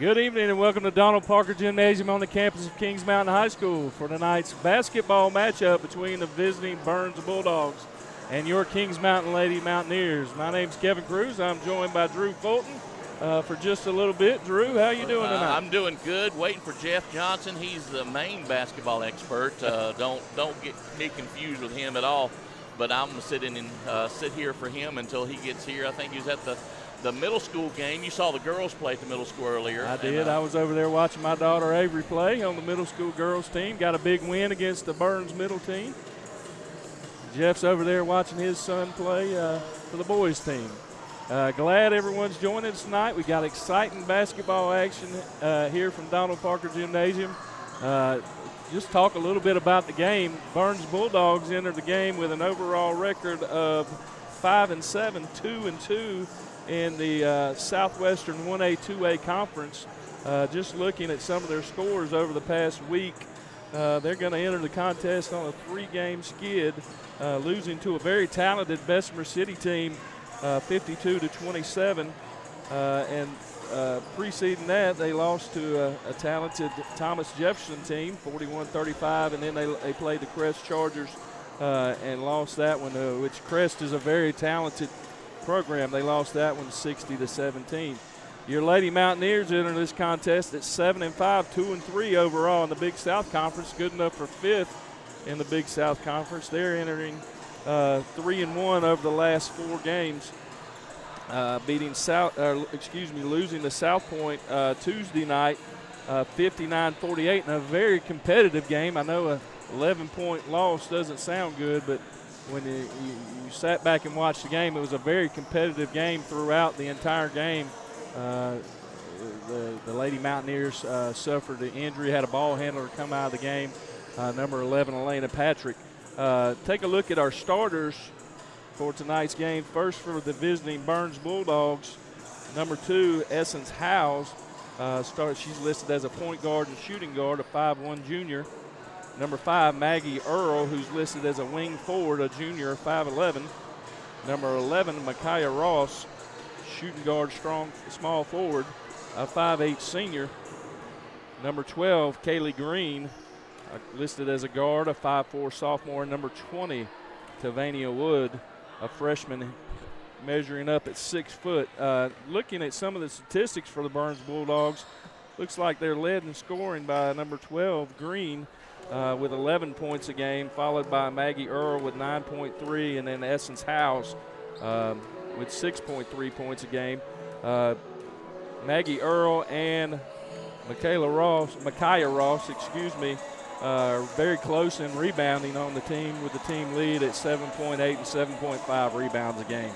Good evening and welcome to Donald Parker Gymnasium on the campus of Kings Mountain High School for tonight's basketball matchup between the visiting Burns Bulldogs and your Kings Mountain Lady Mountaineers. My name's Kevin Cruz. I'm joined by Drew Fulton for just a little bit. Drew, how you doing tonight? I'm doing good. Waiting for Jeff Johnson. He's the main basketball expert. Don't get me confused with him at all. But I'm going to sit here for him until he gets here. I think he was at the middle school game. You saw the girls play at the middle school earlier. I did. I was over there watching my daughter Avery play on the middle school girls team. Got a big win against the Burns middle team. Jeff's over there watching his son play for the boys team. Glad everyone's joining us tonight. We got exciting basketball action here from Donald Parker Gymnasium. Just talk a little bit about the game. Burns Bulldogs entered the game with an overall record of 5-7, 2-2 in the Southwestern 1A, 2A conference. Just looking at some of their scores over the past week, they're going to enter the contest on a 3-game skid, losing to a very talented Bessemer City team, 52-27, and preceding that, they lost to a talented Thomas Jefferson team, 41-35, and then they played the Crest Chargers and lost that one, which Crest is a very talented program. They lost that one 60-17. Your Lady Mountaineers enter this contest at 7-5, 2-3 overall in the Big South Conference, good enough for 5th in the Big South Conference. They're entering 3-1 over the last 4 games. Losing to South Point Tuesday night, 59-48 in a very competitive game. I know a 11-point loss doesn't sound good, but when you sat back and watched the game, it was a very competitive game throughout the entire game. The Lady Mountaineers suffered an injury, had a ball handler come out of the game, number 11, Elena Patrick. Take a look at our starters for tonight's game. First for the visiting Burns Bulldogs, number 2, Essence Howes. She's listed as a point guard and shooting guard, a 5'1 junior. Number 5, Maggie Earl, who's listed as a wing forward, a junior, 5'11. Number 11, Micaiah Ross, shooting guard, small forward, a 5'8 senior. Number 12, Kaylee Green, listed as a guard, a 5'4 sophomore. Number 20, Tavania Wood, a freshman measuring up at 6 foot. Looking at some of the statistics for the Burns Bulldogs, looks like they're led in scoring by number 12, Green, with 11 points a game, followed by Maggie Earl with 9.3, and then Essence House with 6.3 points a game. Maggie Earl and Micaiah Ross, are very close in rebounding on the team, with the team lead at 7.8 and 7.5 rebounds a game.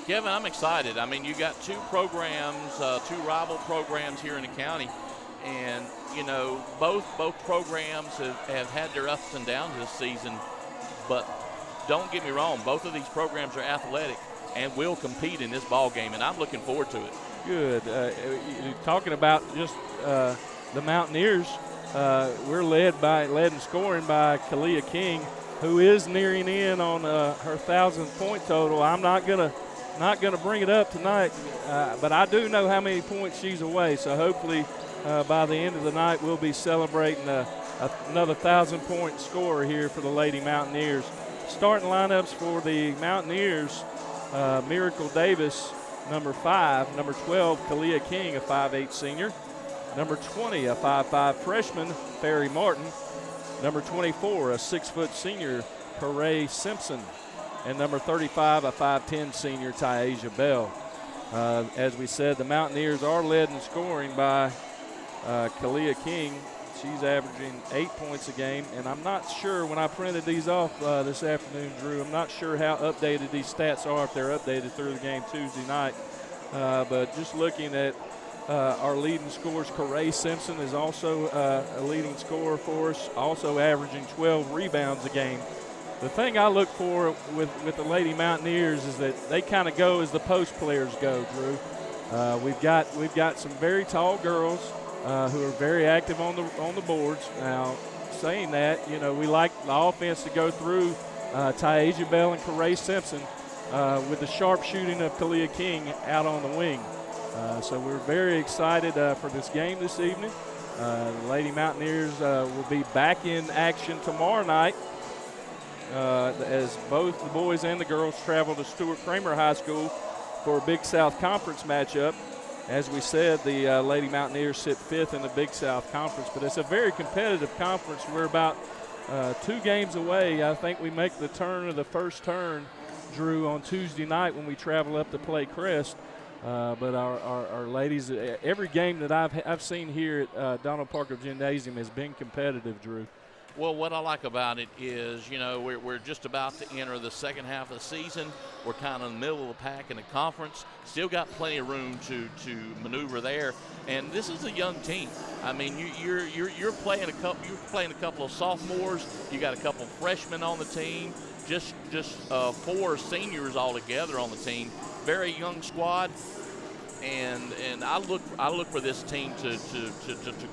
Kevin, I'm excited. I mean, you got 2 programs, 2 rival programs here in the county, and you know both programs have had their ups and downs this season. But don't get me wrong, both of these programs are athletic and will compete in this ball game, and I'm looking forward to it. Good. Talking about just the Mountaineers. We're led in scoring by Kalia King, who is nearing in on her 1,000th point total. I'm not gonna bring it up tonight, but I do know how many points she's away. So hopefully by the end of the night we'll be celebrating another 1,000-point scorer here for the Lady Mountaineers. Starting lineups for the Mountaineers: Miracle Davis, number 5; number 12, Kalia King, a 5'8 senior; number 20, a 5'5 freshman, Ferry Martin; number 24, a 6-foot senior, Hooray Simpson; and number 35, a 5'10 senior, Tyasia Bell. As we said, the Mountaineers are led in scoring by Kalia King. She's averaging 8 points a game, and I'm not sure, when I printed these off this afternoon, Drew, I'm not sure how updated these stats are, if they're updated through the game Tuesday night. But just looking at our leading scorers, Hooray Simpson is also a leading scorer for us, also averaging 12 rebounds a game. The thing I look for with the Lady Mountaineers is that they kind of go as the post players go, Drew. We've got some very tall girls who are very active on the boards. Now, saying that, you know, we like the offense to go through Tyasia Bell and Hooray Simpson with the sharp shooting of Kalia King out on the wing. So we're very excited for this game this evening. The Lady Mountaineers will be back in action tomorrow night as both the boys and the girls travel to Stuart Cramer High School for a Big South Conference matchup. As we said, the Lady Mountaineers sit 5th in the Big South Conference, but it's a very competitive conference. We're about 2 games away. I think we make the turn of the first turn, Drew, on Tuesday night when we travel up to play Crest. But our ladies, every game that I've seen here at Donald Parker Gymnasium has been competitive, Drew. Well, what I like about it is, we're just about to enter the second half of the season. We're kind of in the middle of the pack in the conference. Still got plenty of room to maneuver there. And this is a young team. I mean, you're playing a couple of sophomores. You got a couple of freshmen on the team. Just 4 seniors altogether on the team. Very young squad. And I look for this team to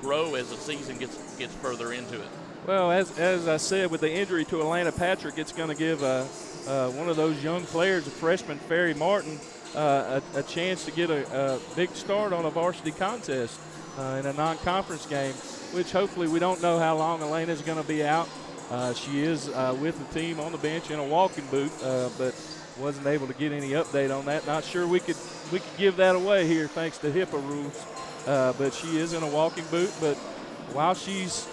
grow as the season gets further into it. Well, as I said, with the injury to Atlanta Patrick, it's going to give one of those young players, a freshman, Ferry Martin, a chance to get a big start on a varsity contest in a non-conference game, which hopefully we don't know how long Elena's going to be out. She is with the team on the bench in a walking boot, but wasn't able to get any update on that. Not sure we could give that away here thanks to HIPAA rules, but she is in a walking boot. But while she's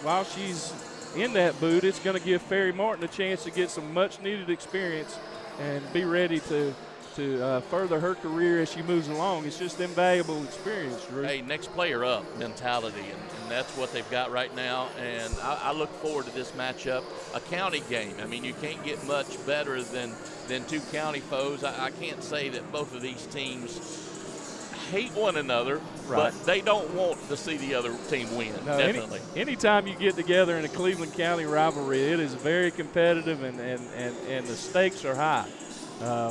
in that boot, it's going to give Ferry Martin a chance to get some much-needed experience and be ready to further her career as she moves along. It's just invaluable experience, Drew. Hey, next player up mentality, and that's what they've got right now. And I look forward to this matchup, a county game. I mean, you can't get much better than 2 county foes. I can't say that both of these teams hate one another, right, but they don't want to see the other team win. No, definitely. Anytime you get together in a Cleveland County rivalry, it is very competitive and the stakes are high.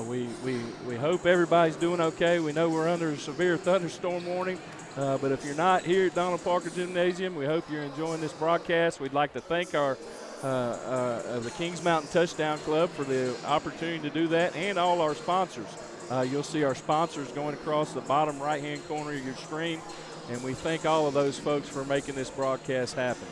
We hope everybody's doing okay. We know we're under a severe thunderstorm warning, but if you're not here at Donald Parker Gymnasium, we hope you're enjoying this broadcast. We'd like to thank our the Kings Mountain Touchdown Club for the opportunity to do that, and all our sponsors. You'll see our sponsors going across the bottom right-hand corner of your screen, and we thank all of those folks for making this broadcast happen.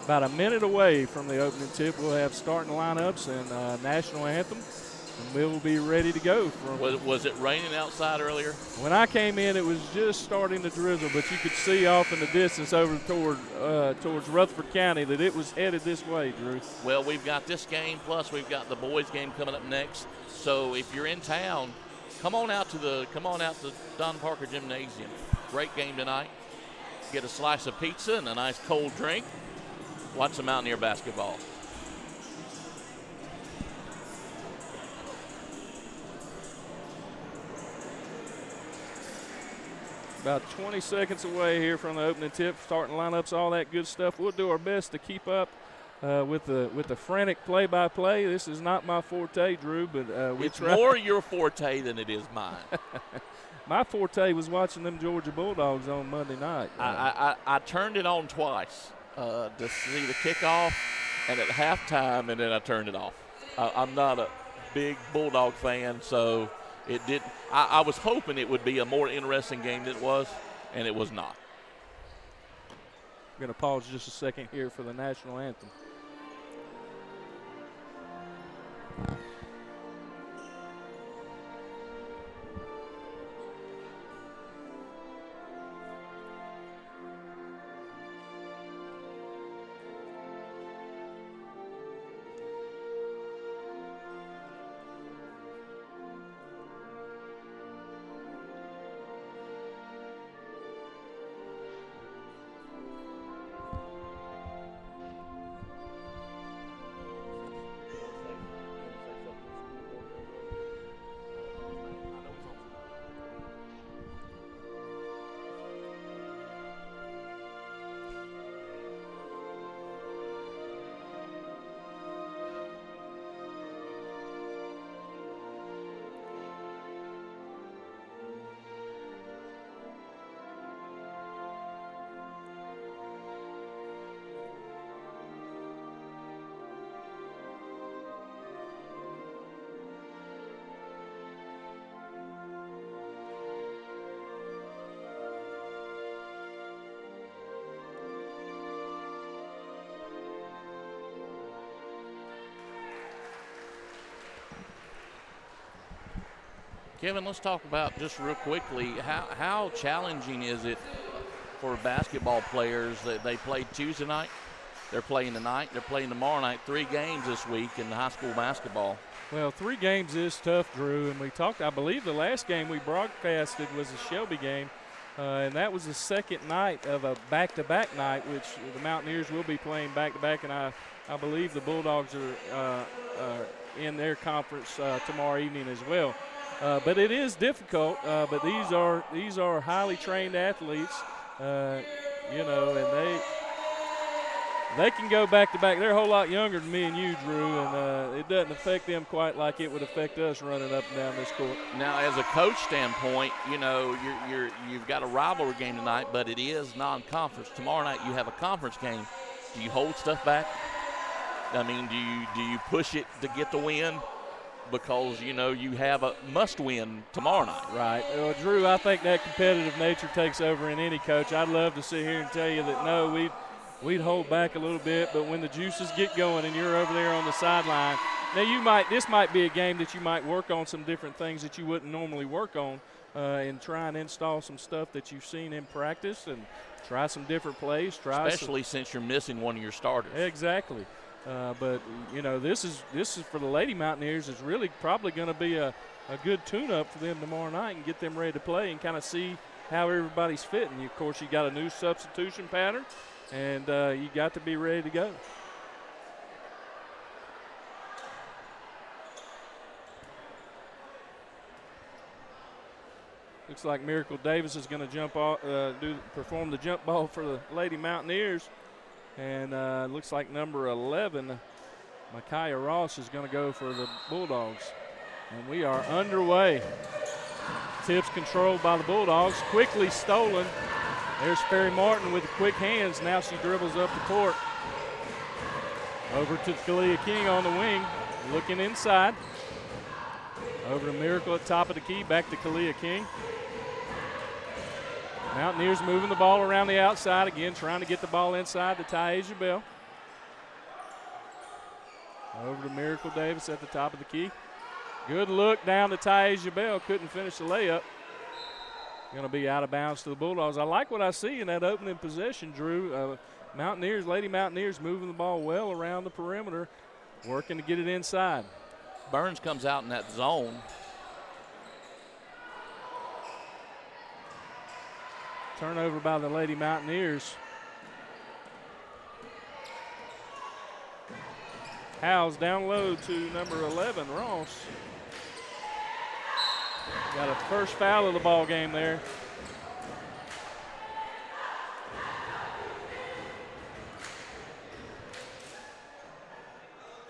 About a minute away from the opening tip, we'll have starting lineups and national anthem, and we'll be ready to go. Was it raining outside earlier? When I came in, it was just starting to drizzle, but you could see off in the distance over towards Rutherford County that it was headed this way, Drew. Well, we've got this game, plus we've got the boys game coming up next. So if you're in town, come on out to Don Parker Gymnasium. Great game tonight. Get a slice of pizza and a nice cold drink. Watch some Mountaineer basketball. About 20 seconds away here from the opening tip, starting lineups, all that good stuff. We'll do our best to keep up with the frantic play-by-play. This is not my forte, Drew, but it's more your forte than it is mine. My forte was watching them Georgia Bulldogs on Monday night. I turned it on twice to see the kickoff and at halftime, and then I turned it off. I'm not a big Bulldog fan, so it didn't. I was hoping it would be a more interesting game than it was, and it was not. I'm going to pause just a second here for the national anthem. Kevin, let's talk about just real quickly how challenging is it for basketball players that they played Tuesday night, they're playing tonight, they're playing tomorrow night, 3 games this week in high school basketball. Well, 3 games is tough, Drew, and we talked, I believe the last game we broadcasted was the Shelby game, and that was the second night of a back-to-back night, which the Mountaineers will be playing back-to-back, and I believe the Bulldogs are in their conference tomorrow evening as well. But it is difficult, but these are highly trained athletes, you know, and they can go back-to-back. They're a whole lot younger than me and you, Drew, and it doesn't affect them quite like it would affect us running up and down this court. Now, as a coach standpoint, you know, you've got a rivalry game tonight, but it is non-conference. Tomorrow night you have a conference game. Do you hold stuff back? I mean, do you push it to get the win? Because, you know, you have a must-win tomorrow night. Right. Well, Drew, I think that competitive nature takes over in any coach. I'd love to sit here and tell you that, no, we'd hold back a little bit, but when the juices get going and you're over there on the sideline, now this might be a game that you might work on some different things that you wouldn't normally work on and try and install some stuff that you've seen in practice and try some different plays. Especially since you're missing one of your starters. Exactly. But, you know, this is for the Lady Mountaineers. It's really probably going to be a good tune-up for them tomorrow night and get them ready to play and kind of see how everybody's fitting. Of course, you got a new substitution pattern, and you got to be ready to go. Looks like Miracle Davis is going to jump off, perform the jump ball for the Lady Mountaineers. And looks like number 11, Micaiah Ross, is going to go for the Bulldogs. And we are underway. Tips controlled by the Bulldogs, quickly stolen. There's Ferry Martin with the quick hands. Now she dribbles up the court. Over to Kalia King on the wing, looking inside. Over to Miracle at top of the key, back to Kalia King. Mountaineers moving the ball around the outside again, trying to get the ball inside to Taisha Bell. Over to Miracle Davis at the top of the key. Good look down to Taisha Bell, couldn't finish the layup. Going to be out of bounds to the Bulldogs. I like what I see in that opening possession, Drew. Lady Mountaineers moving the ball well around the perimeter, working to get it inside. Burns comes out in that zone. Turnover by the Lady Mountaineers. Howes down low to number 11, Ross. Got a first foul of the ball game there.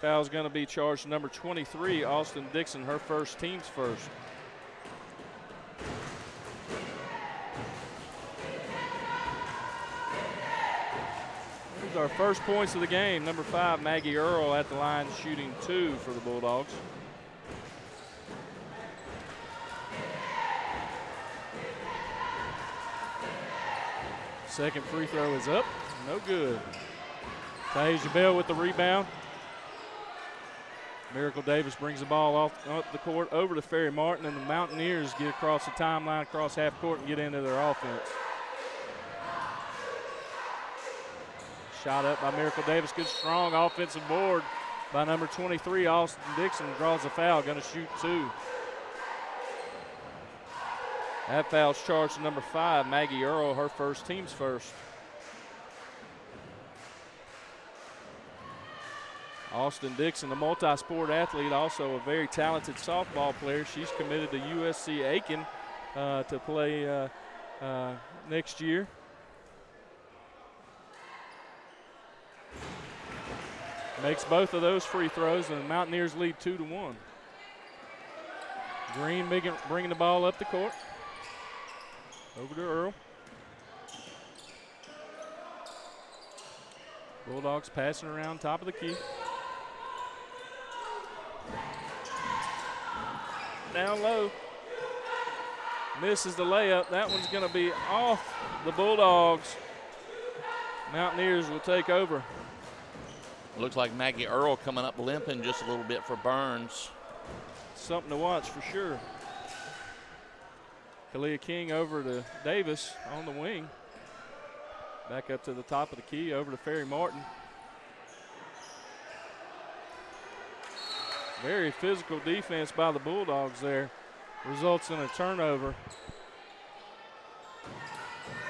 Foul's going to be charged number 23, Austin Dixon, her first, team's first. Our first points of the game. Number 5, Maggie Earl at the line shooting 2 for the Bulldogs. Second free throw is up. No good. Taisha Bell with the rebound. Miracle Davis brings the ball off the court over to Ferry Martin, and the Mountaineers get across the timeline, across half court, and get into their offense. Shot up by Miracle Davis. Good, strong offensive board by number 23, Austin Dixon. Draws a foul, going to shoot 2. That foul's charged to number 5, Maggie Earl, her first, team's first. Austin Dixon, a multi-sport athlete, also a very talented softball player. She's committed to USC Aiken to play next year. Makes both of those free throws, and the Mountaineers lead 2-1. Green bringing the ball up the court. Over to Earl. Bulldogs passing around top of the key. Down low. Misses the layup. That one's going to be off the Bulldogs. Mountaineers will take over. Looks like Maggie Earl coming up limping just a little bit for Burns. Something to watch for sure. Kalia King over to Davis on the wing. Back up to the top of the key, over to Ferry Martin. Very physical defense by the Bulldogs there. Results in a turnover.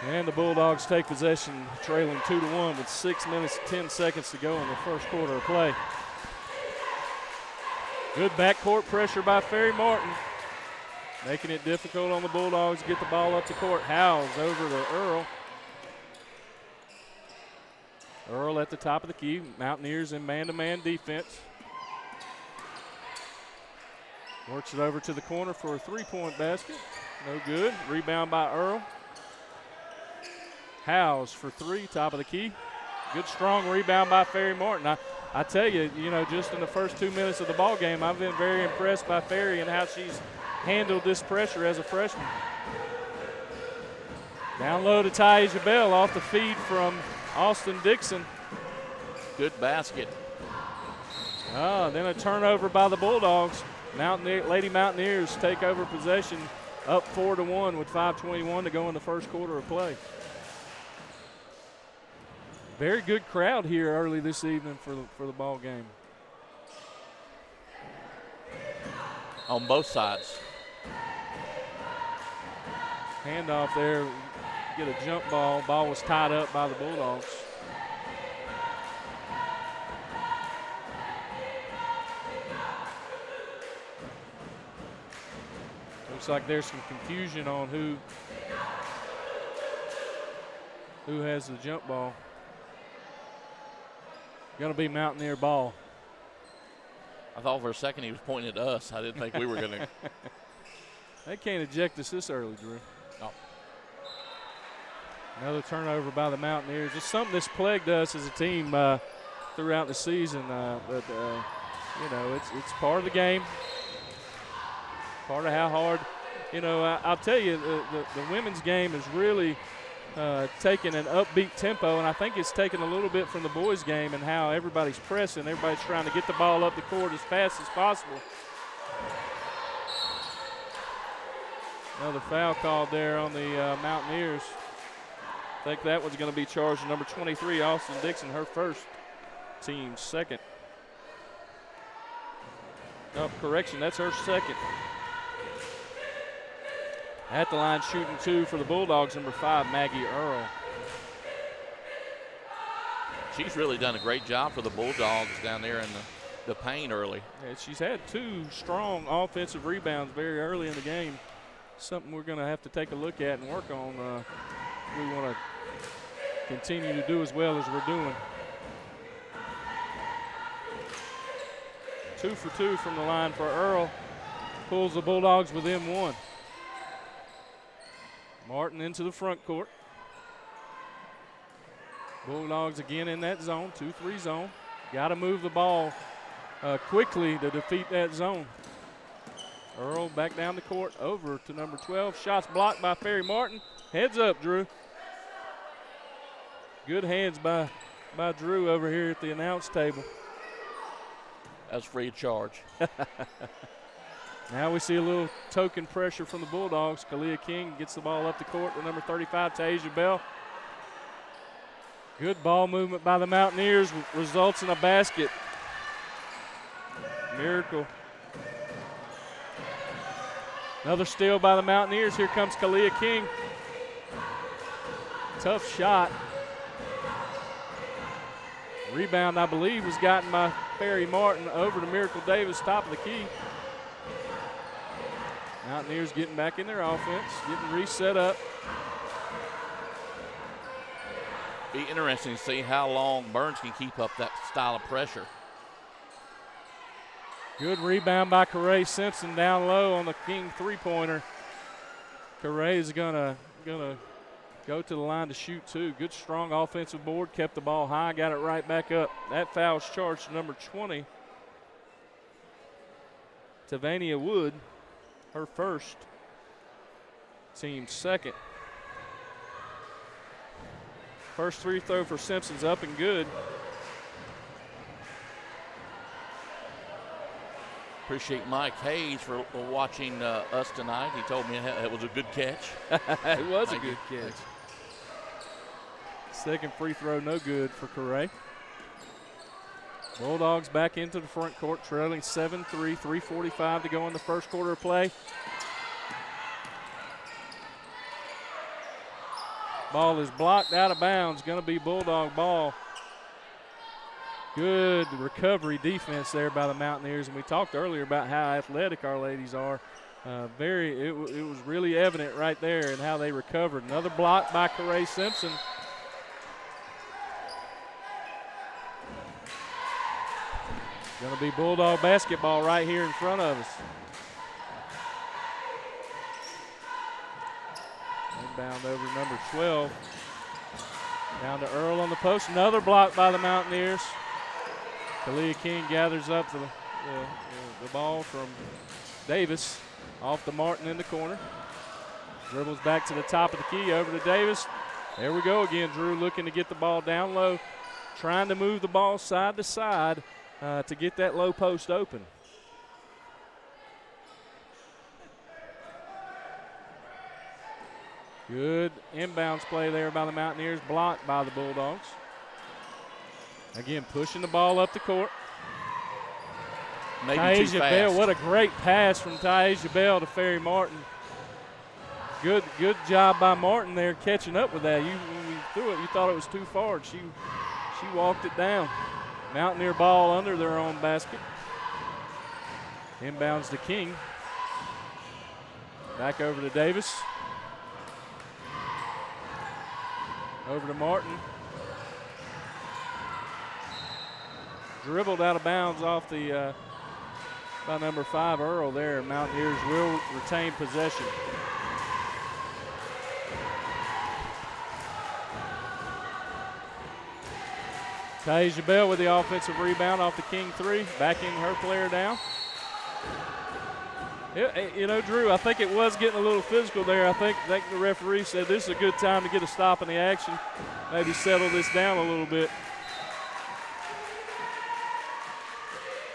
And the Bulldogs take possession, trailing 2-1 with 6 minutes and 10 seconds to go in the first quarter of play. Good backcourt pressure by Ferry Martin, making it difficult on the Bulldogs to get the ball up the court. Howes over to Earl. Earl at the top of the key. Mountaineers in man-to-man defense. Works it over to the corner for a three-point basket. No good. Rebound by Earl. Howes for three, top of the key. Good strong rebound by Ferry Martin. I tell you, just in the first 2 minutes of the ball game, I've been very impressed by Ferry and how she's handled this pressure as a freshman. Down low to Taisha Bell off the feed from Austin Dixon. Good basket. Then a turnover by the Bulldogs. Lady Mountaineers take over possession, up 4-1 with 5:21 to go in the first quarter of play. Very good crowd here early this evening for the ball game. On both sides. Handoff there, get a jump ball. Ball was tied up by the Bulldogs. Looks like there's some confusion on who has the jump ball. Going to be Mountaineer ball. I thought for a second he was pointing at us. I didn't think we were going to. They can't eject us this early, Drew. No. Another turnover by the Mountaineers. It's something that's plagued us as a team throughout the season, but it's part of the game. Part of how hard, I'll tell you, the women's game is really taking an upbeat tempo, and I think it's taken a little bit from the boys' game and how everybody's pressing. Everybody's trying to get the ball up the court as fast as possible. Another foul called there on the Mountaineers. I think that one's going to be charged to number 23, Austin Dixon, her first, team's second. Oh, correction, that's her second. At the line shooting two for the Bulldogs, number 5, Maggie Earl. She's really done a great job for the Bulldogs down there in the paint early. Yeah, she's had 2 strong offensive rebounds very early in the game. Something we're going to have to take a look at and work on. We want to continue to do as well as we're doing. 2 for 2 from the line for Earl. Pulls the Bulldogs within 1. Martin into the front court. Bulldogs again in that zone, 2-3 zone. Got to move the ball quickly to defeat that zone. Earl back down the court, over to number 12. Shots blocked by Ferry Martin. Heads up, Drew. Good hands by Drew over here at the announce table. That's free of charge. Now we see a little token pressure from the Bulldogs. Kalia King gets the ball up the court to number 35, Taisha Bell. Good ball movement by the Mountaineers results in a basket. Miracle. Another steal by the Mountaineers. Here comes Kalia King. Tough shot. Rebound, I believe, was gotten by Ferry Martin over to Miracle Davis, top of the key. Mountaineers getting back in their offense, getting reset up. Be interesting to see how long Burns can keep up that style of pressure. Good rebound by Corey Simpson down low on the King three-pointer. Corey is gonna go to the line to shoot two. Good strong offensive board, kept the ball high, got it right back up. That foul's charged to number 20, Tavania Wood, her first, team's second. First free throw for Simpson's up and good. Appreciate Mike Hayes for watching us tonight. He told me it was a good catch. It was Thank a good you. catch. Second free throw, no good for Correa. Bulldogs back into the front court, trailing 7-3, 3:45 to go in the first quarter of play. Ball is blocked out of bounds, going to be Bulldog ball. Good recovery defense there by the Mountaineers, and we talked earlier about how athletic our ladies are. It was really evident right there in how they recovered. Another block by Correa Simpson. Going to be Bulldog basketball right here in front of us. Inbound over number 12. Down to Earl on the post. Another block by the Mountaineers. Kalia King gathers up the ball from Davis off to Martin in the corner. Dribbles back to the top of the key, over to Davis. There we go again. Drew looking to get the ball down low, trying to move the ball side to side to get that low post open. Good inbounds play there by the Mountaineers, blocked by the Bulldogs. Again, pushing the ball up the court. Maybe too fast. Bell, what a great pass from Taisha Bell to Ferry Martin. Good job by Martin there catching up with that. When you threw it, you thought it was too far. She walked it down. Mountaineer ball under their own basket. Inbounds to King. Back over to Davis. Over to Martin. Dribbled out of bounds off the by number 5 Earl there. Mountaineers will retain possession. Taisha Bell with the offensive rebound off the King 3, backing her player down. You know, Drew, I think it was getting a little physical there. I think the referee said this is a good time to get a stop in the action, maybe settle this down a little bit.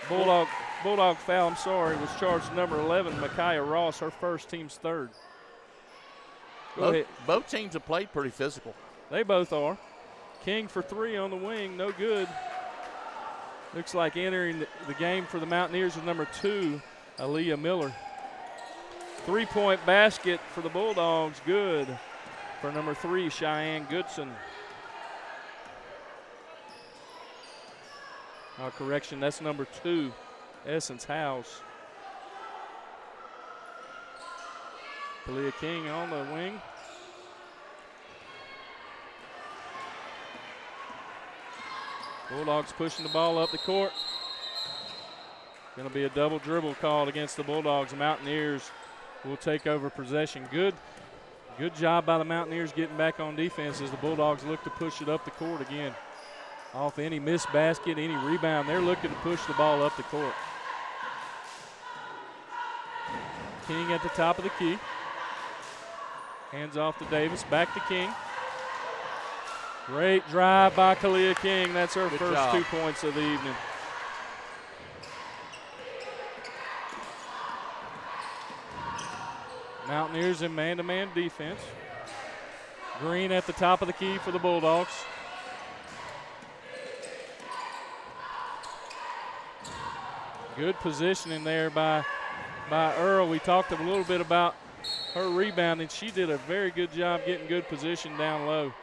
Bulldog foul, was charged number 11, Micaiah Ross, her first, team's third. Both teams have played pretty physical. They both are. King for 3 on the wing, no good. Looks like entering the game for the Mountaineers is number 2, Aaliyah Miller. 3-point basket for the Bulldogs, good for number 3, Cheyenne Goodson. Correction, that's number 2, Essence House. Kalia King on the wing. Bulldogs pushing the ball up the court. Going to be a double dribble called against the Bulldogs. The Mountaineers will take over possession. Good job by the Mountaineers getting back on defense as the Bulldogs look to push it up the court again. Off any missed basket, any rebound, they're looking to push the ball up the court. King at the top of the key. Hands off to Davis, back to King. Great drive by Kalia King. That's her Good first job. 2 points of the evening. Mountaineers in man-to-man defense. Green at the top of the key for the Bulldogs. Good positioning there by Earl. We talked a little bit about her rebounding. She did a very good job getting good position down low.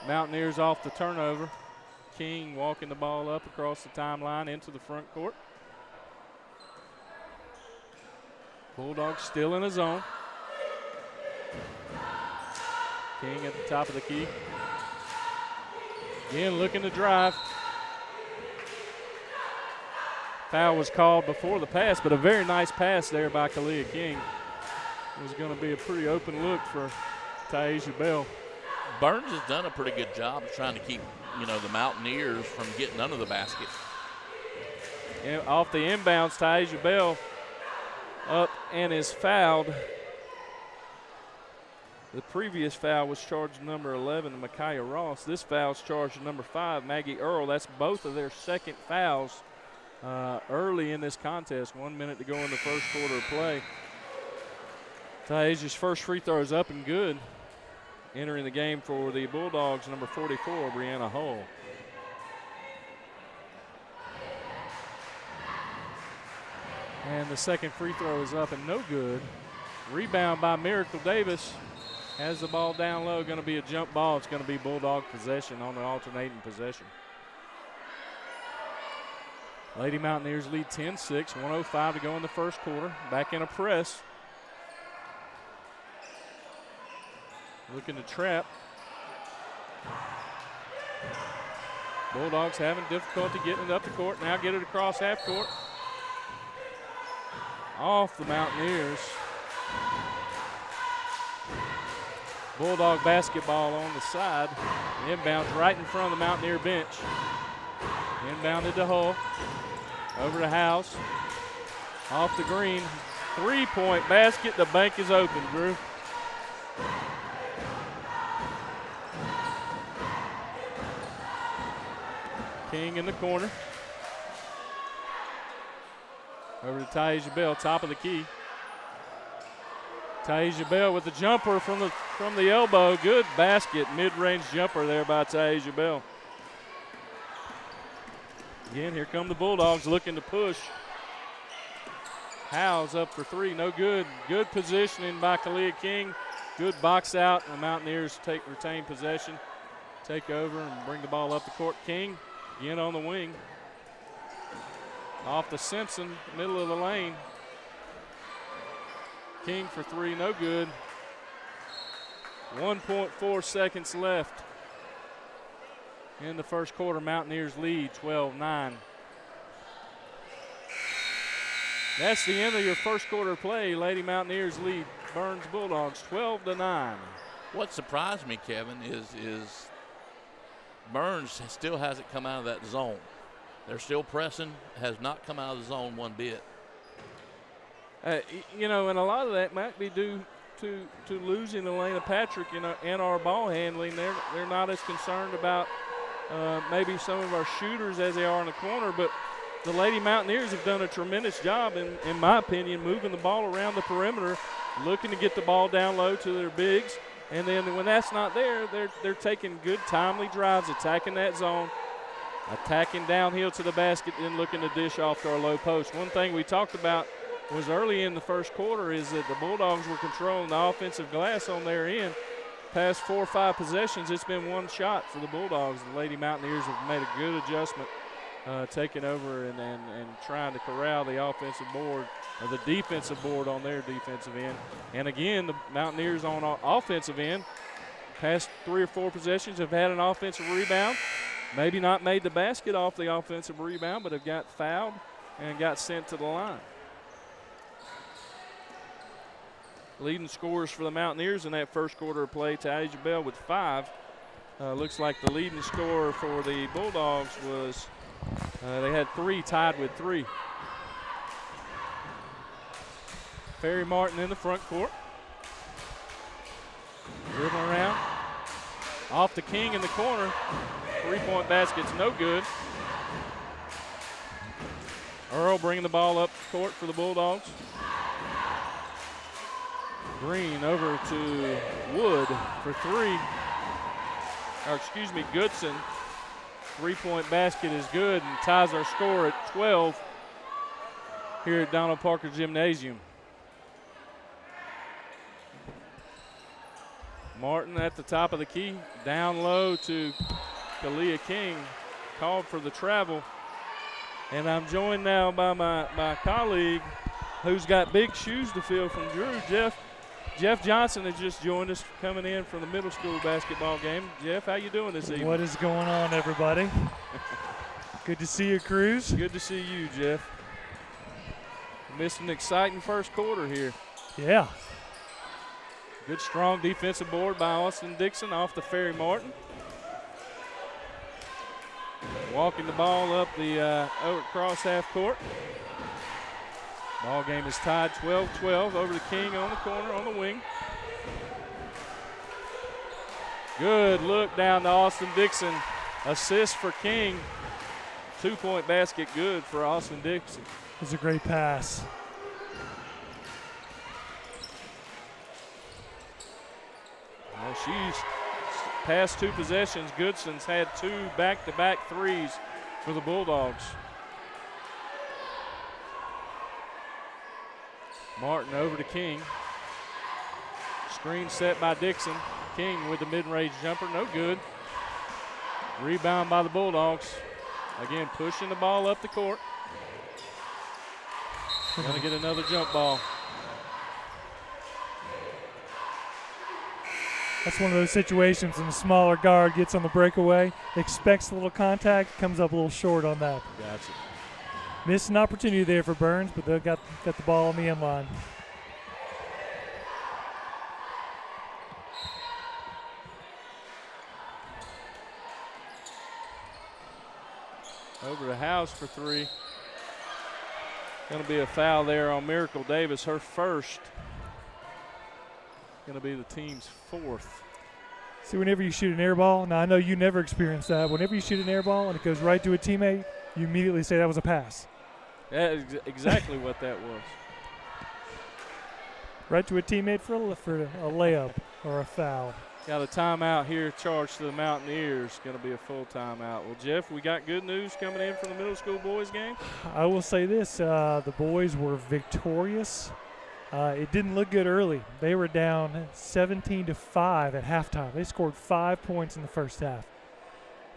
Mountaineers off the turnover. King walking the ball up across the timeline into the front court. Bulldogs still in a zone. King at the top of the key. Again, looking to drive. Foul was called before the pass, but a very nice pass there by Kalia King. It was going to be a pretty open look for Taisha Bell. Burns has done a pretty good job of trying to keep, the Mountaineers from getting under the basket. And off the inbounds, Taisha Bell up and is fouled. The previous foul was charged number 11 to Micaiah Ross. This foul's charged number 5, Maggie Earl. That's both of their second fouls early in this contest. 1 minute to go in the first quarter of play. Taisha's first free throw is up and good. Entering the game for the Bulldogs, number 44, Brianna Hull. And the second free throw is up and no good. Rebound by Miracle Davis. Has the ball down low, going to be a jump ball. It's going to be Bulldog possession on the alternating possession. Lady Mountaineers lead 10-6, 1:05 to go in the first quarter. Back in a press. Looking to trap. Bulldogs having difficulty getting it up the court. Now get it across half court. Off the Mountaineers. Bulldog basketball on the side. Inbounds right in front of the Mountaineer bench. Inbounded to Hull. Over to House. Off the green. 3-point basket. The bank is open, Drew. King in the corner. Over to Taisha Bell, top of the key. Taisha Bell with the jumper from the elbow. Good basket, mid-range jumper there by Taisha Bell. Again, here come the Bulldogs looking to push. Howes up for three, no good. Good positioning by Kalia King. Good box out, and the Mountaineers retain possession, take over, and bring the ball up the court. King again on the wing. Off to Simpson, middle of the lane. King for three, no good. 1.4 seconds left in the first quarter. Mountaineers lead 12-9. That's the end of your first quarter play. Lady Mountaineers lead Burns Bulldogs 12-9. What surprised me, Kevin, is Burns still hasn't come out of that zone. They're still pressing, has not come out of the zone one bit. And a lot of that might be due to losing Elena Patrick and our ball handling. They're not as concerned about maybe some of our shooters as they are in the corner, but the Lady Mountaineers have done a tremendous job, in my opinion, moving the ball around the perimeter, looking to get the ball down low to their bigs. And then when that's not there, they're taking good, timely drives, attacking that zone, attacking downhill to the basket, and looking to dish off to our low post. One thing we talked about was early in the first quarter is that the Bulldogs were controlling the offensive glass on their end. Past 4 or 5 possessions, it's been one shot for the Bulldogs. The Lady Mountaineers have made a good adjustment, taking over and trying to corral the offensive board, or the defensive board on their defensive end. And again, the Mountaineers on offensive end, past 3 or 4 possessions have had an offensive rebound. Maybe not made the basket off the offensive rebound, but have got fouled and got sent to the line. Leading scorers for the Mountaineers in that first quarter of play, Taisha Bell with 5. Looks like the leading scorer for the Bulldogs was, they had 3, tied with 3. Ferry Martin in the front court. Dribbling around. Off to King in the corner. 3-point basket's no good. Earl bringing the ball up the court for the Bulldogs. Green over to Wood for 3. Goodson. 3-point basket is good and ties our score at 12 here at Donald Parker Gymnasium. Martin at the top of the key, down low to Kalia King, called for the travel. And I'm joined now by my colleague who's got big shoes to fill from Drew. Jeff Johnson has just joined us, coming in from the middle school basketball game. Jeff, how you doing this evening? What is going on, everybody? Good to see you, Cruz. Good to see you, Jeff. Missed an exciting first quarter here. Yeah. Good, strong defensive board by Austin Dixon off the Ferry Martin. Walking the ball up the across half court. Ball game is tied 12-12 over to King on the corner on the wing. Good look down to Austin Dixon. Assist for King. 2-point basket good for Austin Dixon. It was a great pass. Well, she's past 2 possessions. Goodson's had 2 back-to-back threes for the Bulldogs. Martin over to King. Screen set by Dixon. King with the mid-range jumper, no good. Rebound by the Bulldogs. Again, pushing the ball up the court. Gonna get another jump ball. That's one of those situations when the smaller guard gets on the breakaway, expects a little contact, comes up a little short on that. Gotcha. Missed an opportunity there for Burns, but they got the ball on the end line. Over to House for 3. Going to be a foul there on Miracle Davis, her first. Going to be the team's 4th. See, whenever you shoot an air ball, now I know you never experienced that. Whenever you shoot an air ball and it goes right to a teammate, you immediately say that was a pass. That is exactly what that was. Right to a teammate for a layup or a foul. Got a timeout here charged to the Mountaineers. Going to be a full timeout. Well, Jeff, we got good news coming in from the middle school boys game. I will say this, the boys were victorious. It didn't look good early. They were down 17-5 at halftime. They scored 5 points in the first half.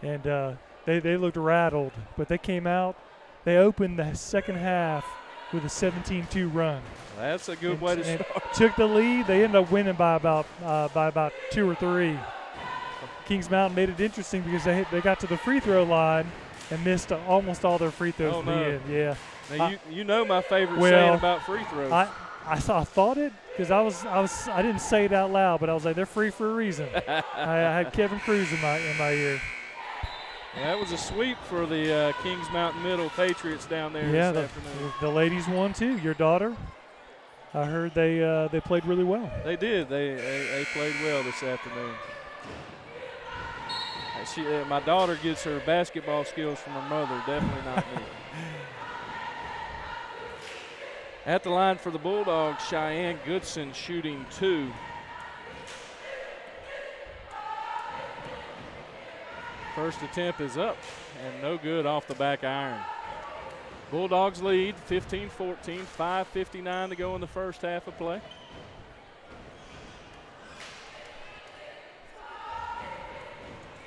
And they looked rattled, but they came out. They opened the second half with a 17-2 run. That's a good way to start. Took the lead. They ended up winning by about 2 or 3. Kings Mountain made it interesting because they got to the free throw line and missed almost all their free throws at the end. Yeah. Now you know my favorite saying about free throws. I thought it because I didn't say it out loud, but I was like, they're free for a reason. I had Kevin Cruz in my ear. That was a sweep for the Kings Mountain Middle Patriots down there this afternoon. The ladies won too. Your daughter, I heard they played really well. They did. They played well this afternoon. My daughter gets her basketball skills from her mother, definitely not me. At the line for the Bulldogs, Cheyenne Goodson shooting 2. First attempt is up and no good off the back iron. Bulldogs lead 15-14, 5:59 to go in the first half of play.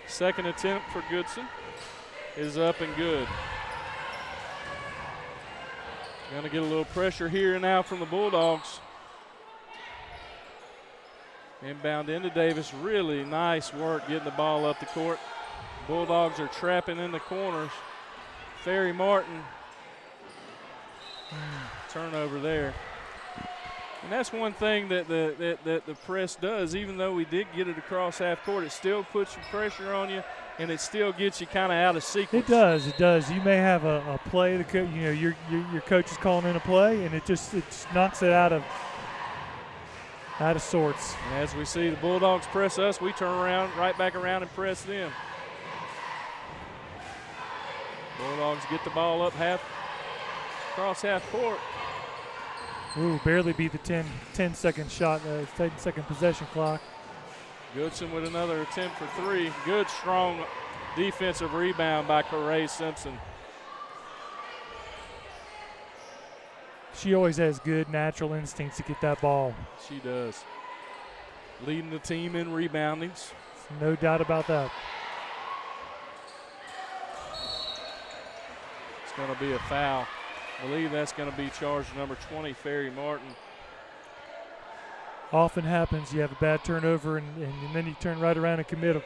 Second attempt for Goodson is up and good. Going to get a little pressure here now from the Bulldogs. Inbound into Davis. Really nice work getting the ball up the court. Bulldogs are trapping in the corners. Ferry Martin. Turnover there. And that's one thing that the press does. Even though we did get it across half court, it still puts pressure on you, and it still gets you kind of out of sequence. It does. You may have a play that your coach is calling in a play, and it just knocks it out of sorts. And as we see the Bulldogs press us, we turn around, right back around and press them. Bulldogs get the ball up across half court. Ooh, barely beat the 10-second shot, 10-second possession clock. Goodson with another attempt for 3. Good, strong defensive rebound by Corey Simpson. She always has good natural instincts to get that ball. She does. Leading the team in reboundings. No doubt about that. It's going to be a foul. I believe that's going to be charge number 20, Ferry Martin. Often happens. You have a bad turnover, and then you turn right around and commit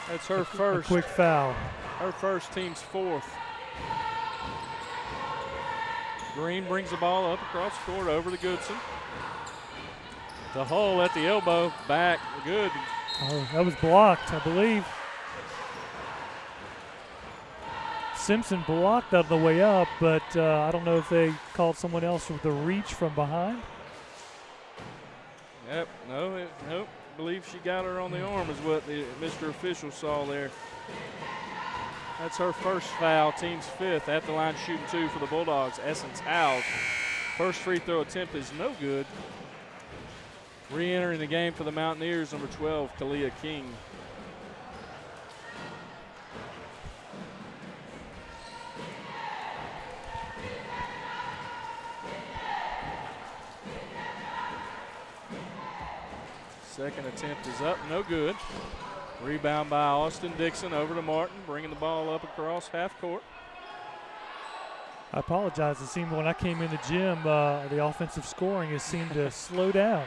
That's her first. A quick foul. Her first, team's 4th. Green brings the ball up across the court over to Goodson. The hole at the elbow, back, good. Oh, that was blocked, I believe. Simpson blocked on the way up, but I don't know if they called someone else with the reach from behind. Yep, nope. believe she got her on the arm is what the Mr. Official saw there. That's her first foul, team's 5th. At the line shooting 2 for the Bulldogs, Essence Howes. First free throw attempt is no good. Re-entering the game for the Mountaineers, number 12, Kalia King. Second attempt is up, no good. Rebound by Austin Dixon over to Martin, bringing the ball up across half court. I apologize. It seemed when I came in the gym, the offensive scoring has seemed to slow down.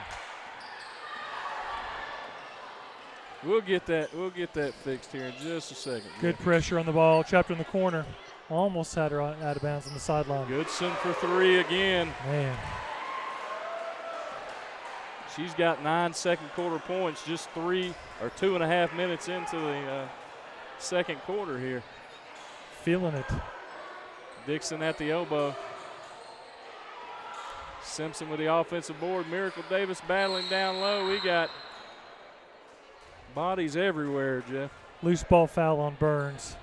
We'll get that fixed here in just a second. Good pressure on the ball, trapped in the corner. Almost had her out of bounds on the sideline. Goodson for 3 again. Man. She's got 9 second quarter points, just 2.5 minutes into the second quarter here. Feeling it. Dixon at the elbow. Simpson with the offensive board. Miracle Davis battling down low. We got bodies everywhere, Jeff. Loose ball foul on Burns.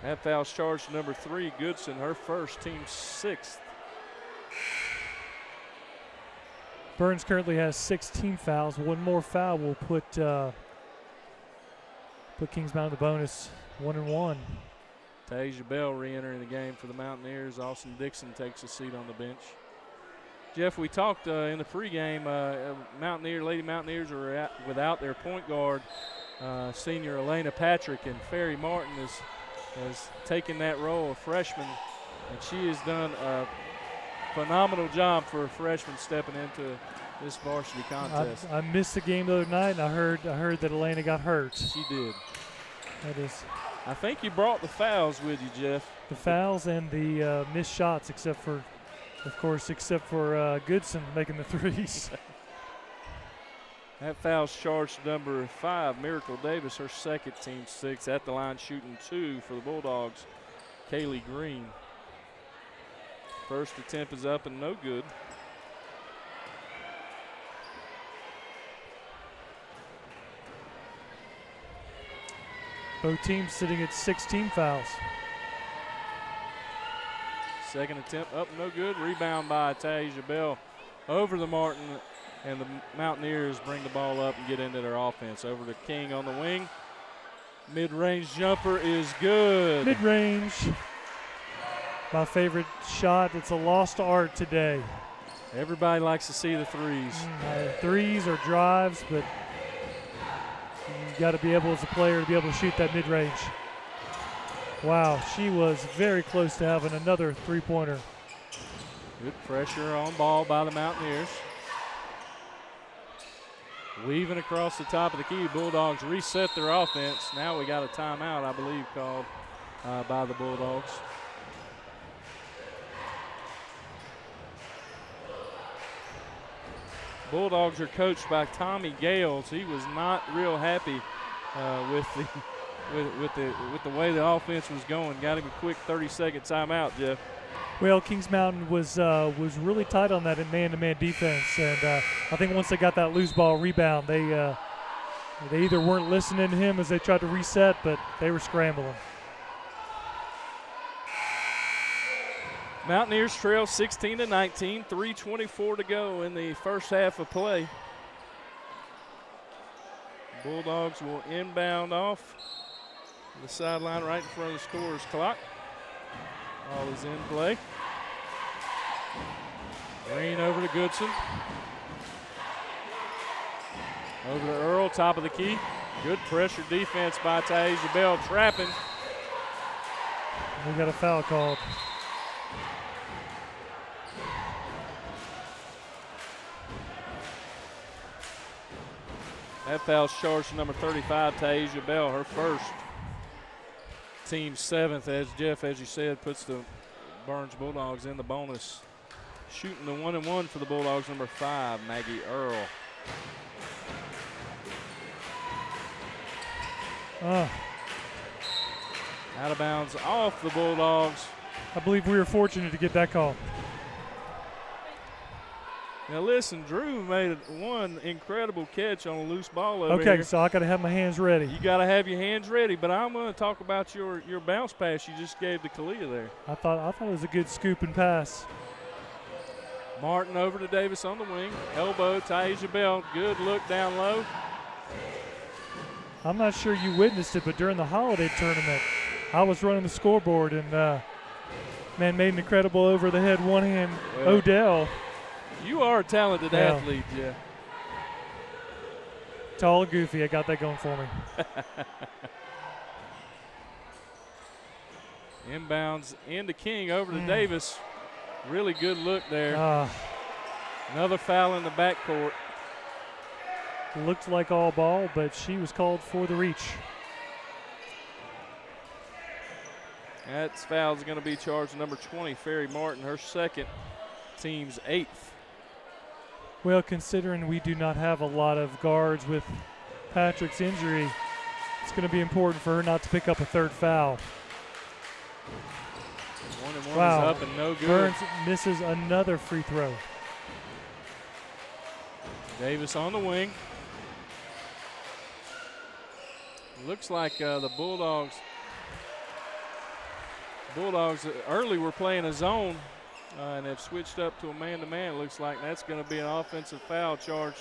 That foul's charged to number 3, Goodson, her first, team 6th. Burns currently has 16 fouls. One more foul will put Kings Mountain the bonus 1-1. Tasia Bell re-entering the game for the Mountaineers. Austin Dixon takes a seat on the bench. Jeff, we talked in the pregame. Lady Mountaineers are without their point guard, senior Elena Patrick, and Ferry Martin has taken that role, a freshman, and she has done a phenomenal job for a freshman stepping into this varsity contest. I missed the game the other night, and I heard that Elena got hurt. She did. That is. I think you brought the fouls with you, Jeff. The fouls and the missed shots, except for Goodson making the threes. That foul's charged to number 5, Miracle Davis, her second, team 6. At the line shooting 2 for the Bulldogs, Kaylee Green. First attempt is up and no good. Both teams sitting at 16 fouls. Second attempt up, no good. Rebound by Tasia Bell over the Martin, and the Mountaineers bring the ball up and get into their offense. Over to King on the wing. Mid-range jumper is good. Mid-range. My favorite shot. It's a lost art today. Everybody likes to see the threes. Threes or drives, but you got to be able as a player to be able to shoot that mid-range. Wow, she was very close to having another three-pointer. Good pressure on ball by the Mountaineers. Weaving across the top of the key. Bulldogs reset their offense. Now we got a timeout, I believe, called by the Bulldogs. Bulldogs are coached by Tommy Gales. He was not real happy with the way the offense was going. Got him a quick 30-second timeout, Jeff. Well, Kings Mountain was really tight on that in man-to-man defense, and I think once they got that loose ball rebound, they either weren't listening to him as they tried to reset, but they were scrambling. Mountaineers trail 16-19, 3:24 to go in the first half of play. Bulldogs will inbound off the sideline right in front of the scorer's clock. Ball is in play. Green over to Goodson. Over to Earl, top of the key. Good pressure defense by Tasia Bell, trapping. We got a foul called. That foul's charged to number 35, Tasia Bell, her first. Team 7th, as you said, puts the Burns Bulldogs in the bonus. Shooting the 1-and-1 for the Bulldogs, number 5, Maggie Earl. Out of bounds off the Bulldogs. I believe we were fortunate to get that call. Now listen, Drew made one incredible catch on a loose ball over Okay, here. so I got to have my hands ready. You got to have your hands ready, but I'm going to talk about your bounce pass you just gave to Kalia there. I thought it was a good scooping pass. Martin over to Davis on the wing. Elbow, Taisha Bell. Good look down low. I'm not sure you witnessed it, but during the holiday tournament, I was running the scoreboard and, man, made an incredible over-the-head one-hand Odell. You are a talented athlete, yeah. Tall and goofy. I got that going for me. Inbounds into King over to Davis. Really good look there. Another foul in the backcourt. Looked like all ball, but she was called for the reach. That foul is going to be charged number 20, Ferry Martin, her second, team's 8th. Well, considering we do not have a lot of guards with Patrick's injury, it's going to be important for her not to pick up a third foul. 1 and 1 Wow. is up and no good. Burns misses another free throw. Davis on the wing. Looks like the Bulldogs early were playing a zone and have switched up to a man-to-man. Looks like that's going to be an offensive foul charge.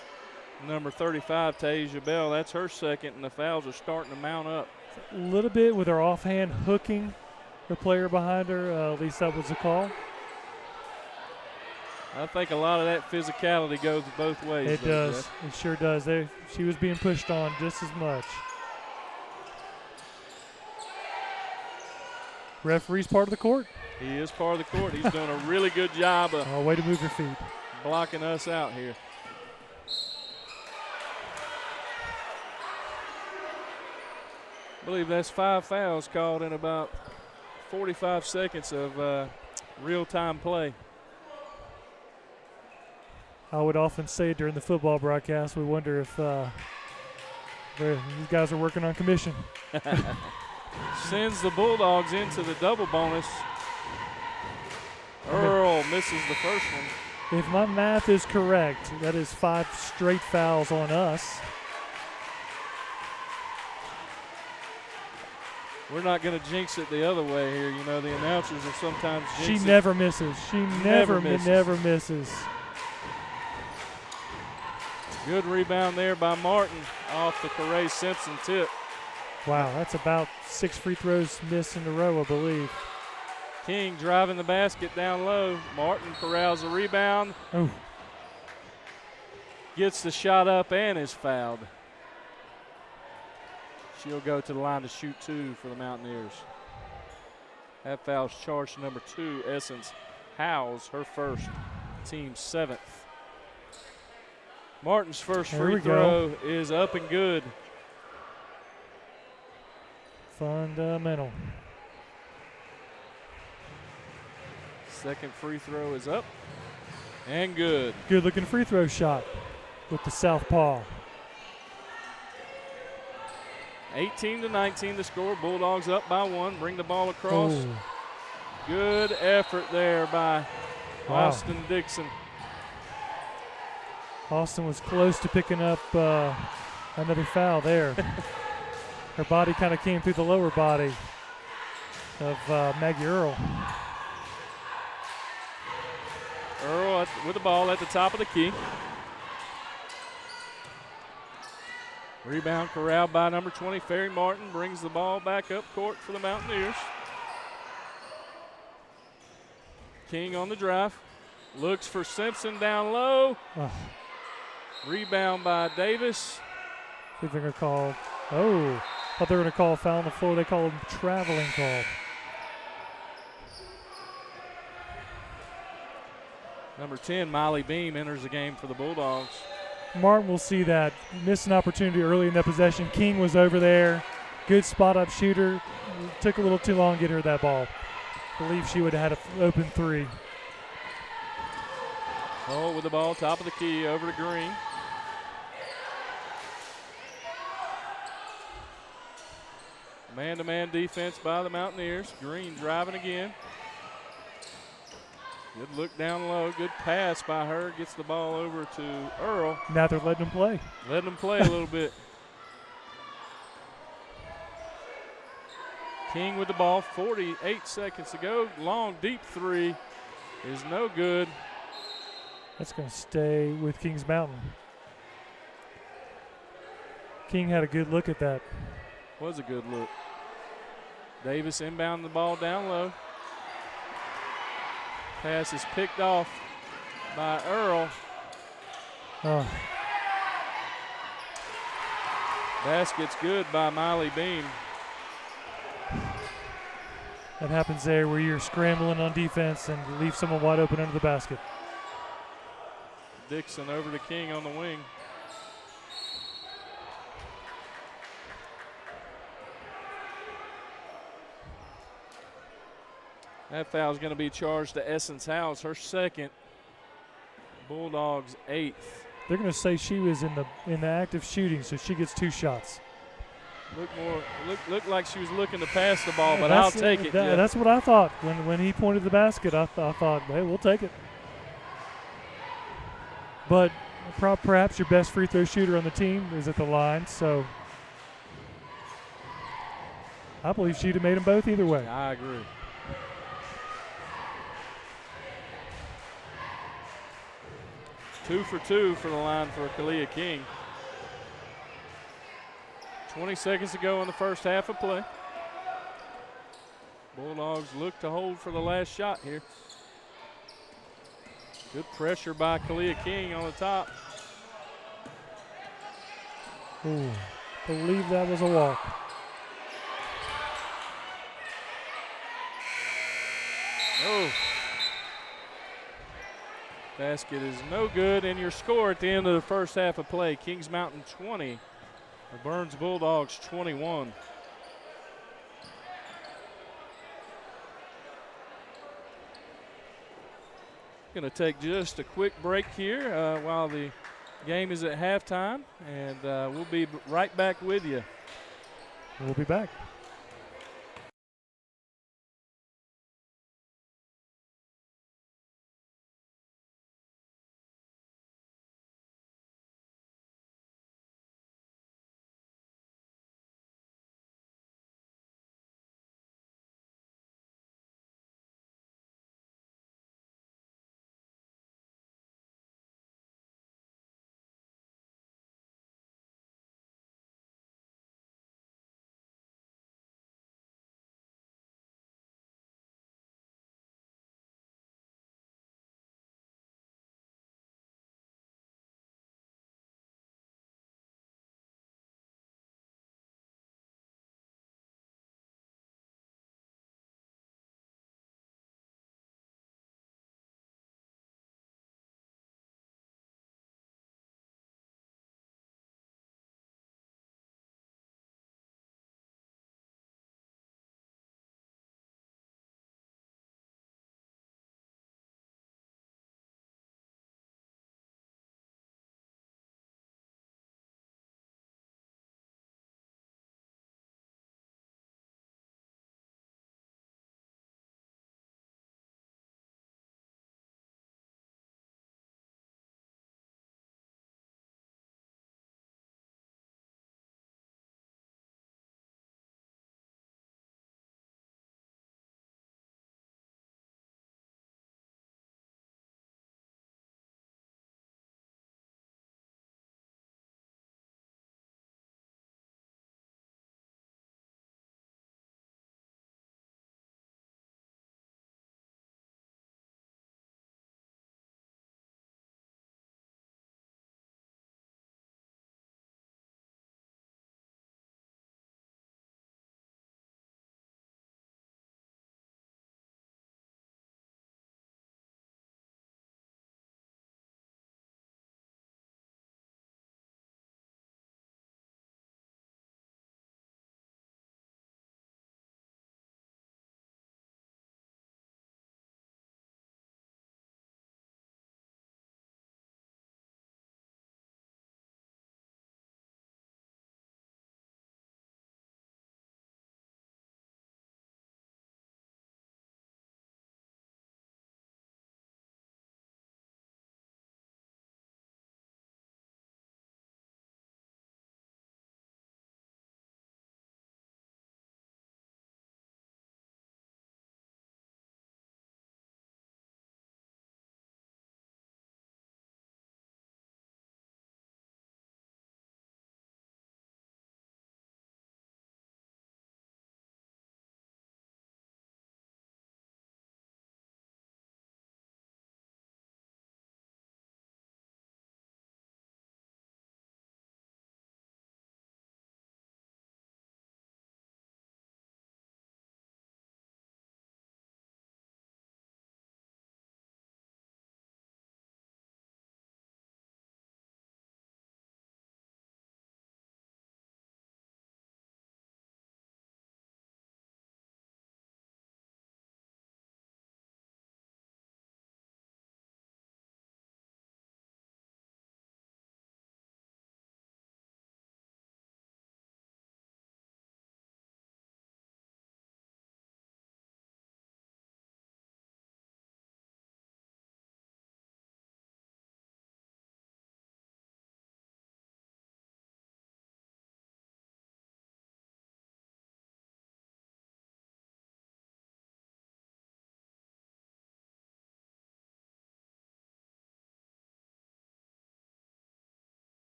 Number 35, Taisha Bell, that's her second, and the fouls are starting to mount up. A little bit with her offhand hooking the player behind her. At least that was the call. I think a lot of that physicality goes both ways. It does. It sure does. She was being pushed on just as much. Referee's part of the court. He is part of the court. He's doing a really good job of Way to move your feet. blocking us out here. I believe that's 5 fouls called in about 45 seconds of real-time play. I would often say during the football broadcast, we wonder if these guys are working on commission. Sends the Bulldogs into the double bonus. Earl misses the first one. If my math is correct, that is 5 straight fouls on us. We're not going to jinx it the other way here. You know, the announcers are sometimes jinx She it. never misses. She never misses. Good rebound there by Martin off the Correa Simpson tip. Wow, that's about 6 free throws missed in a row, I believe. King driving the basket down low. Martin corrals the rebound. Oh, Gets the shot up and is fouled. She'll go to the line to shoot 2 for the Mountaineers. That foul's charged to number 2, Essence Howes, her first, team 7th. Martin's first There free we throw is up and good. fundamental. Second free throw is up and good. Good looking free throw shot with the southpaw. 18-19 the score. Bulldogs up by 1. Bring the ball across. Oh, Good effort there by wow. Austin Dixon. Austin was close to picking up another foul there. Her body kind of came through the lower body of Maggie Earl. Earl with the ball at the top of the key. Rebound corralled by number 20, Ferry Martin. Brings the ball back up court for the Mountaineers. King on the drive. Looks for Simpson down low. Oh, Rebound by Davis. see if they're going to call. Oh, thought they were going to call a foul on the floor. They called traveling call. Number 10, Miley Beam, enters the game for the Bulldogs. Martin will see that. Missed an opportunity early in that possession. King was over there. Good spot-up shooter. Took a little too long to get her that ball. Believe she would have had an open three. Oh, with the ball, top of the key, over to Green. Man-to-man defense by the Mountaineers. Green driving again. Good look down low. Good pass by her. Gets the ball over to Earl. Now they're letting them play. Letting them play a little bit. King with the ball. 48 seconds to go. Long, deep three is no good. That's going to stay with Kings Mountain. King had a good look at that. Was a good look. Davis inbound the ball down low. Pass is picked off by Earl. Oh, Basket's good by Miley Beam. that happens there where you're scrambling on defense and leave someone wide open under the basket. Dixon over to King on the wing. That foul is going to be charged to Essence House, her second. Bulldogs' 8th. They're going to say she was in the act of shooting, so she gets 2 shots. Looked like she was looking to pass the ball, but I'll take it. Yeah. That's what I thought when he pointed the basket. I thought, hey, we'll take it. But perhaps your best free throw shooter on the team is at the line, so I believe she'd have made them both either way. I agree. Two for two for the line for Kalia King. 20 seconds to go in the first half of play. Bulldogs look to hold for the last shot here. Good pressure by Kalia King on the top. Ooh, believe that was a walk. Oh. Basket is no good, and your score at the end of the first half of play, Kings Mountain 20, the Burns Bulldogs 21. Going to take just a quick break here while the game is at halftime, and we'll be right back with you. We'll be back.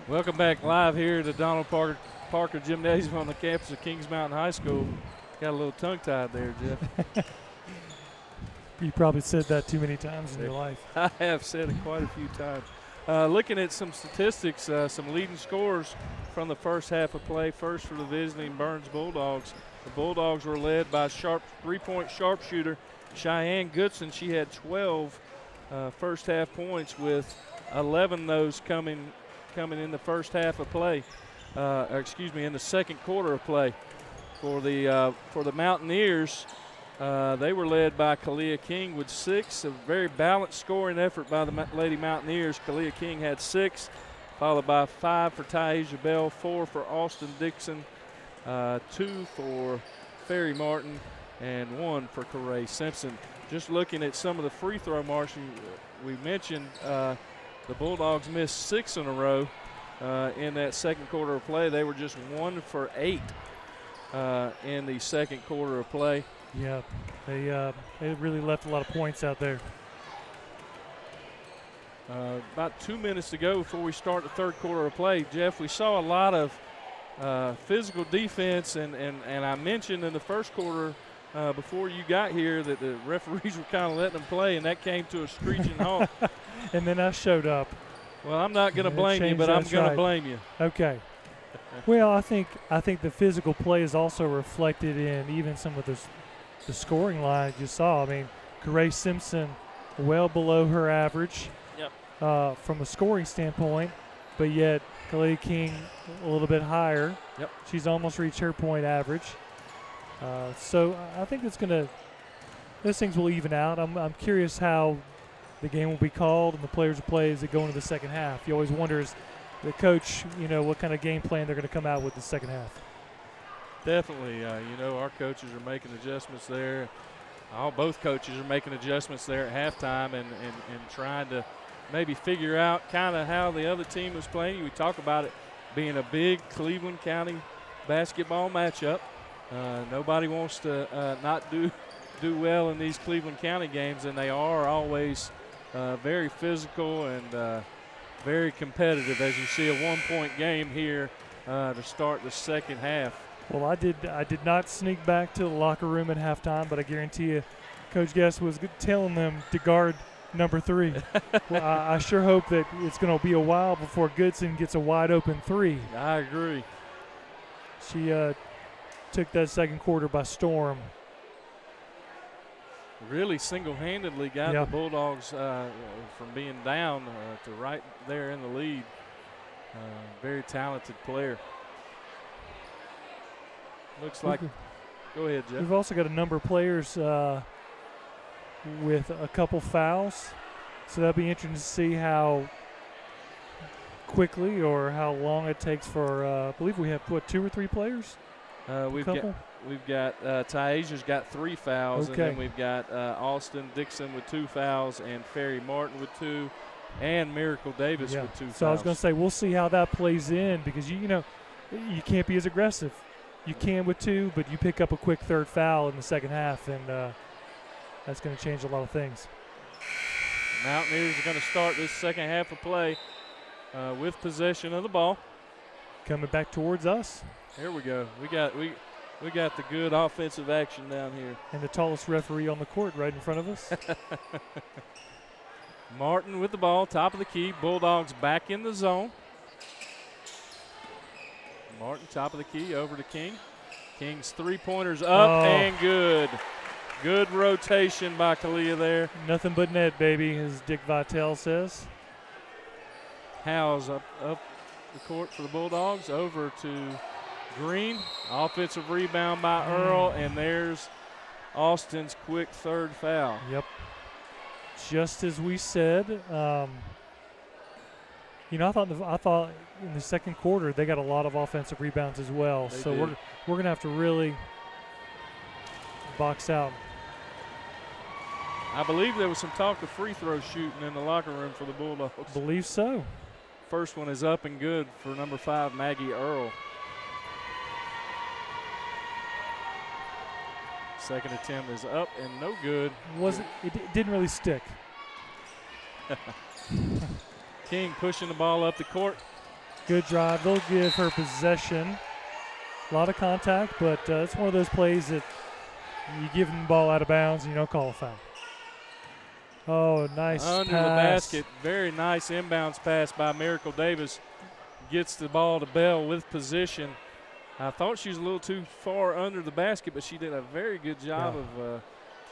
Welcome back live here to Donald Parker Gymnasium on the campus of Kings Mountain High School. Got a little tongue-tied there, Jeff. You probably said that too many times in your life. I have said it quite a few times. Looking at some statistics, some leading scores from the first half of play. First for the visiting Burns Bulldogs. The Bulldogs were led by three-point sharpshooter Cheyenne Goodson. She had 12 first half points, with 11 of those coming in the first half of play. In the second quarter of play. For the Mountaineers, they were led by Kalia King with 6. A very balanced scoring effort by the Lady Mountaineers. Kalia King had 6, followed by 5 for Tyasia Bell, 4 for Austin Dixon, 2 for Ferry Martin, and 1 for Corey Simpson. Just looking at some of the free throw marks, we mentioned the Bulldogs missed 6 in a row in that second quarter of play. They were just 1 for 8 in the second quarter of play. Yeah, they really left a lot of points out there. About 2 minutes to go before we start the third quarter of play. Jeff, we saw a lot of physical defense, and I mentioned in the first quarter before you got here that the referees were kind of letting them play, and that came to a screeching halt. And then I showed up. Well, I'm not going to blame you, but I'm going to blame you. Okay. Well, I think the physical play is also reflected in even some of the scoring lines you saw. I mean, Corey Simpson well below her average from a scoring standpoint, but yet Kalia King a little bit higher. Yep. She's almost reached her point average. So I think those things will even out. I'm curious how the game will be called and the players will play as they go into the second half. You always wonder as the coach, what kind of game plan they're going to come out with the second half. Definitely. Our coaches are making adjustments there. Both coaches are making adjustments there at halftime and trying to maybe figure out kind of how the other team was playing. We talk about it being a big Cleveland County basketball matchup. Nobody wants to not do well in these Cleveland County games, and they are always very physical and very competitive, as you see a one-point game here to start the second half. Well, I did not sneak back to the locker room at halftime, but I guarantee you Coach Guest was telling them to guard number 3. Well, I sure hope that it's going to be a while before Goodson gets a wide-open 3. I agree. She took that second quarter by storm. Really single-handedly got the Bulldogs from being down to right there in the lead. Very talented player. Looks like – go ahead, Jeff. We've also got a number of players with a couple fouls, so that'll be interesting to see how quickly or how long it takes for I believe we have, 2 or 3 players? We've got Tyasia's got 3 fouls, okay. And then we've got Austin Dixon with 2 fouls, and Ferry Martin with 2, and Miracle Davis with 2 fouls. So I was going to say, we'll see how that plays in, because you can't be as aggressive. You can with 2, but you pick up a quick third foul in the second half, and that's going to change a lot of things. Mountaineers are going to start this second half of play with possession of the ball. Coming back towards us. Here we go. We got the good offensive action down here. And the tallest referee on the court right in front of us. Martin with the ball, top of the key. Bulldogs back in the zone. Martin, top of the key, over to King. King's three-pointer's up and good. Good rotation by Kalia there. Nothing but net, baby, as Dick Vitale says. Howes up the court for the Bulldogs, over to Green. Offensive rebound by Earl, and there's Austin's quick third foul. Yep. Just as we said, I thought in the second quarter they got a lot of offensive rebounds as well. So we're gonna have to really box out. I believe there was some talk of free throw shooting in the locker room for the Bulldogs. Believe so. First one is up and good for number 5, Maggie Earl. Second attempt is up and no good. It didn't really stick. King pushing the ball up the court. Good drive. They'll give her possession. A lot of contact, but it's one of those plays that you give them the ball out of bounds and you don't call a foul. Oh, nice Under pass. the basket. Very nice inbounds pass by Miracle Davis. Gets the ball to Bell with position. I thought she was a little too far under the basket, but she did a very good job of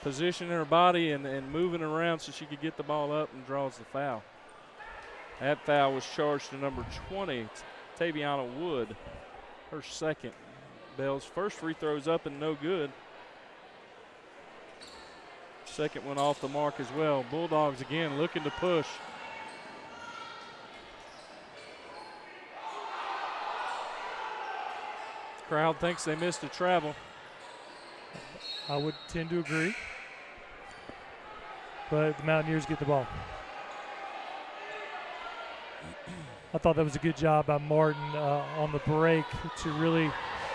positioning her body and moving around so she could get the ball up and draws the foul. That foul was charged to number 20, Taviana Wood. Her second. Bell's first free throw's up and no good. Second one off the mark as well. Bulldogs again looking to push. Crowd thinks they missed a travel. I would tend to agree. But the Mountaineers get the ball. I thought that was a good job by Martin on the break to really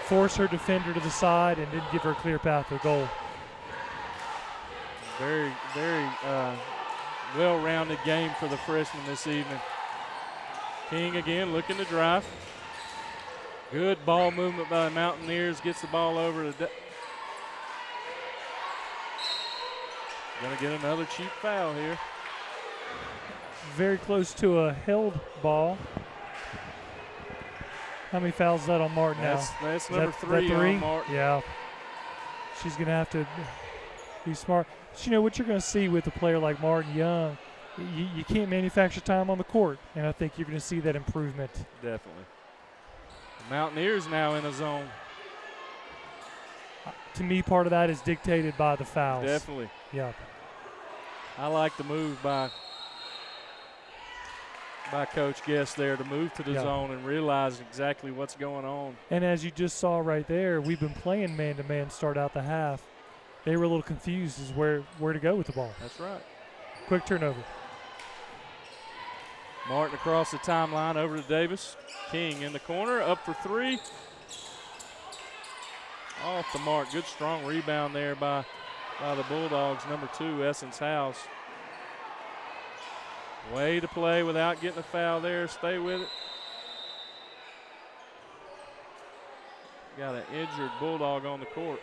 force her defender to the side and didn't give her a clear path to the goal. Very, very well-rounded game for the freshman this evening. King again looking to drive. Good ball movement by the Mountaineers. Gets the ball over to Gonna get another cheap foul here. Very close to a held ball. How many fouls is that on Martin now? That's number three on Martin. Yeah. She's going to have to be smart. But you know what you're going to see with a player like Martin Young, you can't manufacture time on the court, and I think you're going to see that improvement. Definitely. The Mountaineers now in a zone. To me, part of that is dictated by the fouls. Definitely. Yeah. I like the move by Coach Guest there to move to the zone and realize exactly what's going on. And as you just saw right there, we've been playing man-to-man start out the half. They were a little confused as where to go with the ball. That's right. Quick turnover. Martin across the timeline over to Davis. King in the corner, up for three. Off the mark. Good strong rebound there by the Bulldogs. Number 2, Essence House. Way to play without getting a foul there. Stay with it. Got an injured Bulldog on the court.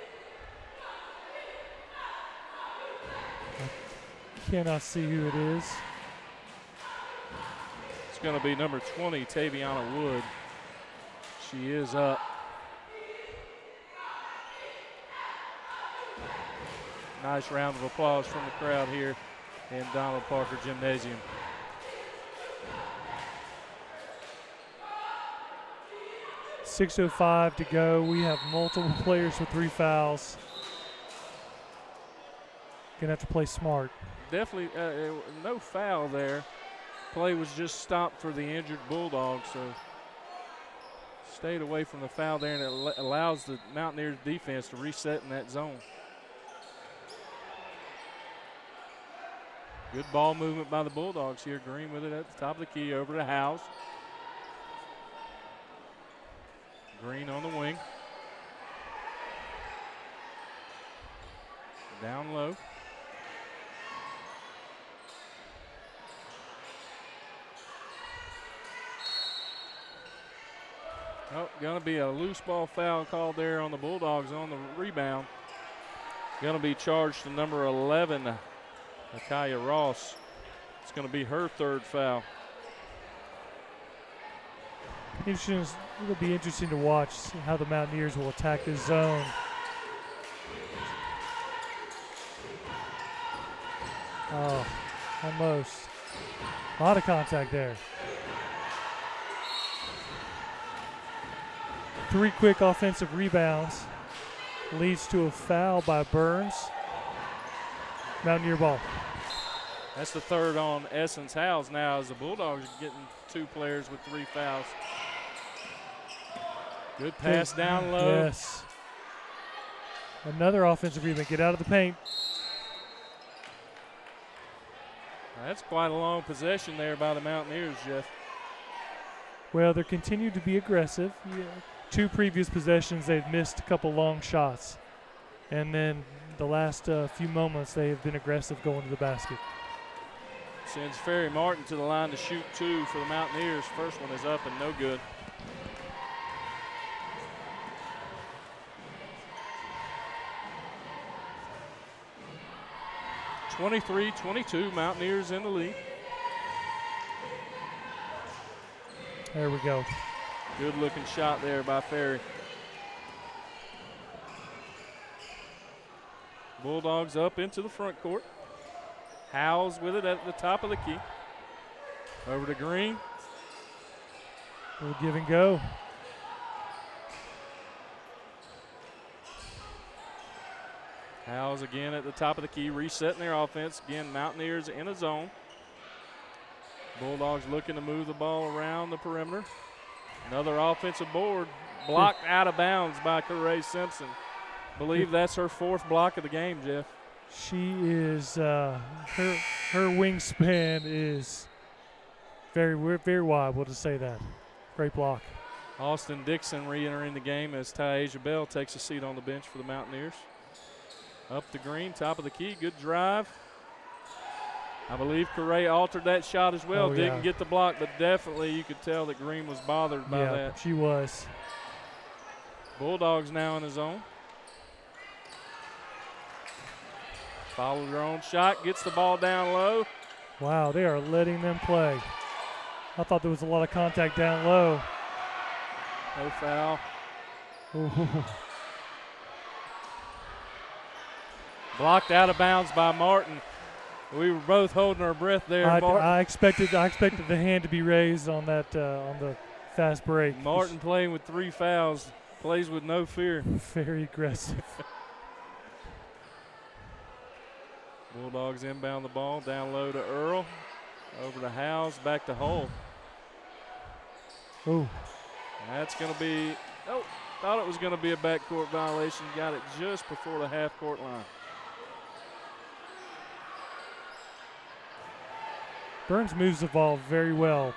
Cannot see who it is. It's going to be number 20, Taviana Wood. She is up. Nice round of applause from the crowd here in Donald Parker Gymnasium. .6:05 to go. We have multiple players with 3 fouls. Gonna have to play smart. Definitely no foul there. Play was just stopped for the injured Bulldogs, so stayed away from the foul there, and it allows the Mountaineers defense to reset in that zone. Good ball movement by the Bulldogs here. Green with it at the top of the key over to House. Green on the wing. Down low. Oh, going to be a loose ball foul called there on the Bulldogs on the rebound. Going to be charged to number 11, Akaya Ross. It's going to be her 3rd foul. It'll be interesting to watch how the Mountaineers will attack this zone. Oh, almost. A lot of contact there. 3 quick offensive rebounds leads to a foul by Burns. Mountaineer ball. That's the 3rd on Essence House now as the Bulldogs are getting 2 players with 3 fouls. Good pass down low. Yes. Another offensive rebound. Get out of the paint. That's quite a long possession there by the Mountaineers, Jeff. Well, they're continued to be aggressive. 2 previous possessions, they've missed a couple long shots. And then the last few moments, they have been aggressive going to the basket. Sends Ferry Martin to the line to shoot 2 for the Mountaineers. First one is up and no good. (23-22), Mountaineers in the lead. There we go. Good looking shot there by Ferry. Bulldogs up into the front court. Howells with it at the top of the key. Over to Green. We'll give and go. Howells again at the top of the key, resetting their offense. Again, Mountaineers in a zone. Bulldogs looking to move the ball around the perimeter. Another offensive board, blocked out of bounds by Corey Simpson. Believe that's her 4th block of the game, Jeff. She is, her wingspan is very wide, we'll just say that. Great block. Austin Dixon re-entering the game as Tyasia Bell takes a seat on the bench for the Mountaineers. Up to Green, top of the key, good drive. I believe Correa altered that shot as well. Didn't get the block, but definitely you could tell that Green was bothered by that. She was. Bulldogs now in the zone. Follows their own shot, gets the ball down low. Wow, they are letting them play. I thought there was a lot of contact down low. No foul. Ooh. Blocked out of bounds by Martin. We were both holding our breath there. I expected the hand to be raised on that on the fast break. Martin playing with 3 fouls, plays with no fear. Very aggressive. Bulldogs inbound the ball, down low to Earl, over to Howes, back to Hull. Ooh. That's going to be, thought it was going to be a backcourt violation. Got it just before the half-court line. Burns moves the ball very well.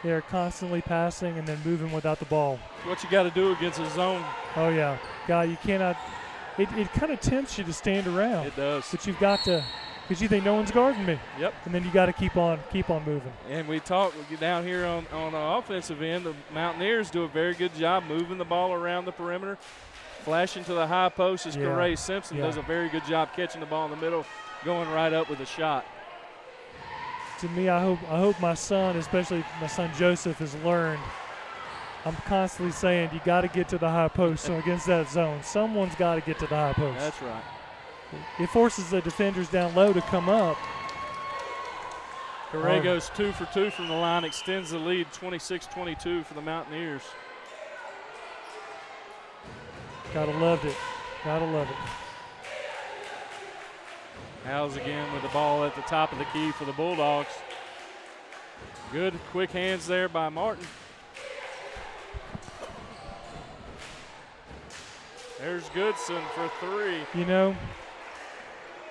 They are constantly passing and then moving without the ball. What you got to do against a zone. Oh, yeah. God, you cannot. It kind of tempts you to stand around. It does. But you've got to, because you think no one's guarding me. Yep. And then you got to keep on moving. And we talk down here on the offensive end. The Mountaineers do a very good job moving the ball around the perimeter. Flashing to the high post as Corey Simpson does a very good job catching the ball in the middle, going right up with a shot. To me, I hope my son, especially my son Joseph, has learned. I'm constantly saying you got to get to the high post. So against that zone, someone's got to get to the high post. That's right. It forces the defenders down low to come up. Correa goes 2 for 2 from the line, extends the lead 26-22 for the Mountaineers. Gotta love it. Gotta love it. Howes again with the ball at the top of the key for the Bulldogs. Good quick hands there by Martin. There's Goodson for 3. You know,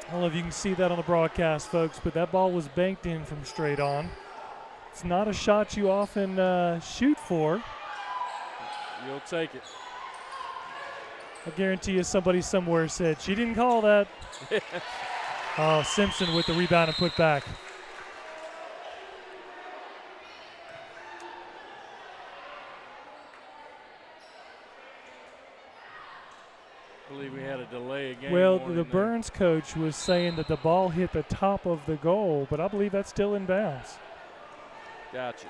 I don't know if you can see that on the broadcast, folks, but that ball was banked in from straight on. It's not a shot you often shoot for. You'll take it. I guarantee you somebody somewhere said, she didn't call that. Oh, Simpson with the rebound and put back. I believe we had a delay again. Well, the Burns coach was saying that the ball hit the top of the goal, but I believe that's still in bounds. Gotcha.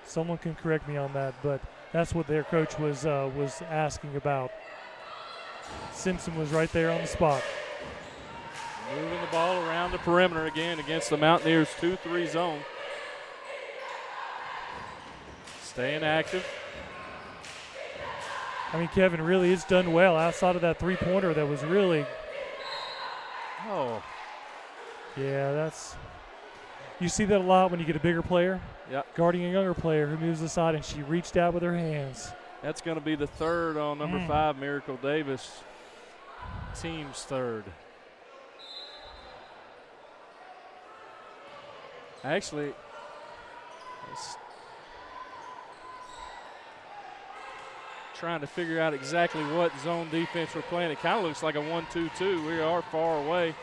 Someone can correct me on that, but that's what their coach was asking about. Simpson was right there on the spot. Moving the ball around the perimeter again against the Mountaineers 2-3 zone. Staying active. I mean, Kevin, really, it's done well outside of that three-pointer that was really. Oh. Yeah, that's. You see that a lot when you get a bigger player. Yep. Guarding a younger player who moves aside, and she reached out with her hands. That's going to be the third on number 5, Miracle Davis. Team's third. Actually, trying to figure out exactly what zone defense we're playing. It kind of looks like a 1-2-2. We are far away.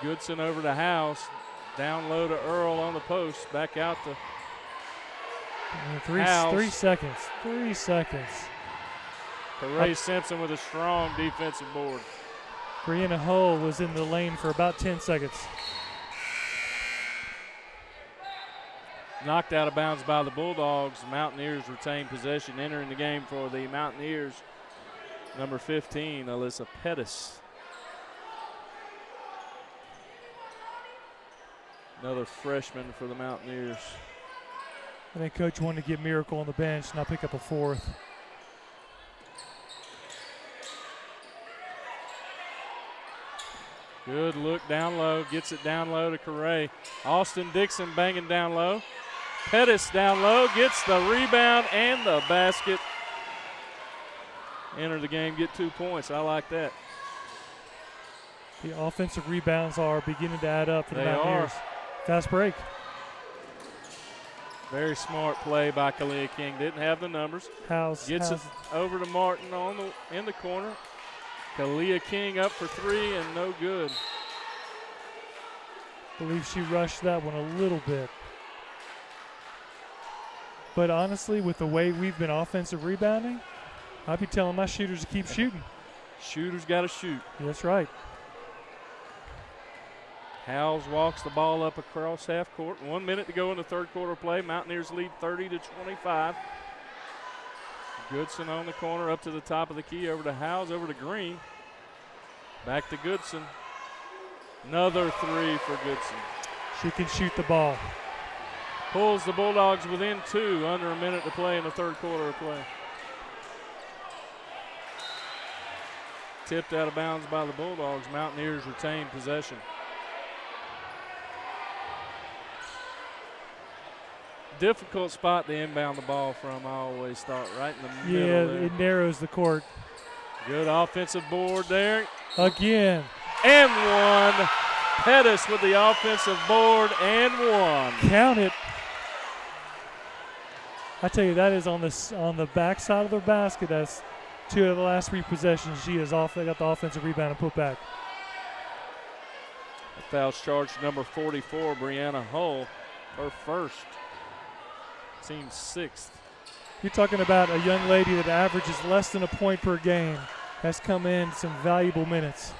Goodson over to House. Down low to Earl on the post. Back out to House. 3 seconds. 3 seconds. Ray Simpson with a strong defensive board. Brianna Hull was in the lane for about 10 seconds. Knocked out of bounds by the Bulldogs. The Mountaineers retain possession. Entering the game for the Mountaineers, number 15, Alyssa Pettis. Another freshman for the Mountaineers. I think Coach wanted to get Miracle on the bench, not pick up a fourth. Good look down low. Gets it down low to Correa. Austin Dixon banging down low. Pettis down low. Gets the rebound and the basket. Enter the game, get 2 points. I like that. The offensive rebounds are beginning to add up for the They Mountaineers. Fast break. Very smart play by Kalia King. Didn't have the numbers. House Gets it over to Martin in the corner. Kalia King up for 3 and no good. Believe she rushed that one a little bit. But honestly, with the way we've been offensive rebounding, I'd be telling my shooters to keep shooting. Shooters got to shoot. That's right. Howes walks the ball up across half court. 1 minute to go in the third quarter play. Mountaineers lead 30-25. Goodson on the corner up to the top of the key. Over to Howes, over to Green. Back to Goodson. Another 3 for Goodson. She can shoot the ball. Pulls the Bulldogs within 2. Under a minute to play in the third quarter of play. Tipped out of bounds by the Bulldogs. Mountaineers retain possession. Difficult spot to inbound the ball from, I always thought, right in the middle. Yeah, it narrows the court. Good offensive board there. Again. And one. Pettis with the offensive board and one. Count it. I tell you, that is on the back side of the basket. That's 2 of the last 3 possessions. She has got the offensive rebound and put back. Foul's charged number 44, Brianna Hull, her first. Team 6th. You're talking about a young lady that averages less than a point per game. Has come in some valuable minutes.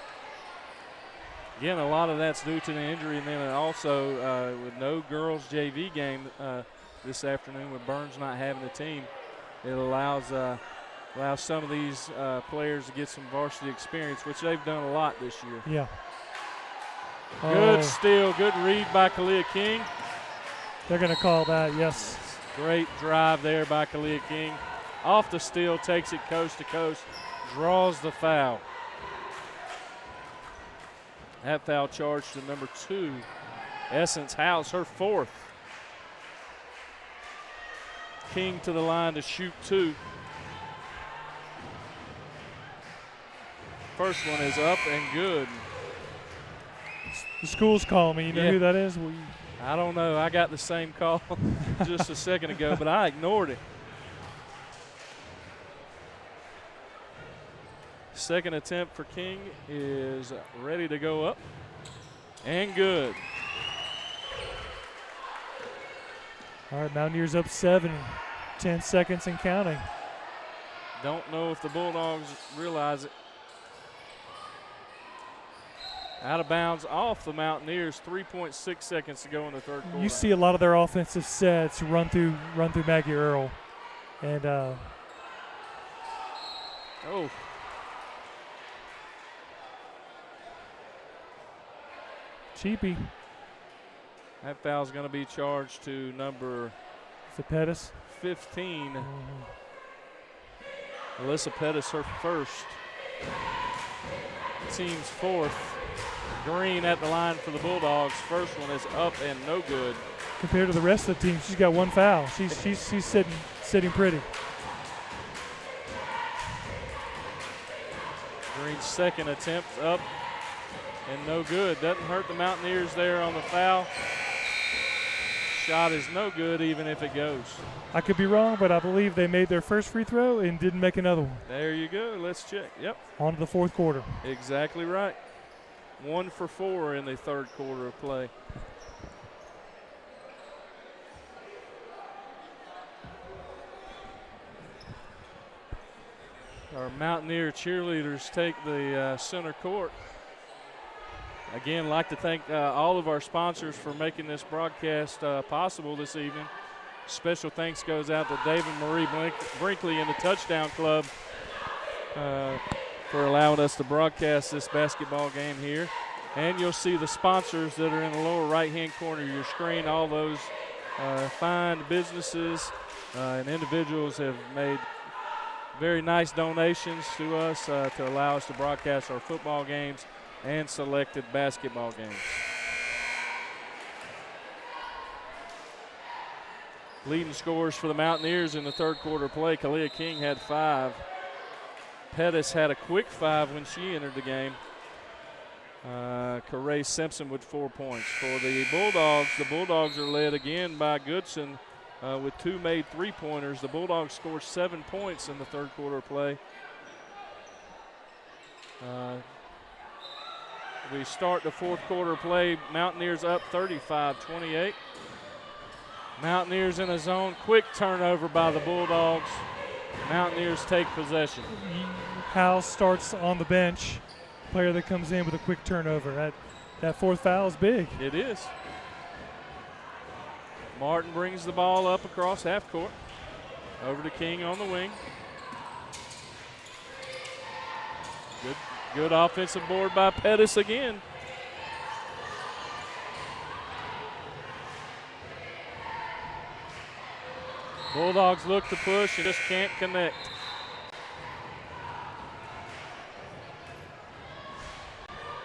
Again, a lot of that's due to the injury, and then also with no girls JV game this afternoon, with Burns not having a team, it allows some of these players to get some varsity experience, which they've done a lot this year. Yeah. Good steal, good read by Kalia King. They're going to call that, yes. Great drive there by Kalia King. Off the steal, takes it coast to coast, draws the foul. That foul charged to number 2, Essence House, her 4th. King to the line to shoot 2. First one is up and good. The school's calling me. You know who that is? I don't know. I got the same call just a second ago, but I ignored it. Second attempt for King is ready to go up and good. All right, Mountaineers up 7, 10 seconds and counting. Don't know if the Bulldogs realize it. Out of bounds off the Mountaineers, 3.6 seconds to go in the third quarter. You see a lot of their offensive sets run through Maggie Earl. And Cheapy. That foul's going to be charged to number Pettis. 15. Alyssa Pettis, her first. Team's 4th. Green at the line for the Bulldogs. First one is up and no good. Compared to the rest of the team, she's got 1 foul. She's sitting pretty. Green's second attempt up and no good. Doesn't hurt the Mountaineers there on the foul. Shot is no good even if it goes. I could be wrong, but I believe they made their first free throw and didn't make another one. There you go. Let's check. Yep. On to the fourth quarter. Exactly right. 1 for 4 in the third quarter of play. Our Mountaineer cheerleaders take the center court. Again, like to thank all of our sponsors for making this broadcast possible this evening. Special thanks goes out to David Marie Brinkley and the Touchdown Club for allowing us to broadcast this basketball game here. And you'll see the sponsors that are in the lower right-hand corner of your screen. All those fine businesses and individuals have made very nice donations to us to allow us to broadcast our football games and selected basketball games. Leading scorers for the Mountaineers in the third quarter play, Kalia King had 5. Pettis had a quick 5 when she entered the game. Corey Simpson with 4 points. For the Bulldogs are led again by Goodson with 2 made 3-pointers. The Bulldogs scored 7 points in the third quarter play. We start the fourth quarter play. Mountaineers up 35-28. Mountaineers in a zone. Quick turnover by the Bulldogs. Mountaineers take possession. House starts on the bench. Player that comes in with a quick turnover. That fourth foul is big. It is. Martin brings the ball up across half court. Over to King on the wing. Good offensive board by Pettis again. Bulldogs look to push and just can't connect.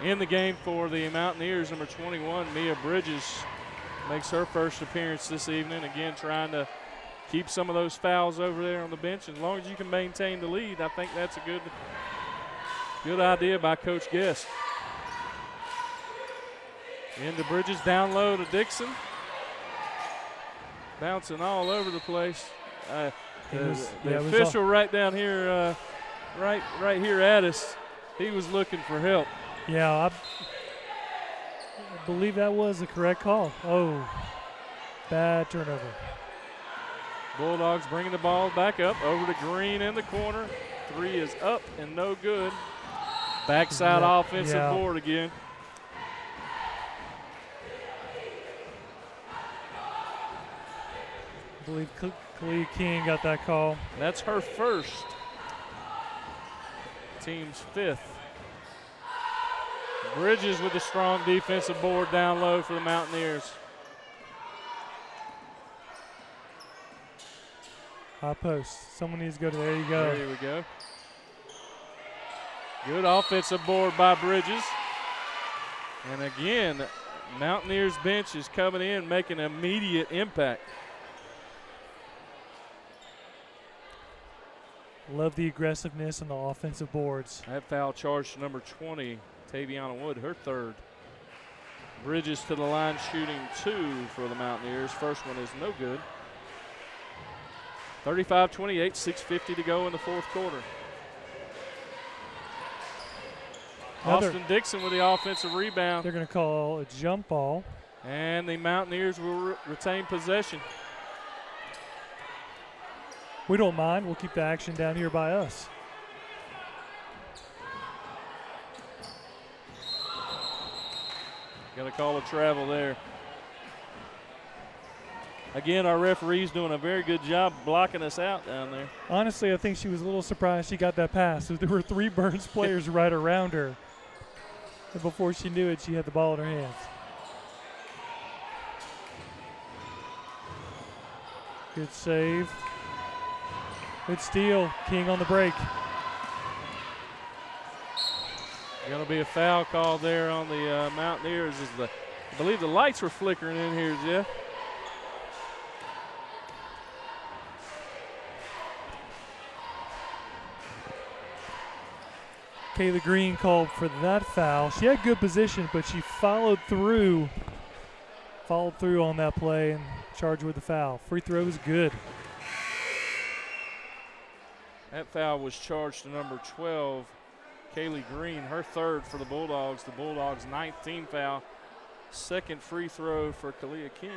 In the game for the Mountaineers, number 21, Mia Bridges, makes her first appearance this evening. Again, trying to keep some of those fouls over there on the bench. As long as you can maintain the lead, I think that's a good idea by Coach Guest. Into Bridges, down low to Dixon. Bouncing all over the place. The official right down here, right here at us, he was looking for help. Yeah, I believe that was the correct call. Oh, bad turnover. Bulldogs bringing the ball back up over to Green in the corner. 3 is up and no good. Backside offensive board again. I believe Kalia King got that call. That's her first. Team's 5th. Bridges with a strong defensive board down low for the Mountaineers. High post. Someone needs to go to there. You go. There we go. Good offensive board by Bridges. And again, Mountaineers bench is coming in, making an immediate impact. Love the aggressiveness on the offensive boards. That foul charge to number 20, Taviana Wood, her 3rd. Bridges to the line shooting 2 for the Mountaineers. First one is no good. 35-28, 6:50 to go in the fourth quarter. Austin Dixon with the offensive rebound. They're going to call a jump ball. And the Mountaineers will retain possession. We don't mind. We'll keep the action down here by us. Got to call a travel there. Again, our referee's doing a very good job blocking us out down there. Honestly, I think she was a little surprised she got that pass. There were 3 Burns players right around her. And before she knew it, she had the ball in her hands. Good save. Good steal. King on the break. Going to be a foul call there on the Mountaineers. I believe the lights were flickering in here, Jeff. Kayla Green called for that foul. She had good position, but she followed through on that play and charged with the foul. Free throw is good. That foul was charged to number 12, Kaylee Green, her third for the Bulldogs. The Bulldogs' 9th team foul. Second free throw for Kalia King.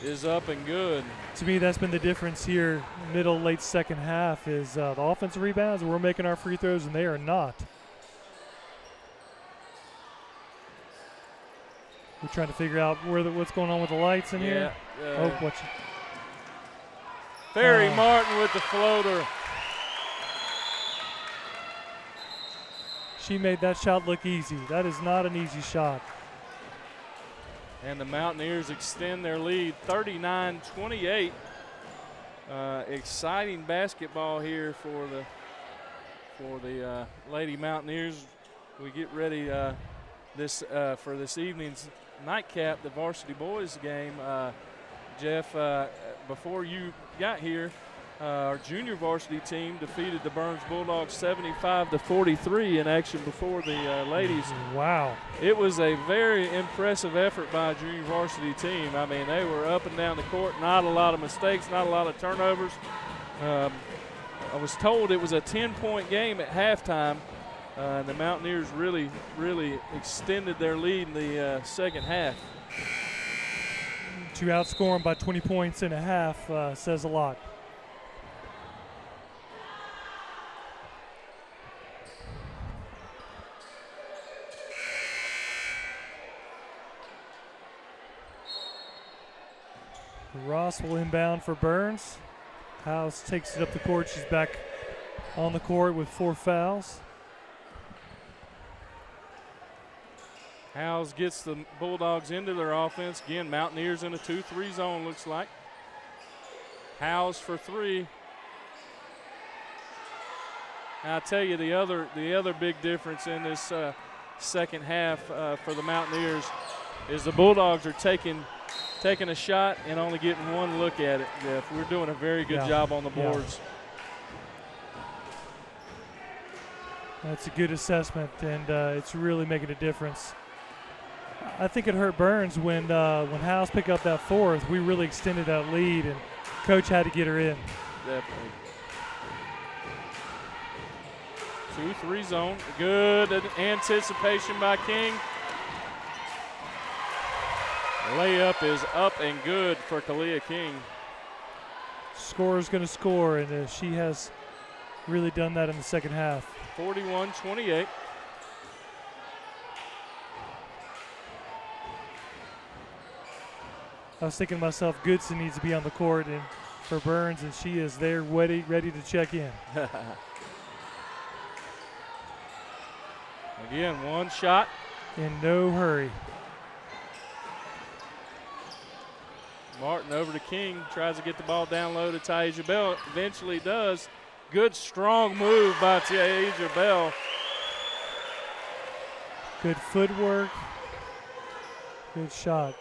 Is up and good. To me, that's been the difference here, middle, late second half, is the offensive rebounds. We're making our free throws, and they are not. We're trying to figure out what's going on with the lights in here. Watch it. Ferry Martin with the floater. She made that shot look easy. That is not an easy shot. And the Mountaineers extend their lead 39-28. Exciting basketball here for the Lady Mountaineers. We get ready for this evening's nightcap, the varsity boys game. Jeff, before you got here, our junior varsity team defeated the Burns Bulldogs 75-43 in action before the ladies. Wow. It was a very impressive effort by a junior varsity team. I mean, they were up and down the court, not a lot of mistakes, not a lot of turnovers. I was told it was a 10-point game at halftime. The Mountaineers really, really extended their lead in the second half. To outscore them by 20 points and a half says a lot. Ross will inbound for Burns. House takes it up the court. She's back on the court with 4 fouls. Howes gets the Bulldogs into their offense. Again, Mountaineers in a 2-3 zone, looks like. Howes for 3. And I tell you, the other big difference in this second half for the Mountaineers is the Bulldogs are taking a shot and only getting one look at it, Jeff. We're doing a very good job on the boards. That's a good assessment, and it's really making a difference. I think it hurt Burns when House picked up that 4th. We really extended that lead, and Coach had to get her in. Definitely. 2-3 zone. Good anticipation by King. Layup is up and good for Kalia King. Scorer's going to score, and she has really done that in the second half. 41-28. I was thinking to myself, Goodson needs to be on the court and for Burns, and she is there ready to check in. Again, one shot. In no hurry. Martin over to King, tries to get the ball down low to Taisha Bell. Eventually does. Good, strong move by Taisha Bell. Good footwork. Good shot.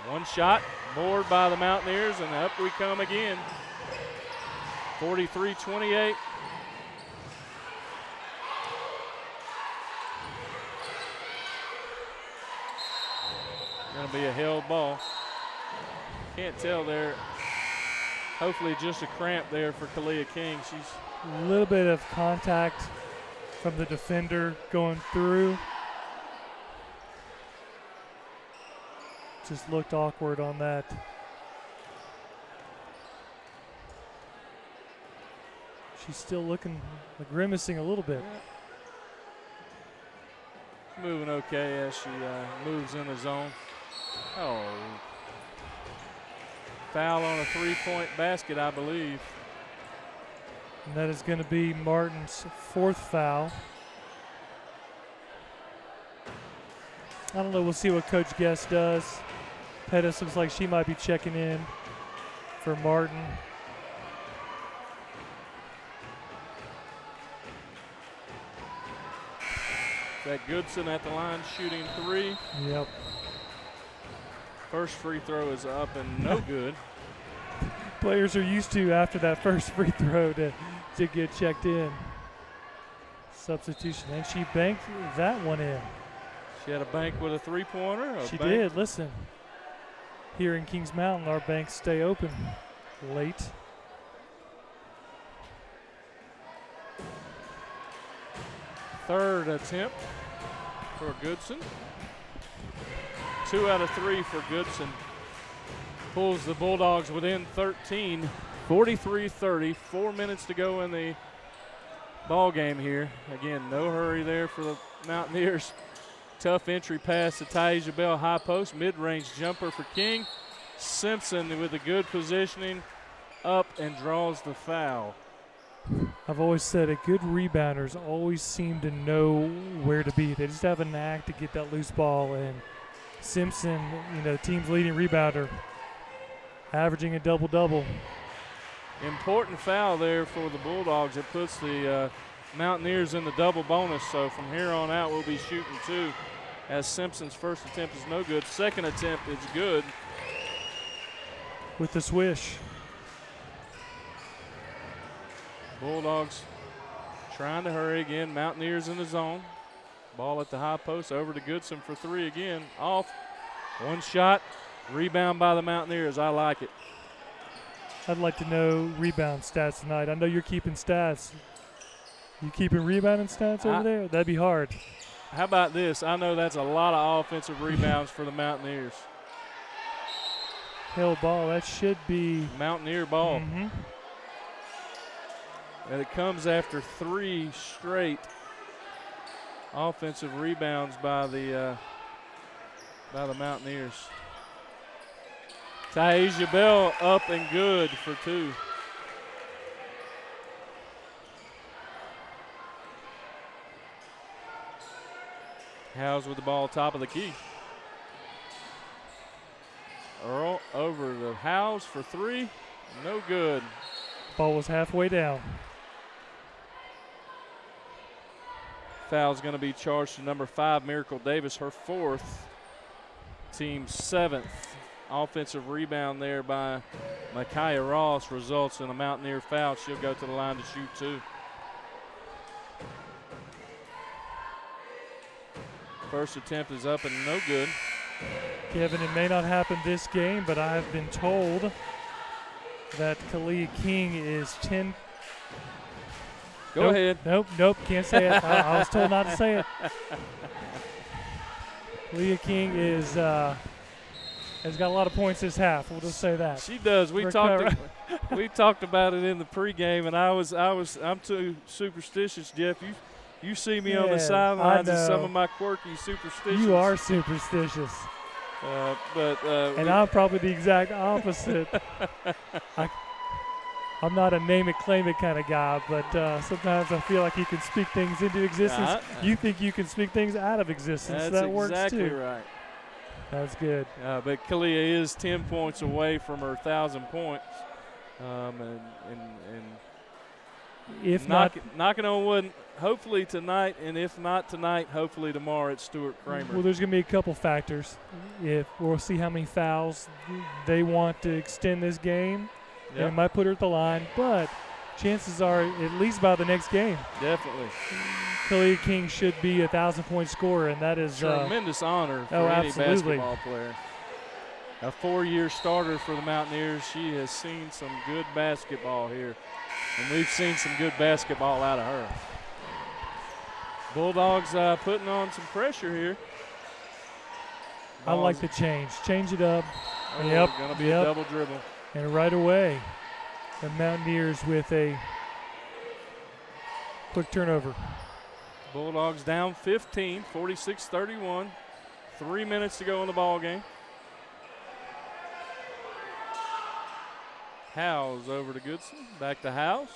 One shot, board by the Mountaineers, and up we come again. 43-28. Gonna be a held ball. Can't tell there. Hopefully just a cramp there for Kalia King. She's a little bit of contact from the defender going through. Just looked awkward on that. She's still looking, grimacing a little bit. Moving okay as she moves in the zone. Oh. Foul on a 3-point basket, I believe. And that is going to be Martin's 4th foul. I don't know. We'll see what Coach Guest does. Pettis looks like she might be checking in for Martin. That Goodson at the line shooting 3. Yep. First free throw is up and no good. Players are used to after that first free throw to get checked in. Substitution, and she banked that one in. She had a bank with a 3-pointer. She did. Listen, here in Kings Mountain, our banks stay open late. Third attempt for Goodson. 2 out of 3 for Goodson. Pulls the Bulldogs within 13, 43-30. 4 minutes to go in the ball game here. Again, no hurry there for the Mountaineers. Tough entry pass to Taisha Bell, high post, mid-range jumper for King. Simpson with a good positioning, up and draws the foul. I've always said it, good rebounders always seem to know where to be. They just have a knack to get that loose ball, and Simpson, team's leading rebounder, averaging a double-double. Important foul there for the Bulldogs. It puts the Mountaineers in the double bonus, so from here on out we'll be shooting 2, as Simpson's first attempt is no good. Second attempt is good. With the swish. Bulldogs trying to hurry again. Mountaineers in the zone. Ball at the high post, over to Goodson for 3 again. Off. One shot. Rebound by the Mountaineers. I like it. I'd like to know rebound stats tonight. I know you're keeping stats. You keeping rebounding stats over there? That'd be hard. How about this? I know that's a lot of offensive rebounds for the Mountaineers. Held ball. That should be Mountaineer ball. Mm-hmm. And it comes after 3 straight offensive rebounds by the Mountaineers. Taisha Bell up and good for 2. Howes with the ball top of the key. Earl over to Howes for 3. No good. Ball was halfway down. Foul's going to be charged to number 5, Miracle Davis, her 4th, team 7th. Offensive rebound there by Micaiah Ross results in a Mountaineer foul. She'll go to the line to shoot 2. First attempt is up and no good. Kevin, it may not happen this game, but I have been told that Kalia King is 10. Go ahead. Nope, can't say it. I was told not to say it. Kalia King has got a lot of points this half. We'll just say that. She does. We talked about it in the pregame, and I'm too superstitious, Jeff. You see me on the sidelines and some of my quirky superstitions. You are superstitious. And I'm probably the exact opposite. I'm not a name it, claim it kind of guy, but sometimes I feel like you can speak things into existence. You think you can speak things out of existence. That's that works exactly too. Right. That's good. But Kalia is 10 points away from her 1,000 points. And if knocking on wood, hopefully tonight, and if not tonight, hopefully tomorrow at Stuart Kramer. Well, there's going to be a couple factors. If we'll see how many fouls they want to extend this game. Yep. And it might put her at the line, but chances are at least by the next game. Definitely. Kalia King should be a 1,000-point scorer, and that is tremendous honor for any basketball player. A 4-year starter for the Mountaineers. She has seen some good basketball here, and we've seen some good basketball out of her. Bulldogs putting on some pressure here. I like the change. Change it up. Going to be a double dribble. And right away, the Mountaineers with a quick turnover. Bulldogs down 15, 46-31. 3 minutes to go in the ball game. Howes over to Goodson. Back to Howes.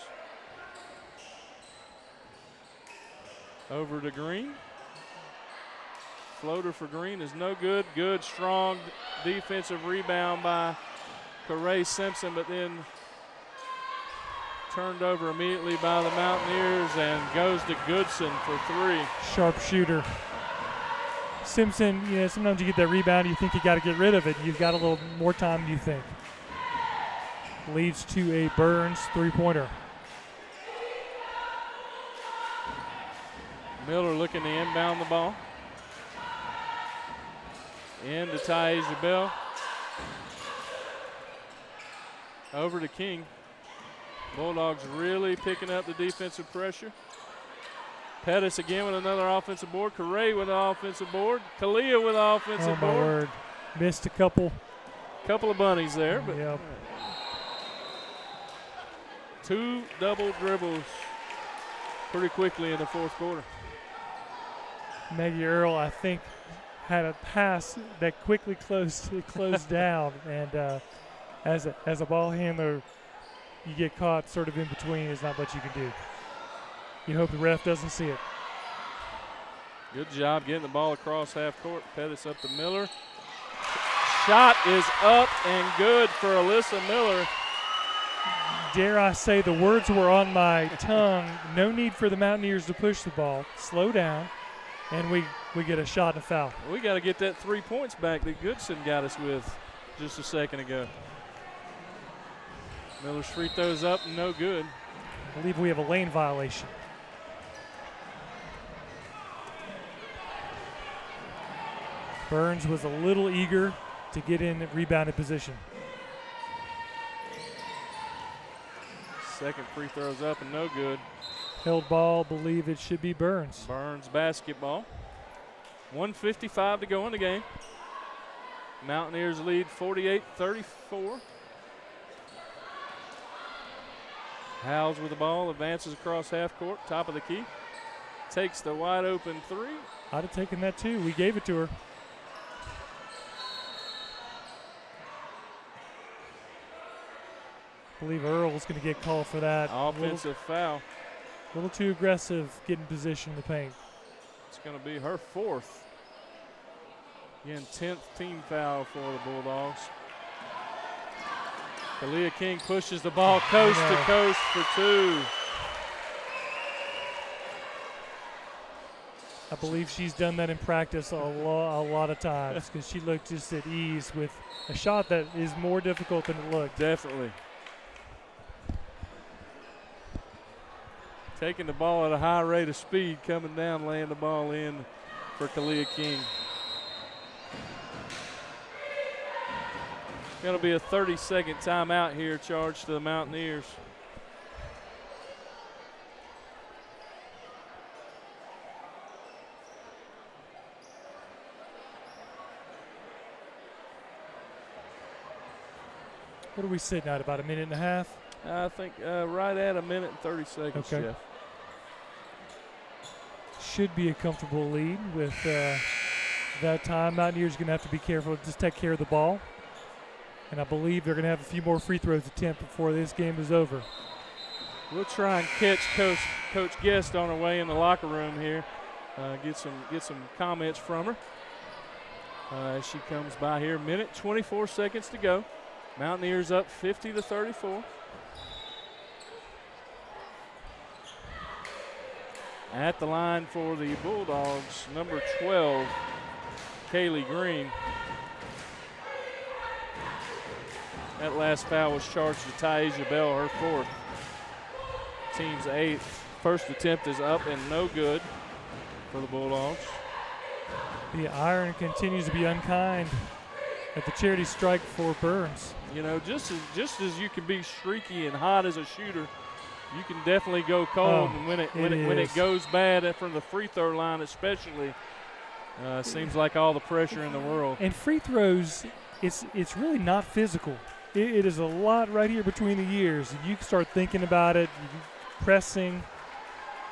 Over to Green. Floater for Green is no good. Good, strong defensive rebound by Corey Simpson, but then turned over immediately by the Mountaineers and goes to Goodson for 3. Sharp shooter. Simpson, sometimes you get that rebound, you think you got to get rid of it. You've got a little more time than you think. Leads to a Burns three-pointer. Miller looking to inbound the ball. Into Taisha Bell. Over to King. Bulldogs really picking up the defensive pressure. Pettis again with another offensive board. Correa with an offensive board. Kalia with an offensive Oh, my board. word. Missed a couple. Couple of bunnies there, but Yep. 2 double dribbles pretty quickly in the fourth quarter. Maggie Earl, I think, had a pass that quickly closed down, and as a ball handler, you get caught sort of in between. There's not much you can do. You hope the ref doesn't see it. Good job getting the ball across half court. Pettis up to Miller. Shot is up and good for Alyssa Miller. Dare I say, the words were on my tongue. No need for the Mountaineers to push the ball. Slow down, and we get a shot and a foul. We got to get that 3 points back that Goodson got us with just a second ago. Miller's free throws up, no good. I believe we have a lane violation. Burns was a little eager to get in rebounded position. Second free throw's up and no good. Held ball, believe it should be Burns. Burns basketball. 1:55 to go in the game. Mountaineers lead 48-34. Howes with the ball, advances across half court, top of the key. Takes the wide open three. I'd have taken that too. We gave it to her. I believe Earl's going to get called for that. Offensive foul. A little too aggressive getting position in the paint. It's going to be her fourth. Again, 10th team foul for the Bulldogs. Kalia King pushes the ball coast to coast for two. I believe she's done that in practice a lot of times because she looked just at ease with a shot that is more difficult than it looked. Definitely. Taking the ball at a high rate of speed, coming down, laying the ball in for Kalia King. Going to be a 30-second timeout here charged to the Mountaineers. What are we sitting at, about a minute and a half? I think right at a minute and 30 seconds, Okay. Jeff. Should be a comfortable lead with that time. Mountaineers going to have to be careful, just take care of the ball. And I believe they're going to have a few more free throws attempted before this game is over. We'll try and catch Coach Guest on her way in the locker room here. Get some comments from her as she comes by here. Minute 24 seconds to go. Mountaineers up 50-34. At the line for the Bulldogs, number 12, Kaylee Green. That last foul was charged to Taisha Bell, her fourth. Team's eighth. First attempt is up and no good for the Bulldogs. The iron continues to be unkind at the charity strike for Burns. You know, just as you can be streaky and hot as a shooter, you can definitely go cold. And when it goes bad from the free throw line, especially, seems like all the pressure in the world. And free throws, it's really not physical. It is a lot right here between the ears. You can start thinking about it, pressing,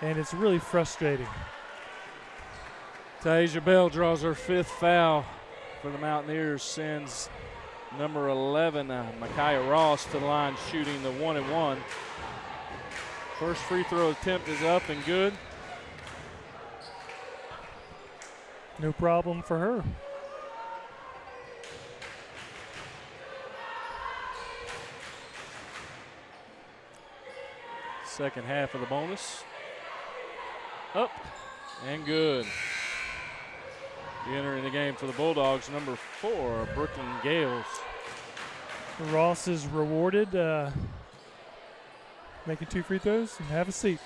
and it's really frustrating. Taisha Bell draws her fifth foul for the Mountaineers, sends number 11, Micaiah Ross, to the line shooting the 1-and-1. First free throw attempt is up and good. No problem for her. Second half of the bonus. Up and good. Entering the game for the Bulldogs, number 4, Brooklyn Gales. Ross is rewarded, making 2 free throws, and have a seat.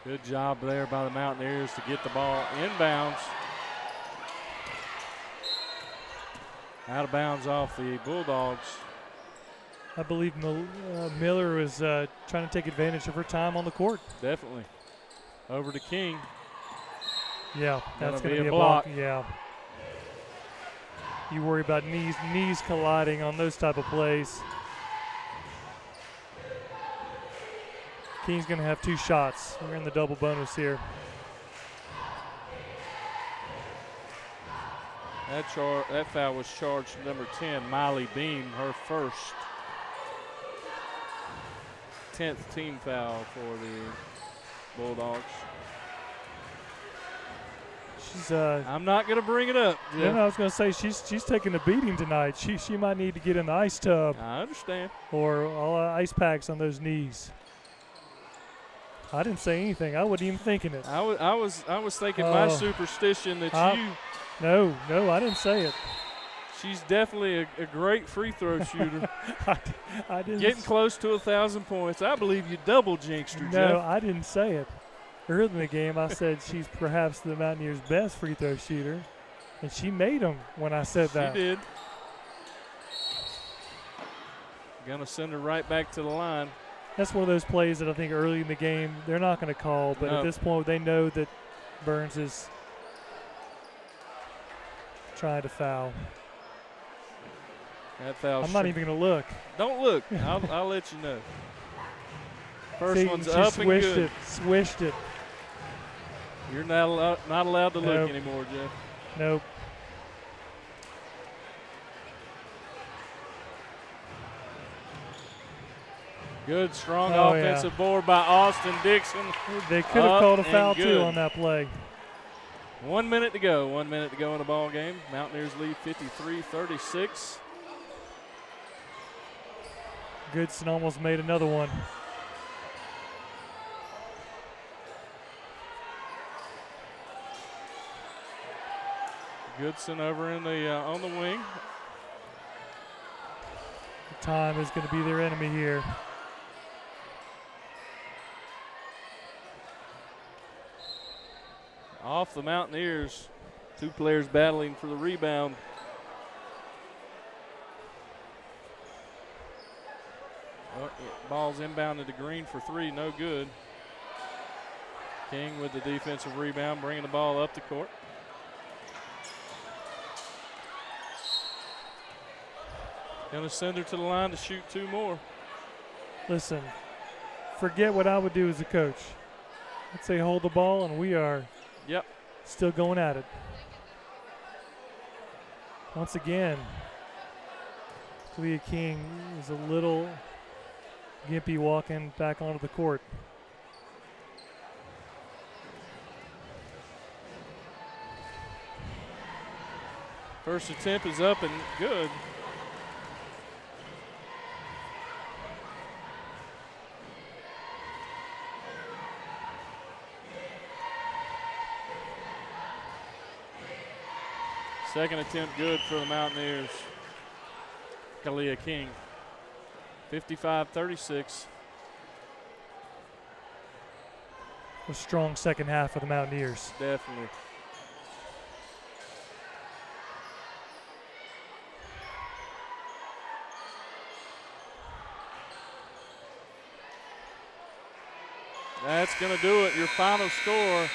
Good job there by the Mountaineers to get the ball inbounds. Out of bounds off the Bulldogs. I believe Miller was trying to take advantage of her time on the court. Definitely. Over to King. Yeah, that's Gonna going to be a block. Yeah. You worry about knees colliding on those type of plays. King's going to have 2 shots. We're in the double bonus here. That foul was charged number 10, Miley Beam, her first. 10th team foul for the Bulldogs. She's I'm not going to bring it up, Jeff. I was going to say she's taking a beating tonight. She might need to get in the ice tub I understand. or all ice packs on those knees. I didn't say anything. I wasn't even thinking it. I was thinking my superstition that No, I didn't say it. she's definitely a great free throw shooter. I didn't. Getting close to 1,000 points. I believe you double jinxed her, No, Jeff. I didn't say it. Earlier in the game, I said she's perhaps the Mountaineers' best free throw shooter, and she made them when I said that. She did. Gonna send her right back to the line. That's one of those plays that I think early in the game they're not going to call, but at this point they know that Burns is trying to foul. That foul. I'm not even going to look. Don't look. I'll let you know. First See, one's she up and good. Swished it. You're not allowed to Nope. look anymore, Jeff. Nope. Good, strong offensive board by Austin Dixon. They could have called a foul good. too on that play. 1 minute to go. 1 minute to go in the ball game. Mountaineers lead 53-36. Goodson almost made another one. Goodson over in the on the wing. The time is going to be their enemy here. Off the Mountaineers. 2 players battling for the rebound. Ball's inbounded to Green for 3, no good. King with the defensive rebound, bringing the ball up the court. Gonna send her to the line to shoot 2 more. Listen, forget what I would do as a coach. I'd say hold the ball, and we are still going at it. Once again, Kalia King is a little gimpy walking back onto the court. First attempt is up and good. Second attempt good for the Mountaineers. Kalia King. 55-36. A strong second half of the Mountaineers. Definitely. That's going to do it. Your final score,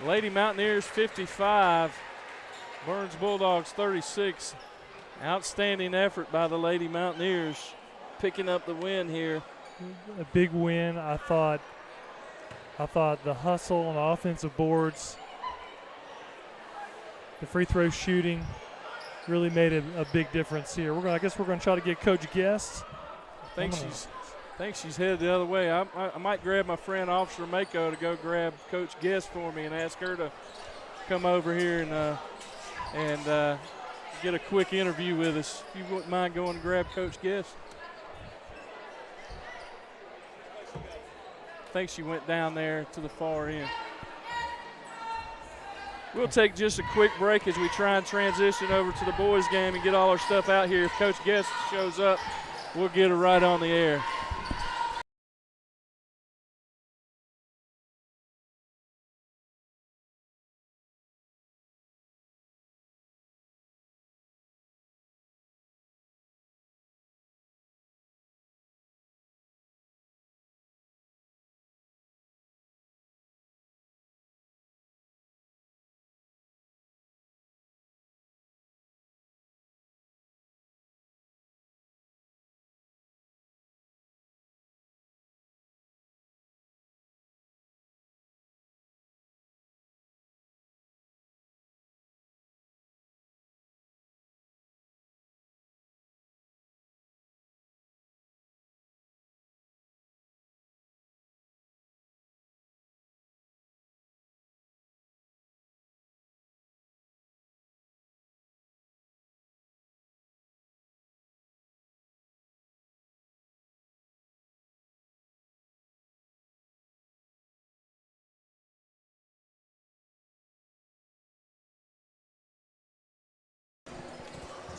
Lady Mountaineers 55, Burns Bulldogs 36. Outstanding effort by the Lady Mountaineers, picking up the win here. A big win. I thought the hustle on the offensive boards, the free throw shooting really made a big difference here. I guess we're going to try to get Coach Guest. I think she's headed the other way. I might grab my friend Officer Mako to go grab Coach Guest for me and ask her to come over here and get a quick interview with us. If you wouldn't mind going to grab Coach Guest. I think she went down there to the far end. We'll take just a quick break as we try and transition over to the boys game and get all our stuff out here. If Coach Guest shows up, we'll get her right on the air.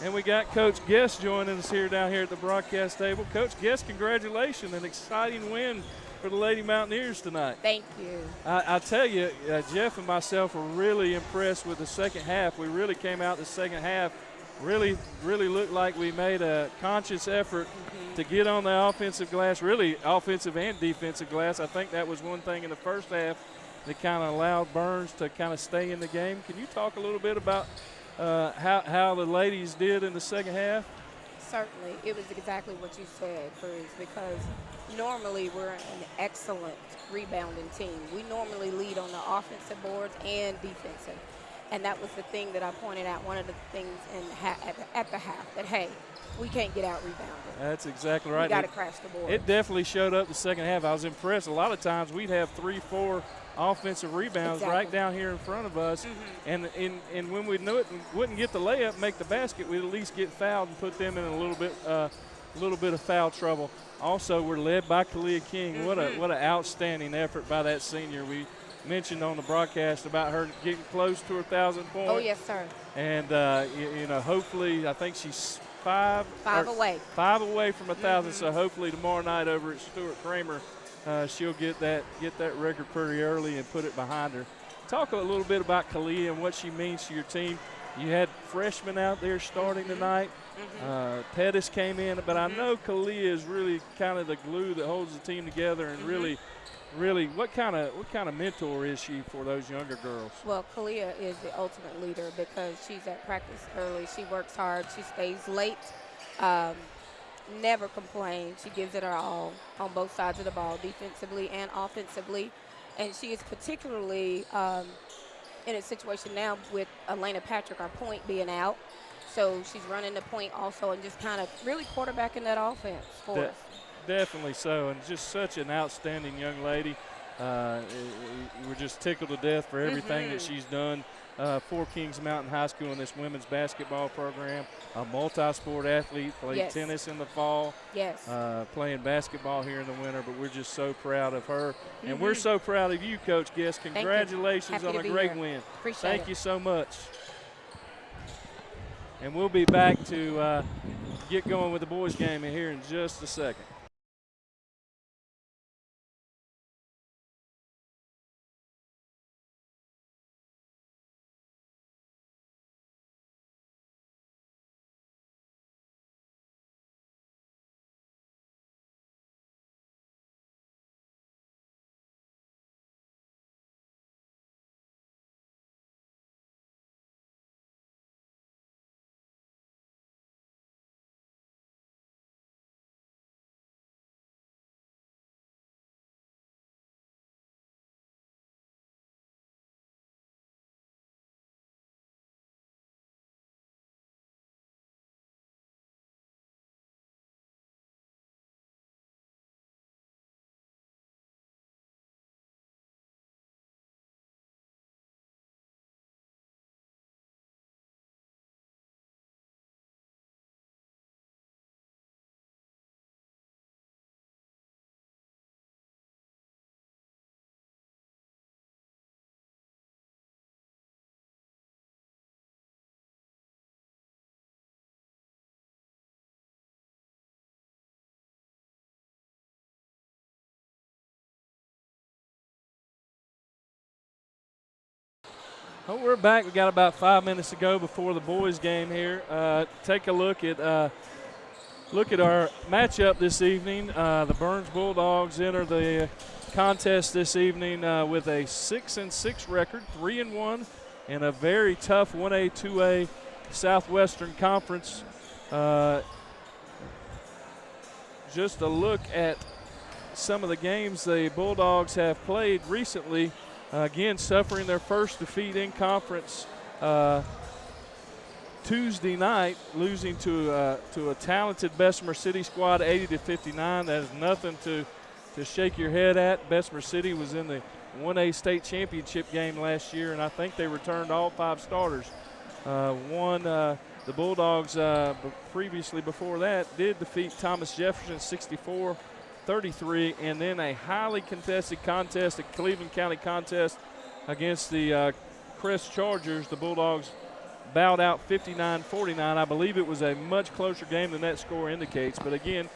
And we got Coach Guest joining us here down here at the broadcast table. Coach Guest, congratulations. An exciting win for the Lady Mountaineers tonight. Thank you. I tell you, Jeff and myself were really impressed with the second half. We really came out the second half, really looked like we made a conscious effort to get on the offensive glass, really offensive and defensive glass. I think that was one thing in the first half that kind of allowed Burns to kind of stay in the game. Can you talk a little bit about how the ladies did in the second half? Certainly. It was exactly what you said, Cruz, because normally we're an excellent rebounding team. We normally lead on the offensive boards and defensive. And that was the thing that I pointed out, one of the things at the half, that, hey, we can't get out rebounded. That's exactly right. We got to crash the board. It definitely showed up the second half. I was impressed. A lot of times we'd have 3-4 offensive rebounds right down here in front of us. And when we knew it, wouldn't get the layup, make the basket, we'd at least get fouled and put them in a little bit of foul trouble. Also, we're led by Kalia King. What an outstanding effort by that senior. We mentioned on the broadcast about her getting close to her 1,000 points. Oh, yes, sir. And, hopefully, I think she's five away from 1,000. So hopefully tomorrow night over at Stuart Kramer, she'll get that record pretty early and put it behind her. Talk a little bit about Kalia and what she means to your team. You had freshmen out there starting tonight. Pettis came in, but I know Kalia is really kind of the glue that holds the team together. And really, what kind of mentor is she for those younger girls? Well, Kalia is the ultimate leader because she's at practice early. She works hard. She stays late. Never complains. She gives it her all on both sides of the ball, defensively and offensively. And she is particularly in a situation now with Elena Patrick, our point, being out. So she's running the point also and just kind of really quarterbacking that offense for us. Definitely so, and just such an outstanding young lady. We're just tickled to death for everything that she's done for Kings Mountain High School in this women's basketball program. A multi-sport athlete, played tennis in the fall, playing basketball here in the winter, but we're just so proud of her. And we're so proud of you, Coach Guest. Congratulations on a great win. Thank you so much. And we'll be back to get going with the boys' game here in just a second. Well, we're back. We got about 5 minutes to go before the boys' game here. Take a look at our matchup this evening. The Burns Bulldogs enter the contest this evening with a 6-6 record, 3-1, and a very tough 1A, 2A Southwestern Conference. Just a look at some of the games the Bulldogs have played recently. Again, suffering their first defeat in conference Tuesday night, losing to a talented Bessemer City squad, 80-59. That is nothing to shake your head at. Bessemer City was in the 1A state championship game last year, and I think they returned all 5 starters. The Bulldogs previously before that did defeat Thomas Jefferson 64-33, and then a highly contested contest, a Cleveland County contest against the Crest Chargers. The Bulldogs bowed out 59-49. I believe it was a much closer game than that score indicates. But again,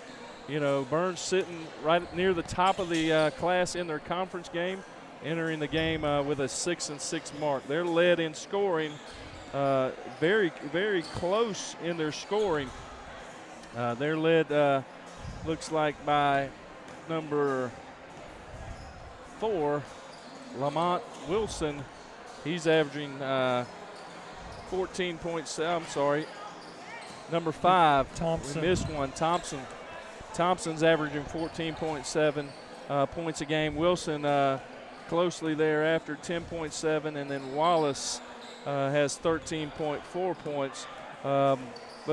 Burns sitting right near the top of the class in their conference game, entering the game with a 6-6 mark. They're led in scoring, very, very close in their scoring. They're led, looks like, by number 4, Lamont Wilson. He's averaging 14 points. I'm sorry. Number 5. Thompson. We missed one. Thompson's averaging 14.7 points a game. Wilson closely thereafter, 10.7. And then Wallace has 13.4 points. But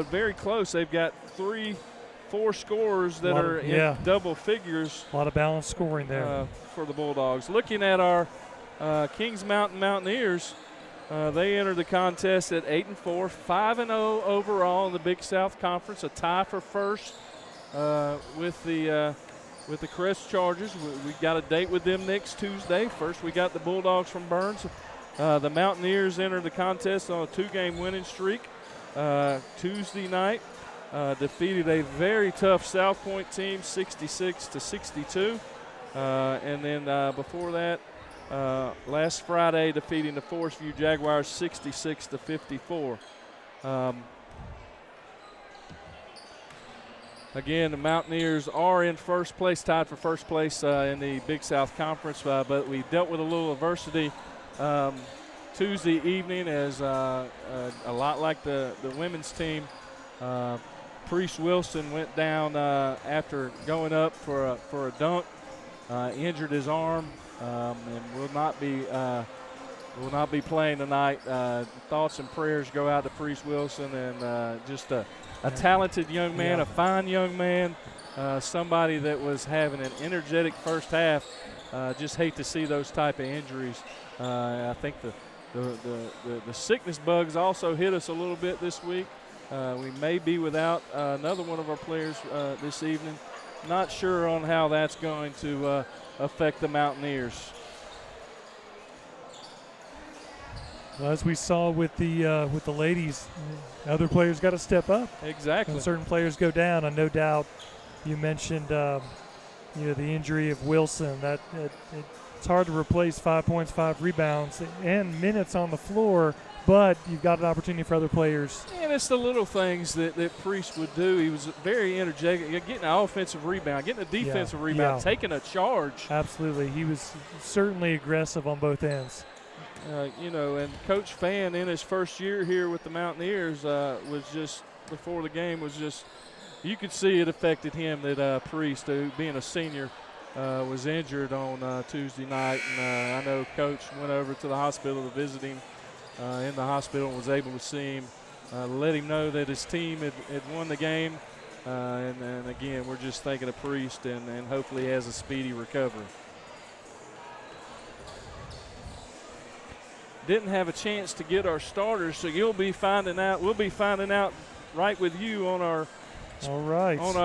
very close. They've got 4 scorers that are in double figures. A lot of balanced scoring there for the Bulldogs. Looking at our Kings Mountain Mountaineers, they entered the contest at 8-4, 5-0 overall in the Big South Conference, a tie for first with the Crest Chargers. We got a date with them next Tuesday. First, we got the Bulldogs from Burns. The Mountaineers entered the contest on a 2-game winning streak Tuesday night. Defeated a very tough South Point team, 66-62. And then before that, last Friday, defeating the Forest View Jaguars 66-54. Again, the Mountaineers are in first place, tied for first place in the Big South Conference, but we dealt with a little adversity Tuesday evening as a lot like the women's team. Priest Wilson went down after going up for a dunk, injured his arm, and will not be playing tonight. Thoughts and prayers go out to Priest Wilson, and just a talented young man, a fine young man, somebody that was having an energetic first half. Just hate to see those type of injuries. I think the sickness bugs also hit us a little bit this week. We may be without another one of our players this evening. Not sure on how that's going to affect the Mountaineers. Well, as we saw with the ladies, other players got to step up. Exactly. When certain players go down, and no doubt you mentioned the injury of Wilson. It's hard to replace 5 points, 5 rebounds, and minutes on the floor. But you've got an opportunity for other players. And it's the little things that Priest would do. He was very energetic, getting an offensive rebound, getting a defensive rebound, taking a charge. Absolutely. He was certainly aggressive on both ends. And Coach Fan in his first year here with the Mountaineers was just, before the game, you could see it affected him that Priest, who being a senior, was injured on Tuesday night. And I know Coach went over to the hospital to visit him. In the hospital, was able to see him, let him know that his team had won the game. And again, we're just thinking of Priest, and hopefully he has a speedy recovery. Didn't have a chance to get our starters, so you'll be finding out. We'll be finding out right with you on our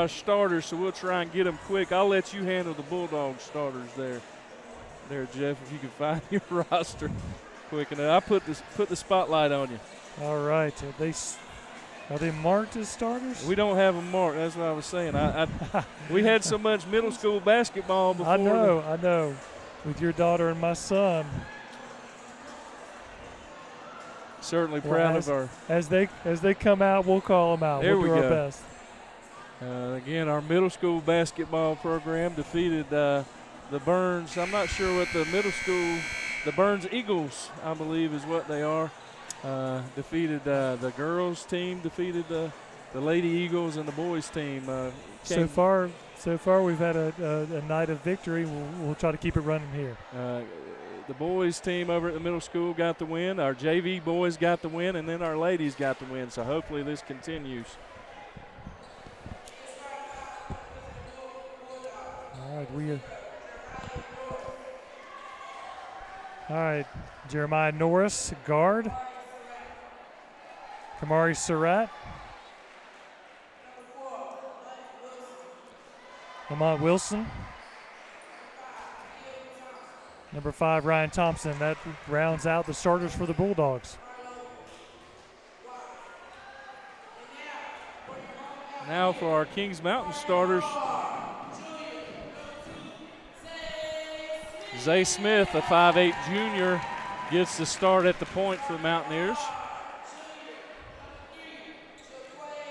starters. So we'll try and get them quick. I'll let you handle the Bulldog starters there, Jeff. If you can find your roster quick enough. I put the spotlight on you. All right. Are they marked as starters? We don't have them marked. That's what I was saying. We had so much middle school basketball before. I know. With your daughter and my son. Certainly proud of our. As they come out, we'll call them out. We'll do our best. Again, our middle school basketball program defeated the Burns. I'm not sure what the middle school. The Burns Eagles, I believe, is what they are. Defeated the girls' team, defeated the Lady Eagles, and the boys' team. So far, we've had a night of victory. We'll try to keep it running here. The boys' team over at the middle school got the win. Our JV boys got the win, and then our ladies got the win. So hopefully this continues. All right, Jeremiah Norris, guard. Kamari Surratt. Lamont Wilson. Number 5, Ryan Thompson. That rounds out the starters for the Bulldogs. Now for our Kings Mountain starters. Zay Smith, a 5'8 junior, gets the start at the point for the Mountaineers.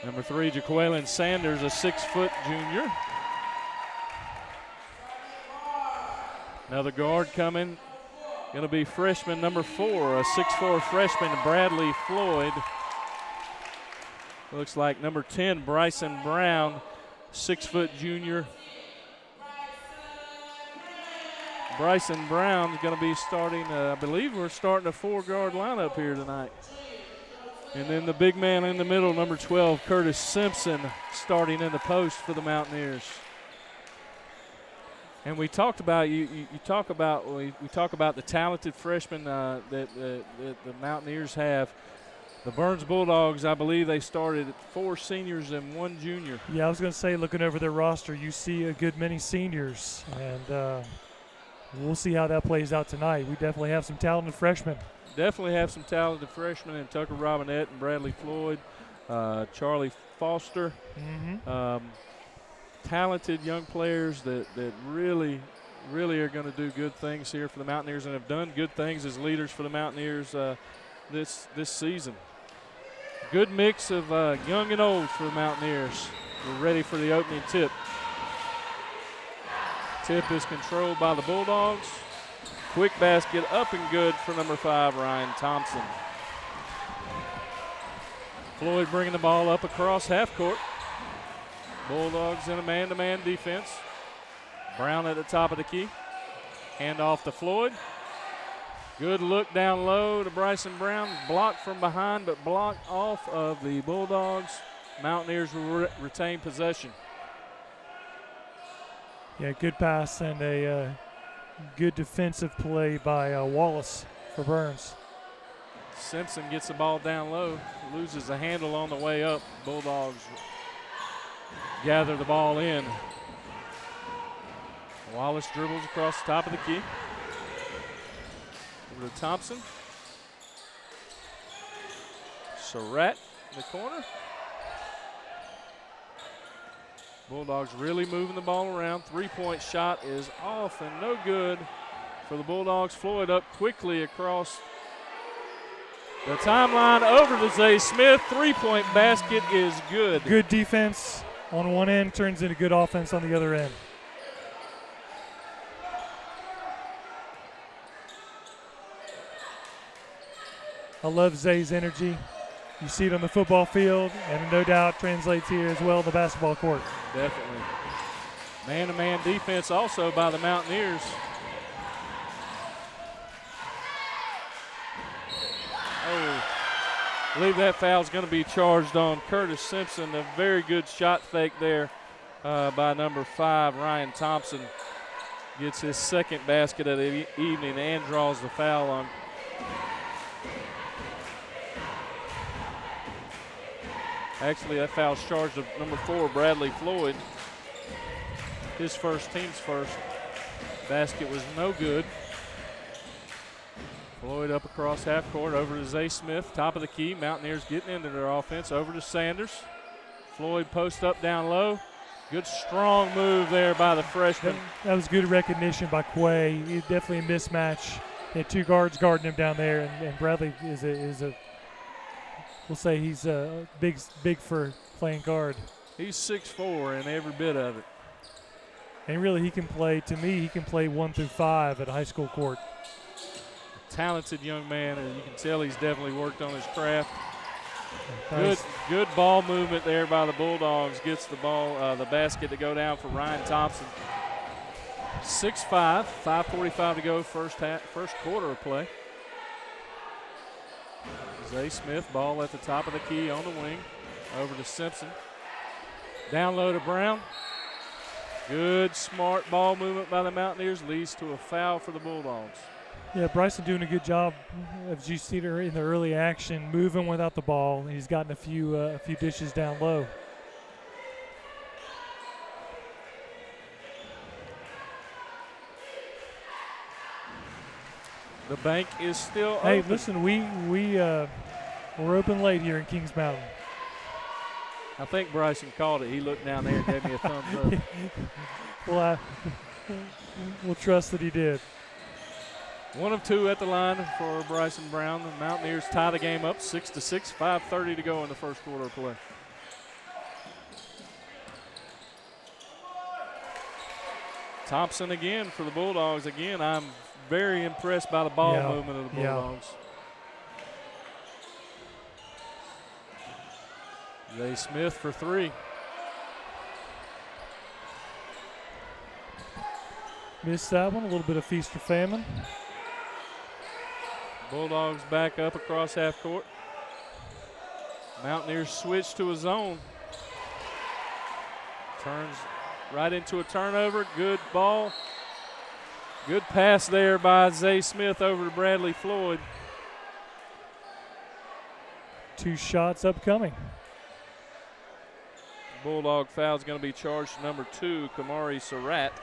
Number 3, Jaqueline Sanders, a 6-foot junior. Another guard coming, going to be freshman number 4, a 6'4 freshman, Bradley Floyd. Looks like number 10, Bryson Brown, 6-foot junior. Bryson Brown is going to be starting, I believe we're starting a 4-guard lineup here tonight. And then the big man in the middle, number 12, Curtis Simpson, starting in the post for the Mountaineers. And we talked about we talk about the talented freshmen that the Mountaineers have. The Burns Bulldogs, I believe they started 4 seniors and 1 junior. Yeah, I was going to say, looking over their roster, you see a good many seniors, and we'll see how that plays out tonight. We definitely have some talented freshmen. Definitely have some talented freshmen in Tucker Robinette and Bradley Floyd, Charlie Foster. Talented young players that really are going to do good things here for the Mountaineers and have done good things as leaders for the Mountaineers this season. Good mix of young and old for the Mountaineers. We're ready for the opening tip. Tip is controlled by the Bulldogs. Quick basket up and good for number 5, Ryan Thompson. Floyd bringing the ball up across half court. Bulldogs in a man-to-man defense. Brown at the top of the key. Hand off to Floyd. Good look down low to Bryson Brown. Blocked from behind, but blocked off of the Bulldogs. Mountaineers will retain possession. Yeah, good pass and a good defensive play by Wallace for Burns. Simpson gets the ball down low, loses the handle on the way up. Bulldogs gather the ball in. Wallace dribbles across the top of the key. Over to Thompson. Surratt in the corner. Bulldogs really moving the ball around. 3-point shot is off and no good for the Bulldogs. Floyd up quickly across the timeline over to Zay Smith. 3-point basket is good. Good defense on one end turns into good offense on the other end. I love Zay's energy. You see it on the football field, and no doubt translates here as well in the basketball court. Definitely. Man-to-man defense also by the Mountaineers. Oh, I believe that foul is going to be charged on Curtis Simpson. A very good shot fake there by number 5, Ryan Thompson. Gets his second basket of the evening and draws the foul on. Actually, that foul's charged of number 4, Bradley Floyd. His first, team's first. Basket was no good. Floyd up across half court over to Zay Smith, top of the key. Mountaineers getting into their offense. Over to Sanders. Floyd post up down low. Good strong move there by the freshman. That was good recognition by Quay. Definitely a mismatch. He had 2 guards guarding him down there, and Bradley is a we'll say he's big for playing guard. He's 6'4" and every bit of it. And really, he can play 1 through 5 at a high school court. Talented young man, and you can tell he's definitely worked on his craft. Nice. Good ball movement there by the Bulldogs. Gets the ball, the basket to go down for Ryan Thompson. 6'5", 5:45 to go, first quarter of play. Zay Smith, ball at the top of the key on the wing. Over to Simpson. Down low to Brown. Good, smart ball movement by the Mountaineers leads to a foul for the Bulldogs. Yeah, Bryson doing a good job, as you see there in the early action, moving without the ball. He's gotten a few dishes down low. The bank is still Hey, open. listen, we're open late here in Kings Mountain. I think Bryson called it. He looked down there and gave me a thumbs up. Well, we'll trust that he did. 1 of 2 at the line for Bryson Brown. The Mountaineers tie the game up 6-6, 5:30 to go in the first quarter of play. Thompson again for the Bulldogs. Again, I'm very impressed by the ball movement of the Bulldogs. Zay Smith for 3. Missed that one. A little bit of feast or famine. Bulldogs back up across half court. Mountaineers switch to a zone. Turns right into a turnover. Good ball. Good pass there by Zay Smith over to Bradley Floyd. 2 shots upcoming. Bulldog foul is going to be charged to number 2, Kamari Surratt.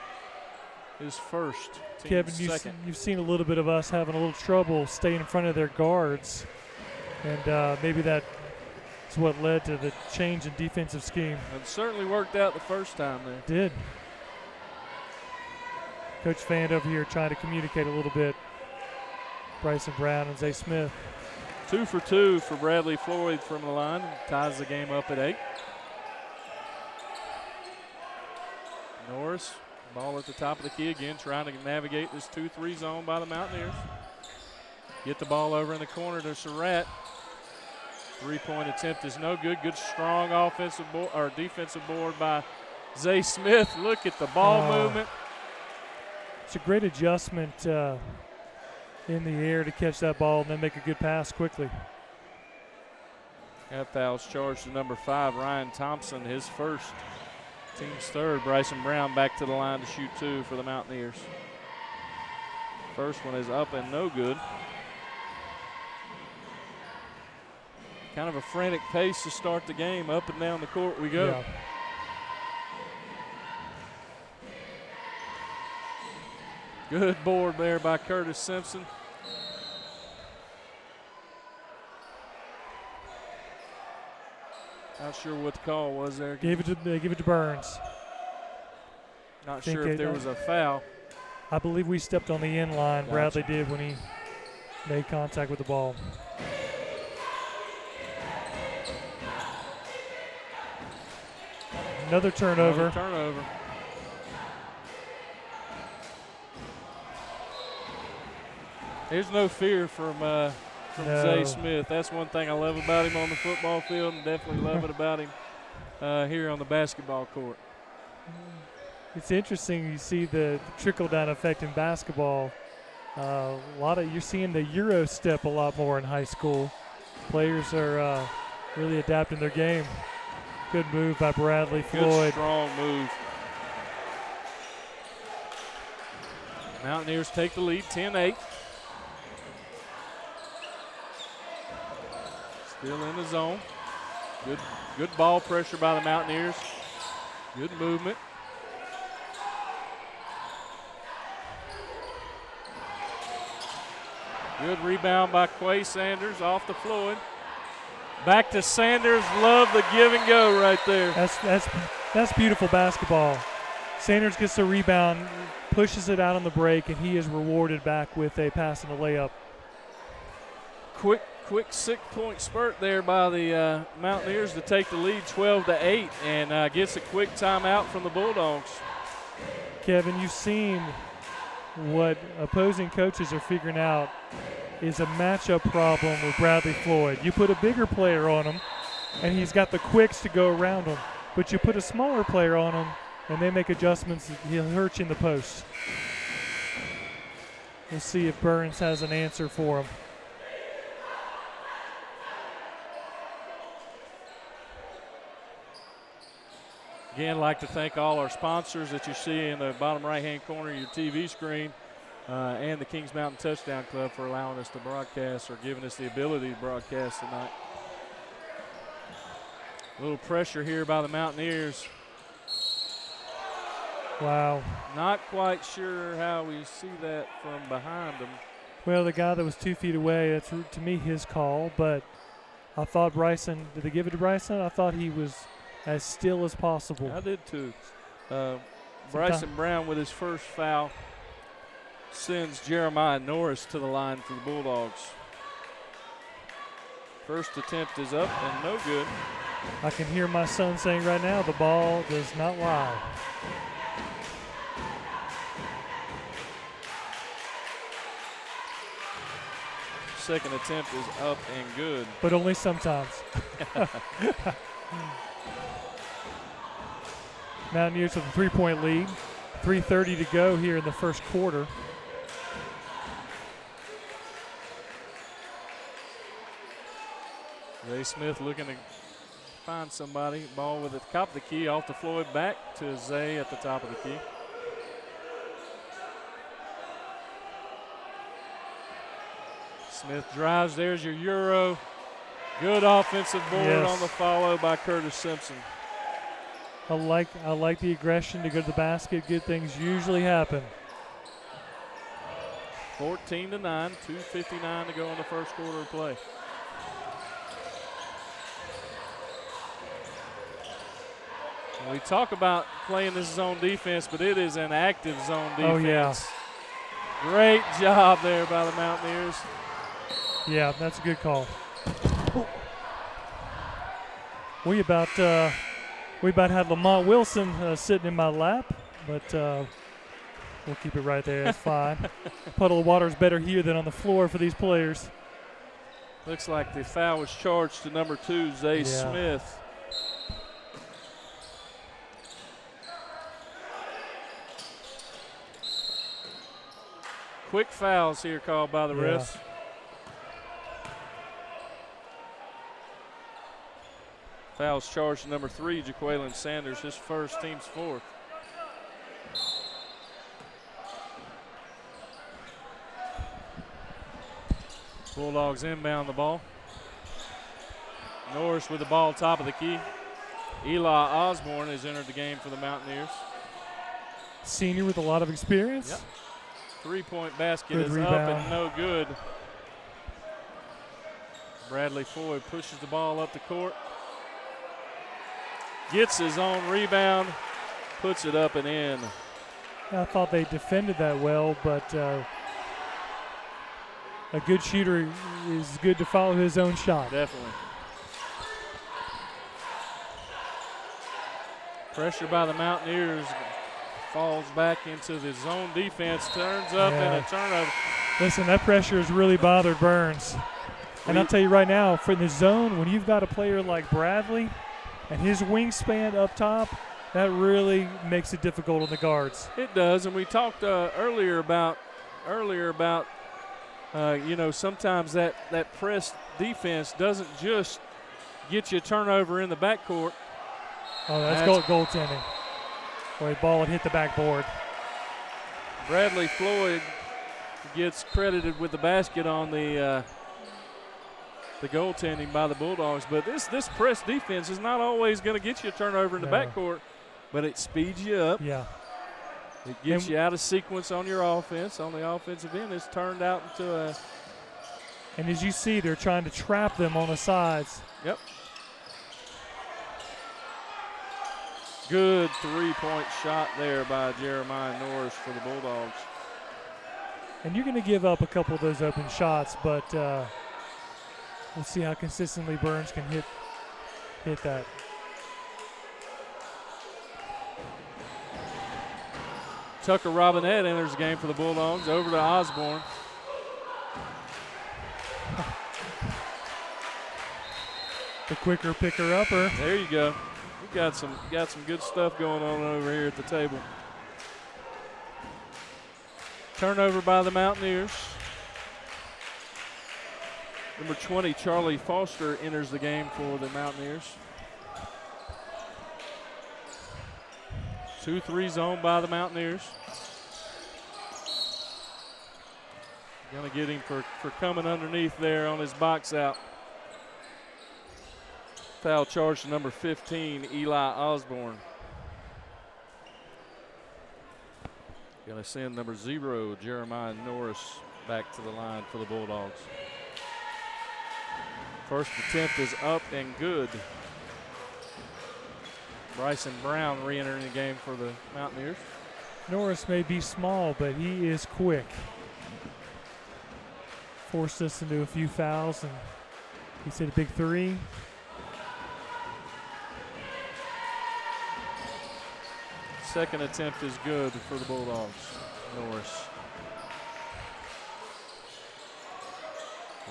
His first, team's Kevin, second. you've seen a little bit of us having a little trouble staying in front of their guards, and maybe that's what led to the change in defensive scheme. It certainly worked out the first time there. Did. Coach Fand over here trying to communicate a little bit. Bryson Brown and Zay Smith. 2 for 2 for Bradley Floyd from the line. Ties the game up at 8. Norris, ball at the top of the key again, trying to navigate this 2-3 zone by the Mountaineers. Get the ball over in the corner to Surratt. 3-point attempt is no good. Good, strong offensive or defensive board by Zay Smith. Look at the ball movement. It's a great adjustment in the air to catch that ball and then make a good pass quickly. That foul's charged to number 5, Ryan Thompson, his first. Team's third. Bryson Brown back to the line to shoot 2 for the Mountaineers. First one is up and no good. Kind of a frantic pace to start the game. Up and down the court we go. Yeah. Good board there by Curtis Simpson. Not sure what the call was there. They give it to Burns. Not sure if there was a foul. I believe we stepped on the end line. Gotcha. Bradley did when he made contact with the ball. Another turnover. Another turnover. There's no fear from Zay Smith. That's one thing I love about him on the football field, and definitely love it about him here on the basketball court. It's interesting. You see the trickle-down effect in basketball. You're seeing the Euro step a lot more in high school. Players are really adapting their game. Good move by Bradley Floyd. Good, strong move. Mountaineers take the lead, 10-8. Still in the zone. Good ball pressure by the Mountaineers. Good movement. Good rebound by Quay Sanders off the Floyd. Back to Sanders. Love the give and go right there. That's beautiful basketball. Sanders gets the rebound, pushes it out on the break, and he is rewarded back with a pass and a layup. Quick 6-point spurt there by the Mountaineers to take the lead 12-8, and gets a quick timeout from the Bulldogs. Kevin, you've seen what opposing coaches are figuring out is a matchup problem with Bradley Floyd. You put a bigger player on him, and he's got the quicks to go around him. But you put a smaller player on him, and they make adjustments. He'll hurt you in the post. We'll see if Burns has an answer for him. Again, I'd like to thank all our sponsors that you see in the bottom right-hand corner of your TV screen, and the Kings Mountain Touchdown Club for allowing us to broadcast or giving us the ability to broadcast tonight. A little pressure here by the Mountaineers. Wow. Not quite sure how we see that from behind them. Well, the guy that was 2 feet away, that's to me his call, but I thought Bryson, did they give it to Bryson? I thought he was as still as possible. I did too. Bryson Brown with his first foul sends Jeremiah Norris to the line for the Bulldogs. First attempt is up and no good. I can hear my son saying right now, the ball does not lie. Second attempt is up and good. But only sometimes. Mountaineers with a 3-point lead. 3:30 to go here in the first quarter. Ray Smith looking to find somebody. Ball with the top of the key off to Floyd, back to Zay at the top of the key. Smith drives. There's your Euro. Good offensive board on the follow by Curtis Simpson. I like the aggression to go to the basket. Good things usually happen. 14-9, 2:59 to go in the first quarter of play. We talk about playing this zone defense, but it is an active zone defense. Oh, yeah. Great job there by the Mountaineers. Yeah, that's a good call. We about had Lamont Wilson sitting in my lap, but we'll keep it right there. That's fine. Puddle of water is better here than on the floor for these players. Looks like the foul was charged to number 2, Zay Smith. Quick fouls here called by the refs. Fouls charged to number 3, Jaqueline Sanders, his first, team's fourth. Bulldogs inbound the ball. Norris with the ball top of the key. Eli Osborne has entered the game for the Mountaineers. Senior with a lot of experience. Yep. 3-point basket Good is rebound. up and no good. Bradley Floyd pushes the ball up the court. Gets his own rebound, puts it up and in. I thought they defended that well, but a good shooter is good to follow his own shot. Definitely. Pressure by the Mountaineers, falls back into the zone defense, turns up and a turnover. Listen, that pressure has really bothered Burns. And I'll tell you right now, for the zone, when you've got a player like Bradley and his wingspan up top, that really makes it difficult on the guards. It does, and we talked earlier about sometimes that press defense doesn't just get you a turnover in the backcourt. Oh, that's goaltending. Boy, the ball had hit the backboard. Bradley Floyd gets credited with the basket on the goaltending by the Bulldogs, but this press defense is not always going to get you a turnover in the backcourt, but it speeds you up. Yeah. It gets you out of sequence on your offense. On the offensive end, it's turned out into a. And as you see, they're trying to trap them on the sides. Yep. Good 3-point shot there by Jeremiah Norris for the Bulldogs. And you're going to give up a couple of those open shots, but we'll see how consistently Burns can hit that. Tucker Robinette enters the game for the Bulldogs. Over to Osborne. The quicker picker-upper. There you go. We got some good stuff going on over here at the table. Turnover by the Mountaineers. Number 20, Charlie Foster, enters the game for the Mountaineers. 2-3 zone by the Mountaineers. Gonna get him for coming underneath there on his box out. Foul charge to number 15, Eli Osborne. Gonna send number 0, Jeremiah Norris, back to the line for the Bulldogs. First attempt is up and good. Bryson Brown re-entering the game for the Mountaineers. Norris may be small, but he is quick. Forced us into a few fouls, and he's hit a big three. Second attempt is good for the Bulldogs. Norris.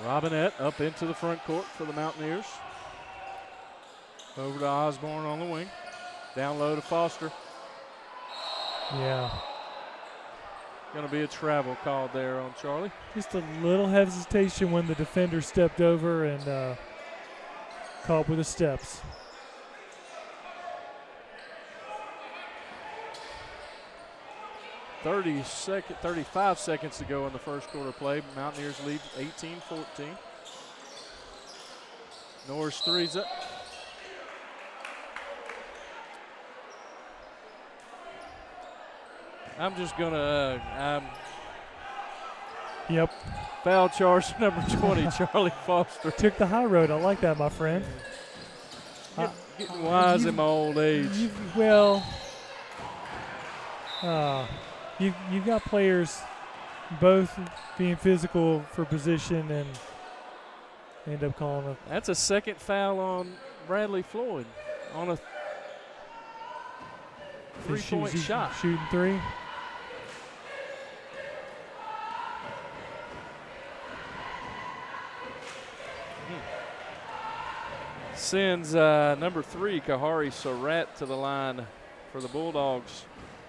Robinette up into the front court for the Mountaineers. Over to Osborne on the wing. Down low to Foster. Yeah. Going to be a travel called there on Charlie. Just a little hesitation when the defender stepped over and caught with the steps. .35 seconds to go in the first quarter play. Mountaineers lead 18-14. Norris threes it. I'm just going to Yep. foul charge number 20, Charlie Foster. Took the high road. I like that, my friend. Getting wise in my old age. You've got players both being physical for position and end up calling a. That's a second foul on Bradley Floyd on a three-point shot. Shooting three. Sends number 3, Kahari Surratt, to the line for the Bulldogs.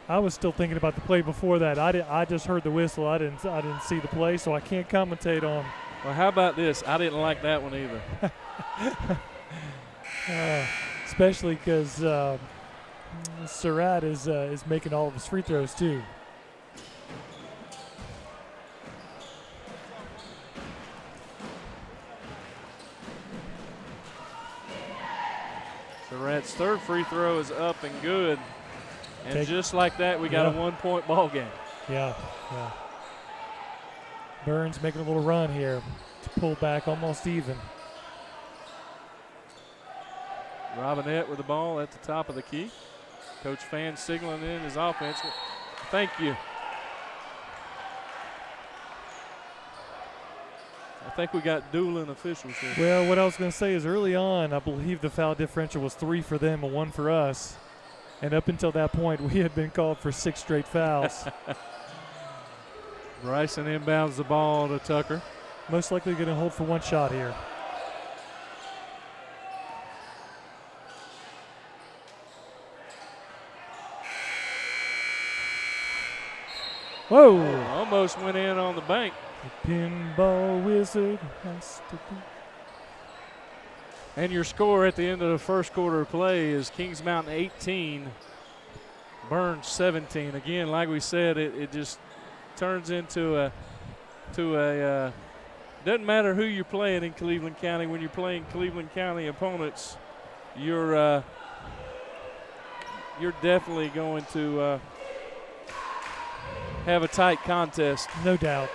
I was still thinking about the play before that. I just heard the whistle. I didn't see the play, so I can't commentate on. Well, how about this? I didn't like that one either. Especially because Surratt is making all of his free throws too. Surratt's third free throw is up and good. And just like that, we got a 1-point ball game. Yeah. Burns making a little run here to pull back almost even. Robinette with the ball at the top of the key. Coach Fan signaling in his offense. Thank you. I think we got dueling officials here. Well, what I was going to say is early on, I believe the foul differential was 3 for them and 1 for us. And up until that point, we had been called for 6 straight fouls. Bryson inbounds the ball to Tucker. Most likely going to hold for 1 shot here. Whoa! Almost went in on the bank. The pinball wizard has to be. And your score at the end of the first quarter of play is Kings Mountain 18, Burns 17. Again, like we said, it just turns into doesn't matter who you're playing in Cleveland County. When you're playing Cleveland County opponents, you're definitely going to have a tight contest. No doubt.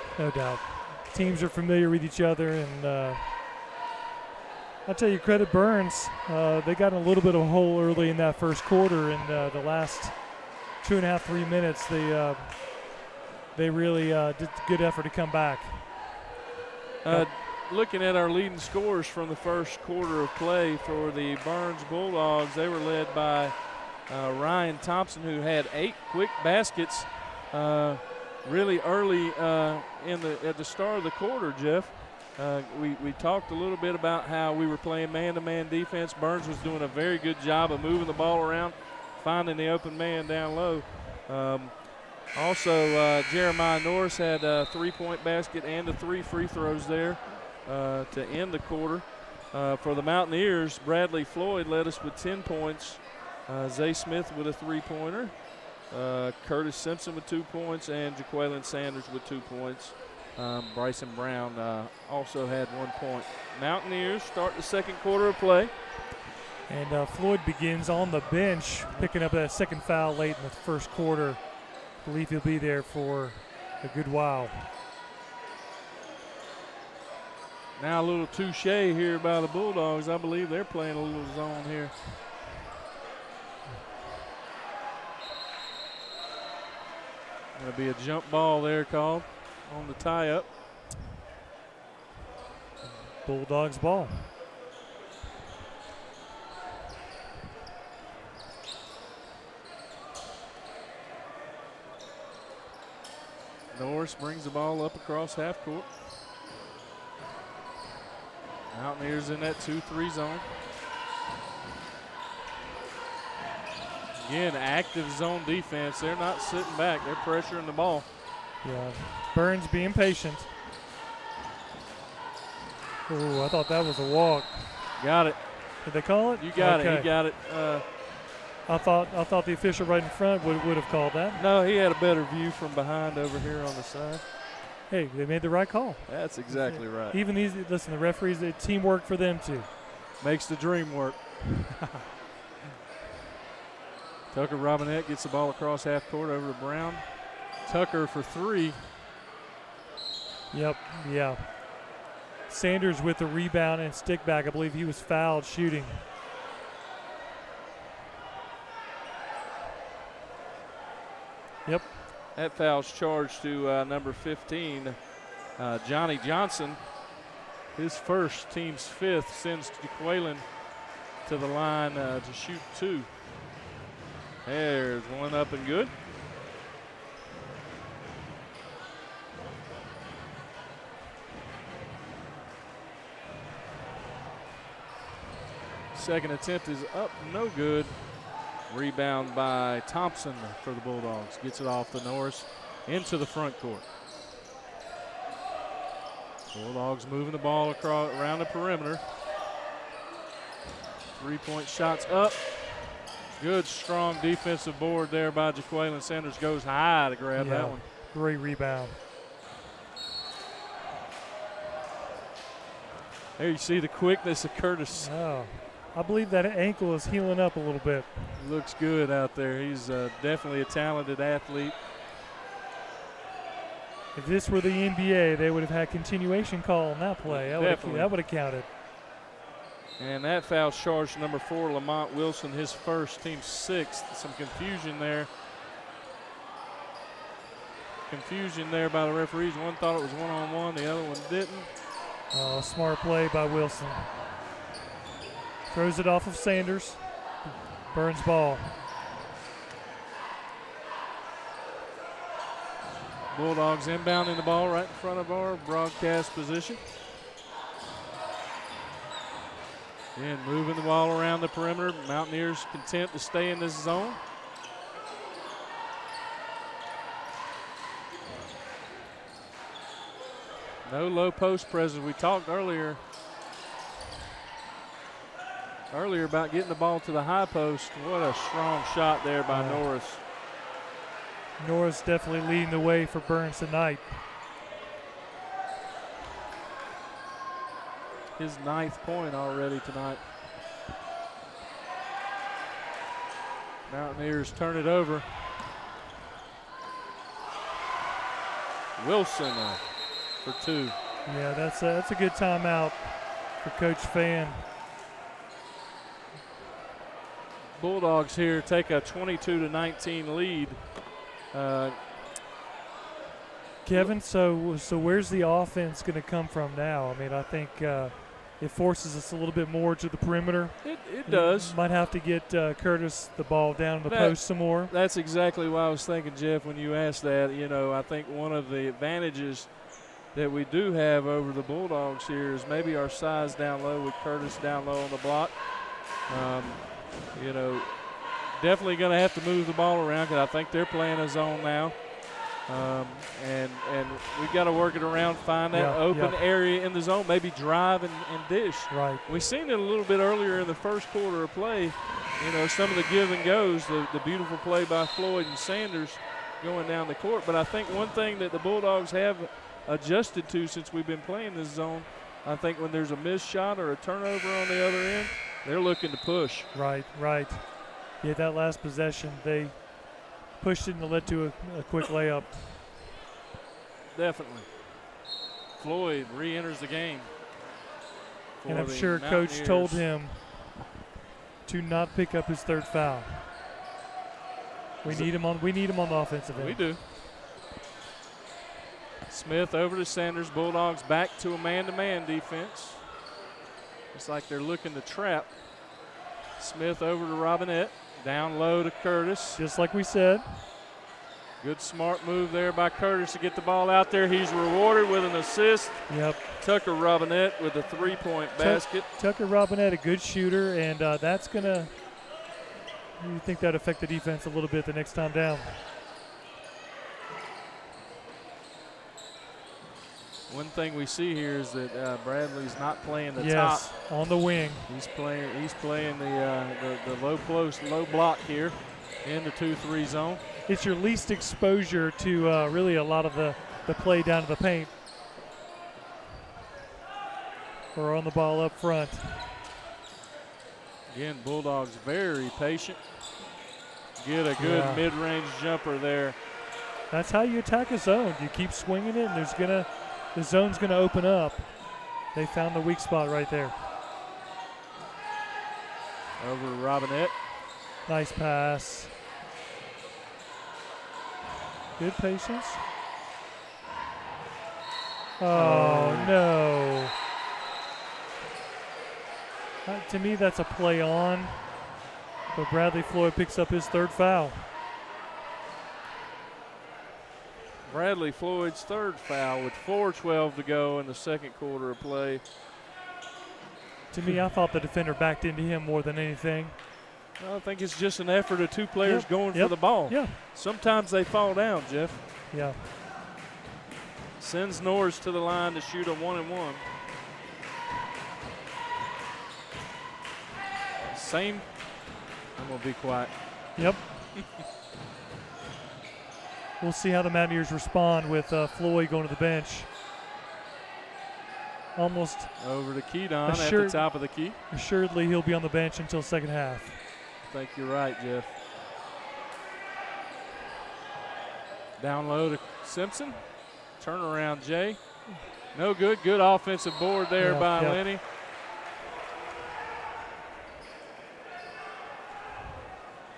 Teams are familiar with each other, and I'll tell you, credit Burns. They got in a little bit of a hole early in that first quarter, and the last 2.5, 3 minutes, they really did a good effort to come back. Looking at our leading scorers from the first quarter of play for the Burns Bulldogs, they were led by Ryan Thompson, who had 8 quick baskets really early at the start of the quarter, Jeff. We talked a little bit about how we were playing man-to-man defense. Burns was doing a very good job of moving the ball around, finding the open man down low. Also, Jeremiah Norris had a 3-point basket and 3 free throws there to end the quarter. For the Mountaineers, Bradley Floyd led us with 10 points. Zay Smith with a 3-pointer. Curtis Simpson with 2 points, and Jaqueline Sanders with 2 points. Bryson Brown also had 1 point. Mountaineers start the second quarter of play. And Floyd begins on the bench, picking up that second foul late in the first quarter. I believe he'll be there for a good while. Now a little touche here by the Bulldogs. I believe they're playing a little zone here. Going to be a jump ball there called on the tie-up. Bulldogs ball. Norris brings the ball up across half court. Mountaineers in that 2-3 zone. Again, active zone defense. They're not sitting back. They're pressuring the ball. Yeah, Burns being patient. Ooh, I thought that was a walk. Got it. Did they call it? You got Okay. it. He got it. I thought the official right in front would have called that. No, he had a better view from behind over here on the side. Hey, they made the right call. That's exactly right. Even these, listen, the referees, it's teamwork for them too. Makes the dream work. Tucker Robinette gets the ball across half court over to Brown. Tucker for 3. Yep, yeah. Sanders with the rebound and stick back. I believe he was fouled shooting. Yep. That foul's charged to number 15, Johnny Johnson. His first, team's 5th, sends DeQuaylen to the line to shoot 2. There's one up and good. Second attempt is up, no good. Rebound by Thompson for the Bulldogs. Gets it off to Norris into the front court. Bulldogs moving the ball across around the perimeter. 3-point shots up. Good, strong defensive board there by Jaqueline Sanders. Goes high to grab that one. Great rebound. There you see the quickness of Curtis. Oh, I believe that ankle is healing up a little bit. Looks good out there. He's definitely a talented athlete. If this were the NBA, they would have had continuation call on that play. That would have counted. And that foul charged number 4, Lamont Wilson, his first, team's 6th. Some confusion there. Confusion there by the referees. One thought it was one-on-one, the other one didn't. Oh, smart play by Wilson. Throws it off of Sanders. Burns ball. Bulldogs inbounding the ball right in front of our broadcast position. And moving the ball around the perimeter. Mountaineers content to stay in this zone. No low post presence. We talked earlier about getting the ball to the high post. What a strong shot there by Norris. Norris definitely leading the way for Burns tonight. His 9th point already tonight. Mountaineers turn it over. Wilson for 2. Yeah, that's a good timeout for Coach Fan. Bulldogs here take a 22-19 lead. Kevin, so where's the offense going to come from now? I mean, I think it forces us a little bit more to the perimeter. It does. Might have to get Curtis the ball down the post some more. That's exactly what I was thinking, Jeff, when you asked that. You know, I think one of the advantages that we do have over the Bulldogs here is maybe our size down low with Curtis down low on the block. You know, definitely going to have to move the ball around because I think they're playing a zone now. And we've got to work it around, find that open area in the zone, maybe drive and dish. Right. We seen it a little bit earlier in the first quarter of play. You know, some of the give and goes, the beautiful play by Floyd and Sanders going down the court. But I think one thing that the Bulldogs have adjusted to since we've been playing this zone, I think when there's a missed shot or a turnover on the other end, they're looking to push. Right. Yeah, that last possession, they pushed it and led to a quick layup. Definitely. Floyd re-enters the game. And I'm sure Coach told him to not pick up his 3rd foul. We need him on the offensive end. We do. Smith over to Sanders. Bulldogs back to a man-to-man defense. It's like they're looking to trap. Smith over to Robinette. Down low to Curtis. Just like we said. Good smart move there by Curtis to get the ball out there. He's rewarded with an assist. Yep. Tucker Robinette with a three-point basket. Tucker Robinette, a good shooter, and that's going to – you think that affect the defense a little bit the next time down. One thing we see here is that Bradley's not playing the top. Yes, on the wing. He's playing the low post, low block here in the 2-3 zone. It's your least exposure to really a lot of the play down to the paint. Or on the ball up front. Again, Bulldogs very patient. Get a good mid-range jumper there. That's how you attack a zone. You keep swinging it, and the zone's gonna open up. They found the weak spot right there. Over to Robinette. Nice pass. Good patience. Oh, no. To me, that's a play on. But Bradley Floyd picks up his third foul. Bradley Floyd's third foul with 4:12 to go in the second quarter of play. To me, I thought the defender backed into him more than anything. I think it's just an effort of two players going for the ball. Yeah. Sometimes they fall down, Jeff. Yeah. Sends Norris to the line to shoot a 1-and-1. Same. I'm going to be quiet. Yep. We'll see how the Mountaineers respond with Floyd going to the bench. Almost over to Keydon at the top of the key. Assuredly, he'll be on the bench until second half. I think you're right, Jeff. Down low to Simpson. Turnaround, Jay. No good. Good offensive board there by Lenny.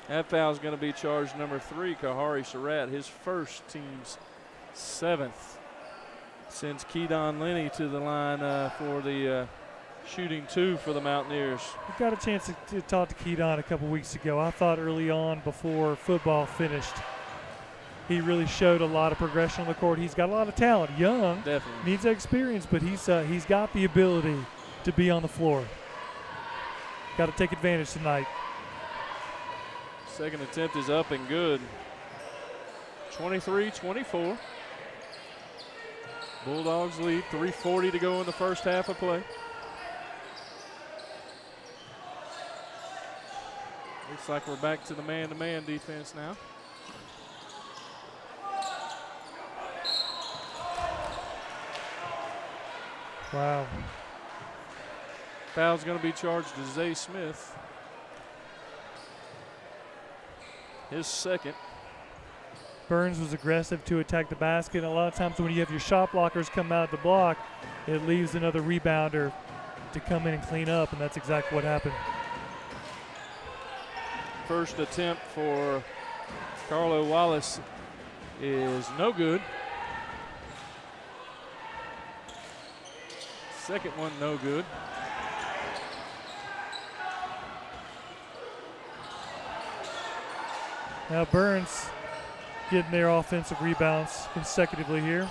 That foul is going to be charge number 3, Kahari Surratt, his first, team's 7th. Sends Keydon Lenny to the line for the shooting 2 for the Mountaineers. We got a chance to talk to Keydon a couple weeks ago. I thought early on before football finished, he really showed a lot of progression on the court. He's got a lot of talent. Young, definitely needs that experience, but he's got the ability to be on the floor. Got to take advantage tonight. Second attempt is up and good. 23-24. Bulldogs lead. 3:40 to go in the first half of play. Looks like we're back to the man-to-man defense now. Wow. Foul's going to be charged to Zay Smith. His second. Burns was aggressive to attack the basket. A lot of times when you have your shot blockers come out of the block, it leaves another rebounder to come in and clean up, and that's exactly what happened. First attempt for Carlo Wallace is no good. Second one, no good. Now Burns getting their offensive rebounds consecutively here.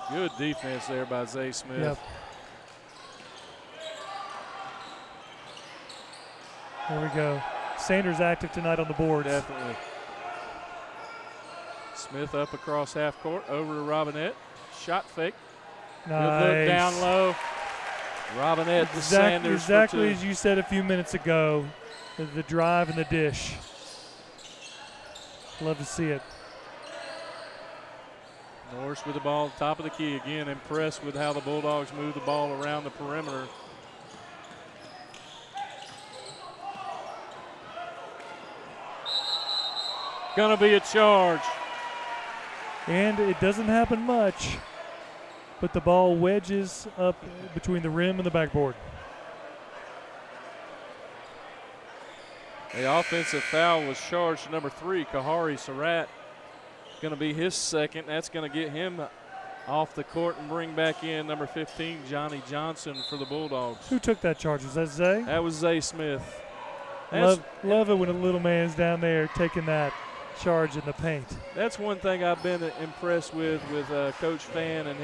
Good defense there by Zay Smith. Yep. There we go. Sanders active tonight on the boards. Definitely. Smith up across half court, over to Robinette. Shot fake. Nice. Good look down low. Robinette to Sanders. Exactly as you said a few minutes ago. The drive and the dish. Love to see it. Norris with the ball at the top of the key. Again, impressed with how the Bulldogs move the ball around the perimeter. Gonna be a charge. And it doesn't happen much, but the ball wedges up between the rim and the backboard. The offensive foul was charged to number 3, Kahari Surratt. going to be his second. That's going to get him off the court and bring back in number 15, Johnny Johnson for the Bulldogs. Who took that charge? Was that Zay? That was Zay Smith. Love it when a little man's down there taking that charge in the paint. That's one thing I've been impressed with Coach Fan and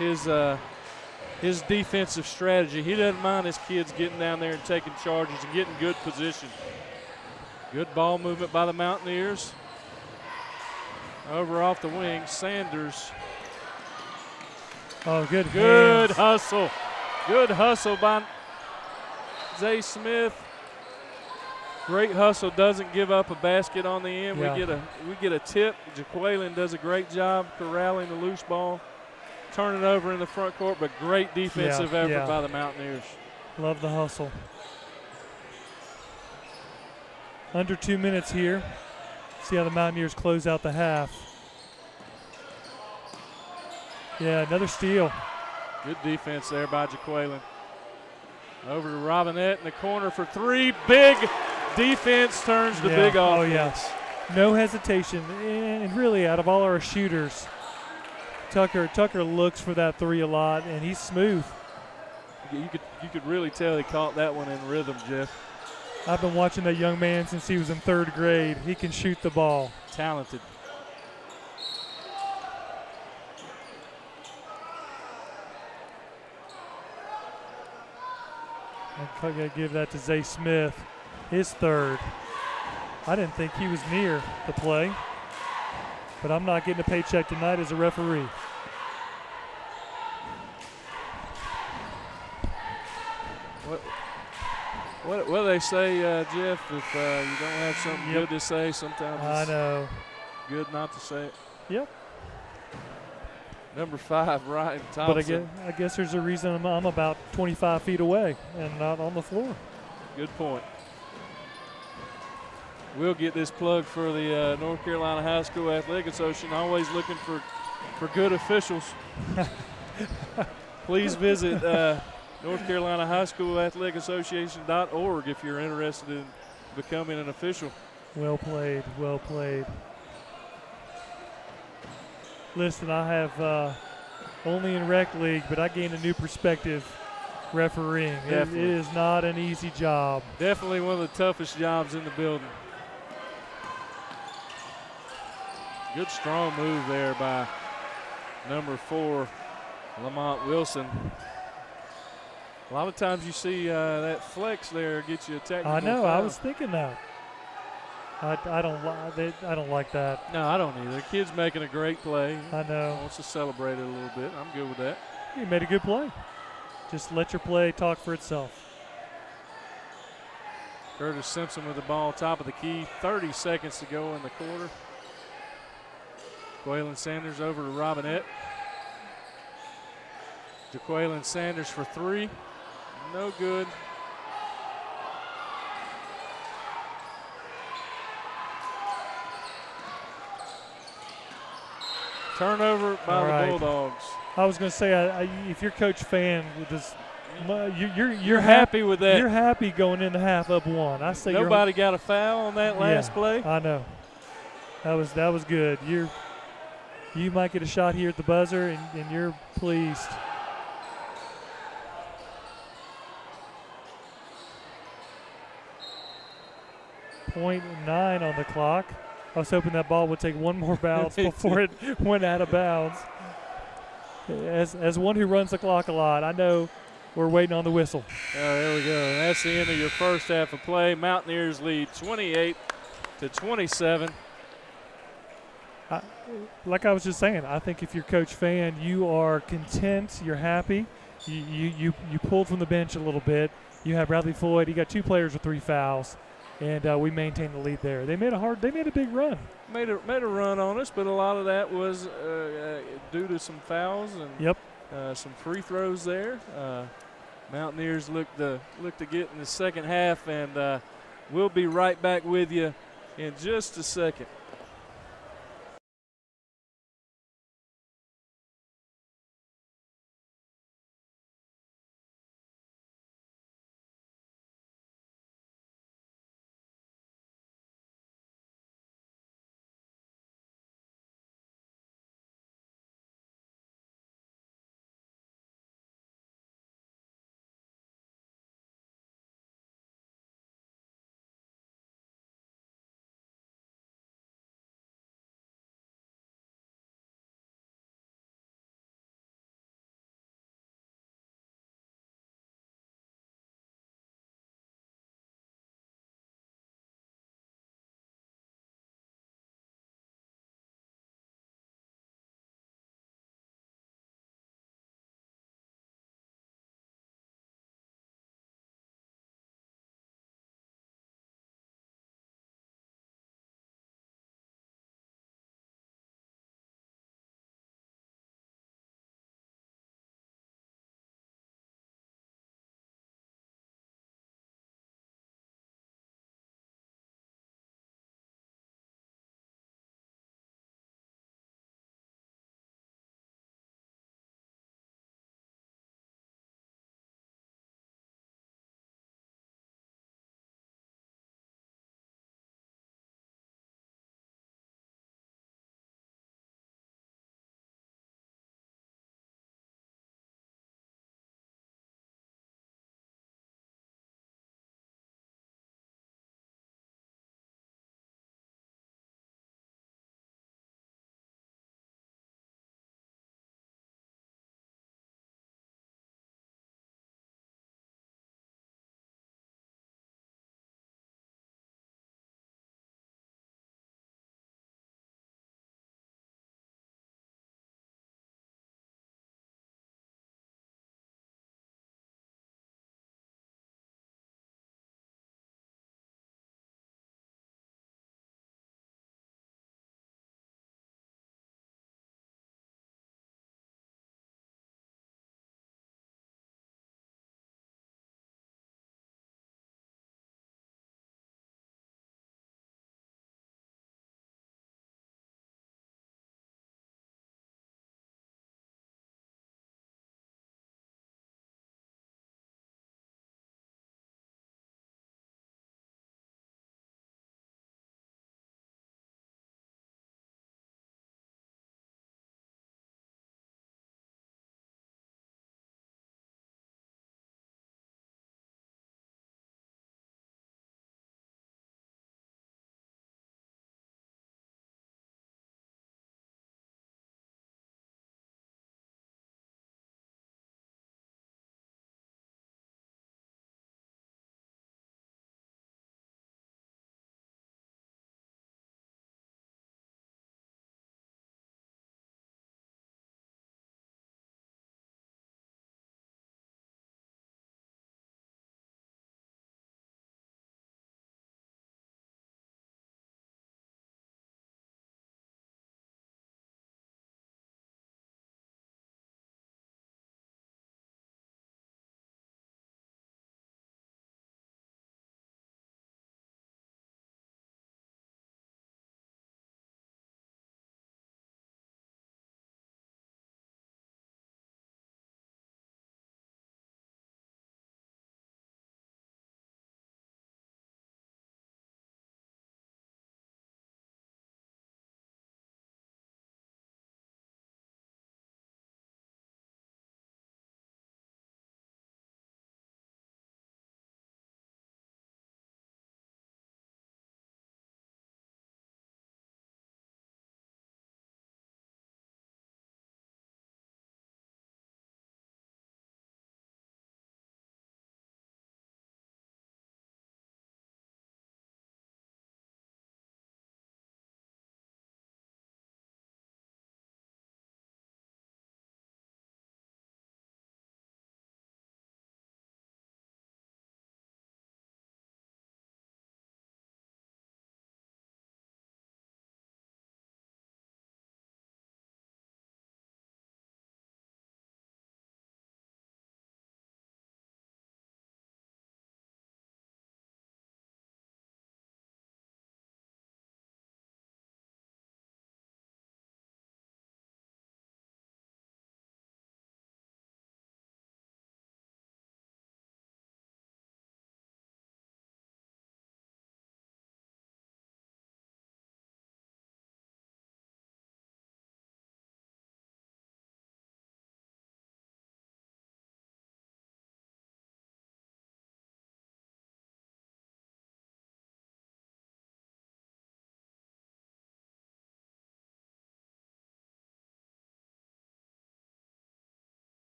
his defensive strategy. He doesn't mind his kids getting down there and taking charges and getting good position. Good ball movement by the Mountaineers. Over off the wing, Sanders. Oh, good hustle. Good hustle by Zay Smith. Great hustle, doesn't give up a basket on the end. Yeah. We get a tip. Jaqueline does a great job corralling the loose ball, turning it over in the front court, but great defensive effort by the Mountaineers. Love the hustle. Under 2 minutes here. See how the Mountaineers close out the half. Yeah, another steal. Good defense there by Jaqueline. Over to Robinette in the corner for three. Big defense turns to big offense. Oh, yes. No hesitation. And really, out of all our shooters, Tucker looks for that three a lot, and he's smooth. You could really tell he caught that one in rhythm, Jeff. I've been watching that young man since he was in 3rd grade. He can shoot the ball. Talented. I got to give that to Zay Smith, his 3rd. I didn't think he was near the play, but I'm not getting a paycheck tonight as a referee. What do they say, Jeff? If you don't have something good to say, sometimes it's good not to say it. Yep. Number 5, Ryan Thompson. But I guess there's a reason I'm about 25 feet away and not on the floor. Good point. We'll get this plug for the North Carolina High School Athletic Association. Always looking for good officials. Please visit North Carolina High School Athletic Association.org if you're interested in becoming an official. Well played, well played. Listen, I have only in rec league, but I gained a new perspective refereeing. It is not an easy job. Definitely one of the toughest jobs in the building. Good strong move there by number 4, Lamont Wilson. A lot of times you see that flex there get you a technical I know. foul. I was thinking that. I don't like that. No, I don't either. Kid's making a great play. I know. Wants to celebrate it a little bit. I'm good with that. You made a good play. Just let your play talk for itself. Curtis Simpson with the ball, top of the key. 30 seconds to go in the quarter. Jaqueline Sanders over to Robinette. Jaqueline Sanders for 3. No good. Turnover by the Bulldogs. I was going to say, if you're Coach Fan with this, you're happy with that. You're happy going in the half up 1. I say nobody got a foul on that last play. I know. That was good. You might get a shot here at the buzzer, and you're pleased. .9 on the clock. I was hoping that ball would take one more bounce before it went out of bounds. As one who runs the clock a lot, I know we're waiting on the whistle. Oh, there we go. And that's the end of your first half of play. Mountaineers lead 28-27. Like I was just saying, I think if you're Coach Fan, you are content, you're happy. You pulled from the bench a little bit. You have Bradley Floyd. He got 2 players with 3 fouls. And we maintained the lead there. They made a big run. Made a run on us, but a lot of that was due to some fouls and some free throws there. Mountaineers look to get in the second half, and we'll be right back with you in just a second.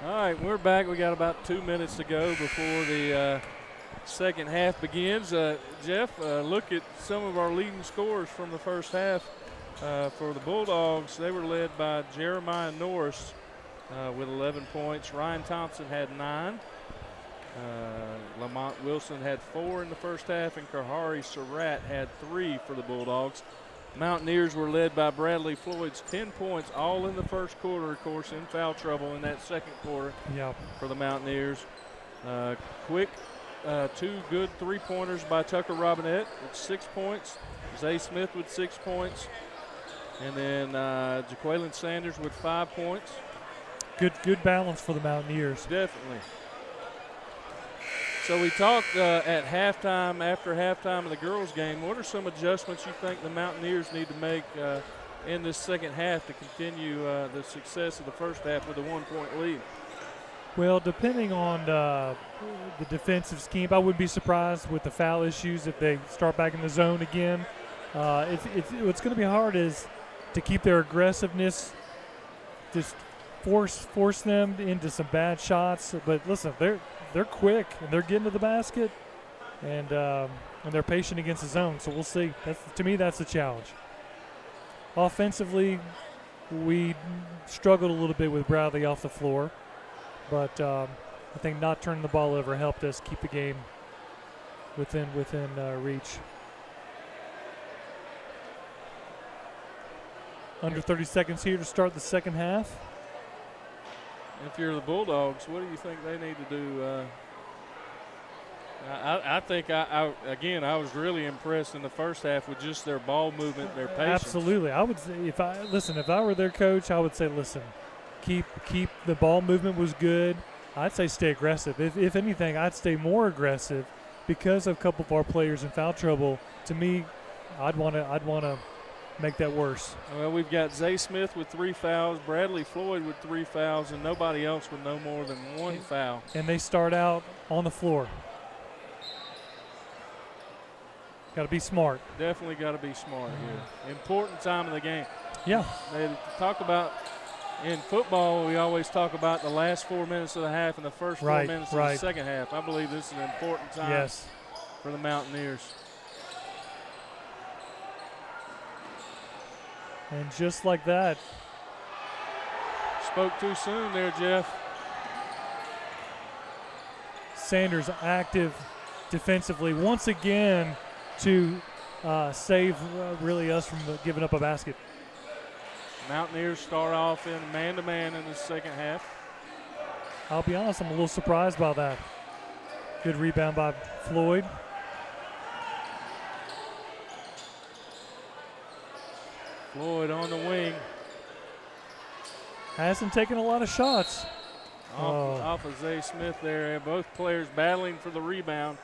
All right, we're back. We got about 2 minutes to go before the second half begins. Jeff, look at some of our leading scorers from the first half. For the Bulldogs, they were led by Jeremiah Norris with 11 points. Ryan Thompson had 9. Lamont Wilson had 4 in the first half, and Kahari Surratt had 3 for the Bulldogs. Mountaineers were led by Bradley Floyd's 10 points, all in the first quarter, of course, in foul trouble in that second quarter for the Mountaineers. Quick, 2 good three-pointers by Tucker Robinette with 6 points. Zay Smith with 6 points. And then Jaqueline Sanders with 5 points. Good balance for the Mountaineers. Definitely. So we talked at halftime, after halftime of the girls' game. What are some adjustments you think the Mountaineers need to make in this second half to continue the success of the first half with a 1-point lead? Well, depending on the defensive scheme, I wouldn't be surprised with the foul issues if they start back in the zone again. What's going to be hard is to keep their aggressiveness, just force them into some bad shots. But listen, they're quick and they're getting to the basket, and they're patient against the zone. So we'll see. To me, that's the challenge. Offensively, we struggled a little bit with Bradley off the floor, but I think not turning the ball over helped us keep the game within reach. Under 30 seconds here to start the second half. If you're the Bulldogs, what do you think they need to do? I think, I was really impressed in the first half with just their ball movement, their patience. Absolutely. I would say, if I were their coach, I would say, listen, keep the ball movement was good. I'd say stay aggressive. If anything, I'd stay more aggressive because of a couple of our players in foul trouble. To me, I'd want to make that worse. Well, we've got Zay Smith with 3 fouls, Bradley Floyd with 3 fouls, and nobody else with no more than 1 foul. And they start out on the floor. Got to be smart. Definitely got to be smart here. Important time of the game. Yeah. They talk about, in football, we always talk about the last 4 minutes of the half and the first 4 minutes of the second half. I believe this is an important time for the Mountaineers. And just like that. Spoke too soon there, Jeff. Sanders active defensively once again to save really us from giving up a basket. Mountaineers start off in man-to-man in the second half. I'll be honest, I'm a little surprised by that. Good rebound by Floyd. Floyd on the wing. Hasn't taken a lot of shots. Off of Zay Smith there. Both players battling for the rebound.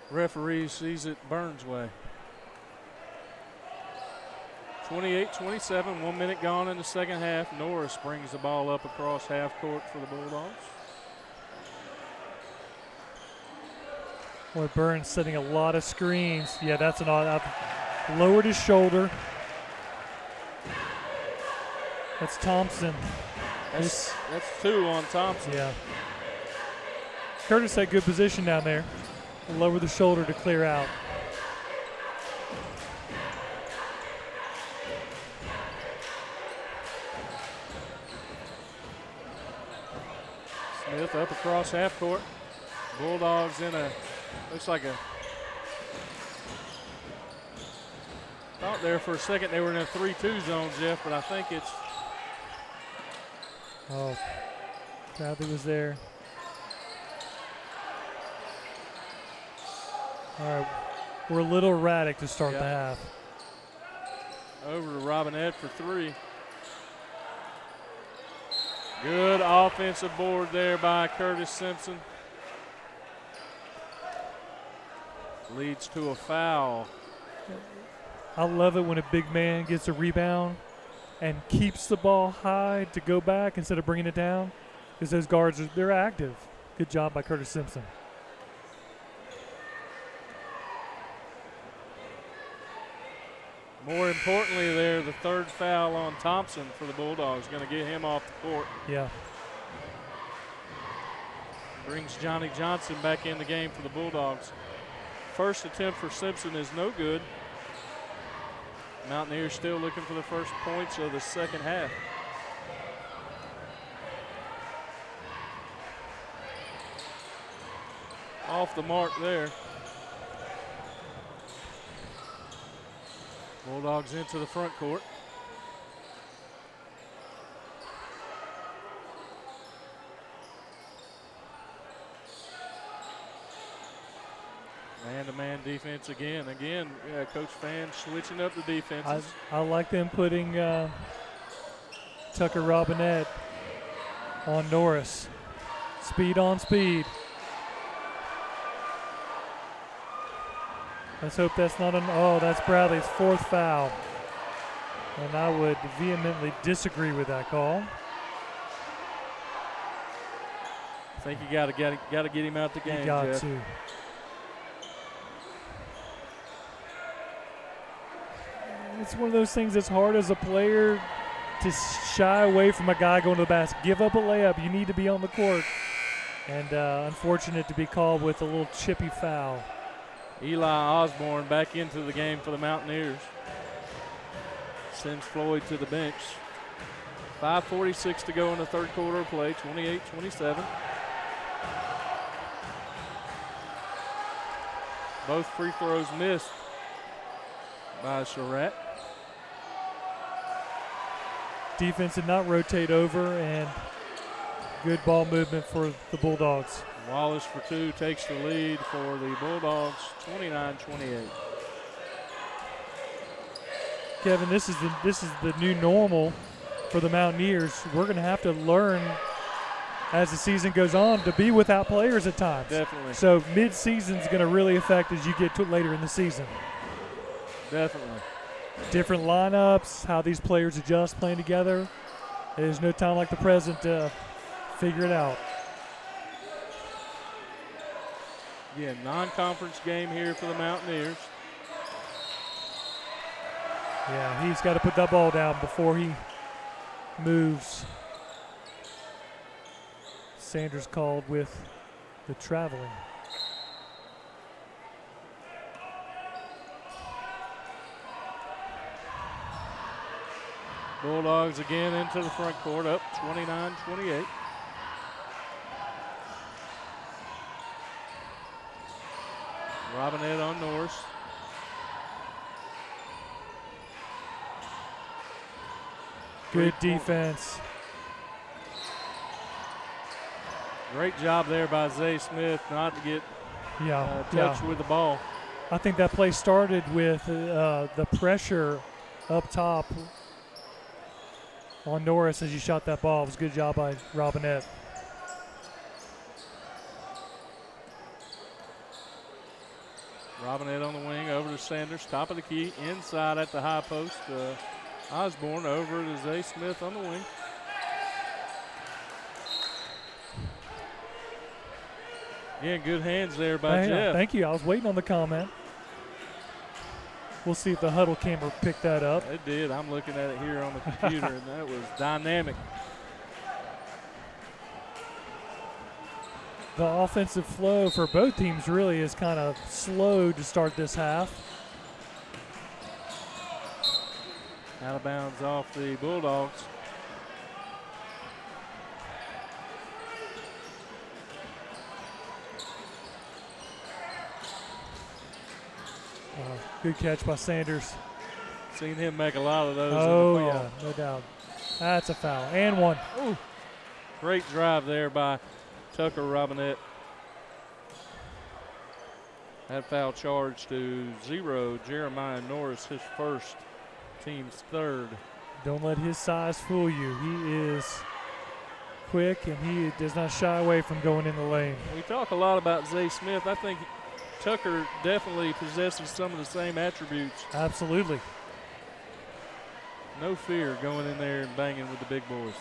Referee sees it Burns' way. 28-27, 1 minute gone in the second half. Norris brings the ball up across half court for the Bulldogs. Boy, Burns setting a lot of screens. Yeah, that's an odd. Lowered his shoulder. That's Thompson. That's 2 on Thompson. Yeah. Curtis had good position down there. Lower the shoulder to clear out. Smith up across half court. Bulldogs in looks like a, thought there for a second they were in a 3-2 zone, Jeff, but I think it's. Oh, Bradley was there. All right, we're a little erratic to start the half. Over to Robinette for 3. Good offensive board there by Curtis Simpson. Leads to a foul. I love it when a big man gets a rebound and keeps the ball high to go back instead of bringing it down, because those guards, they're active. Good job by Curtis Simpson. More importantly there, the third foul on Thompson for the Bulldogs. Going to get him off the court. Yeah. Brings Johnny Johnson back in the game for the Bulldogs. First attempt for Simpson is no good. Mountaineers still looking for the first points of the second half. Off the mark there. Bulldogs into the front court. Man-to-man defense again. Coach Fan switching up the defenses. I like them putting Tucker Robinette on Norris. Speed on speed. Let's hope that's not that's Bradley's fourth foul. And I would vehemently disagree with that call. I think you got to get him out the game. You got Jeff. to. It's one of those things that's hard as a player to shy away from a guy going to the basket. Give up a layup. You need to be on the court. And unfortunate to be called with a little chippy foul. Eli Osborne back into the game for the Mountaineers. Sends Floyd to the bench. 5:46 to go in the third quarter of play, 28-27. Both free throws missed by Surratt. Defense did not rotate over, and good ball movement for the Bulldogs. Wallace for two takes the lead for the Bulldogs, 29-28. Kevin, this is the new normal for the Mountaineers. We're going to have to learn as the season goes on to be without players at times. Definitely. So mid-season is going to really affect as you get to later in the season. Definitely. Different lineups, how these players adjust playing together. There's no time like the present to figure it out. Yeah, non-conference game here for the Mountaineers. Yeah, he's got to put that ball down before he moves. Sanders called with the traveling. Bulldogs again into the front court, up 29-28. Robinette on Norris. Good defense. Great job there by Zay Smith not to get touch with the ball. I think that play started with the pressure up top on Norris as you shot that ball. It was a good job by Robinette. Robinette on the wing, over to Sanders, top of the key, inside at the high post. Osborne over to Zay Smith on the wing. Again, good hands there by Jeff. Thank you. I was waiting on the comment. We'll see if the huddle camera picked that up. It did. I'm looking at it here on the computer, and that was dynamic. The offensive flow for both teams really is kind of slow to start this half. Out of bounds off the Bulldogs. Good catch by Sanders. Seen him make a lot of those. Oh, in the yeah, no doubt. That's a foul. And one. Ooh. Great drive there by Tucker Robinette. That foul charge to 0. Jeremiah Norris, his first, team's third. Don't let his size fool you. He is quick, and he does not shy away from going in the lane. We talk a lot about Zay Smith. I think Tucker definitely possesses some of the same attributes. Absolutely. No fear going in there and banging with the big boys.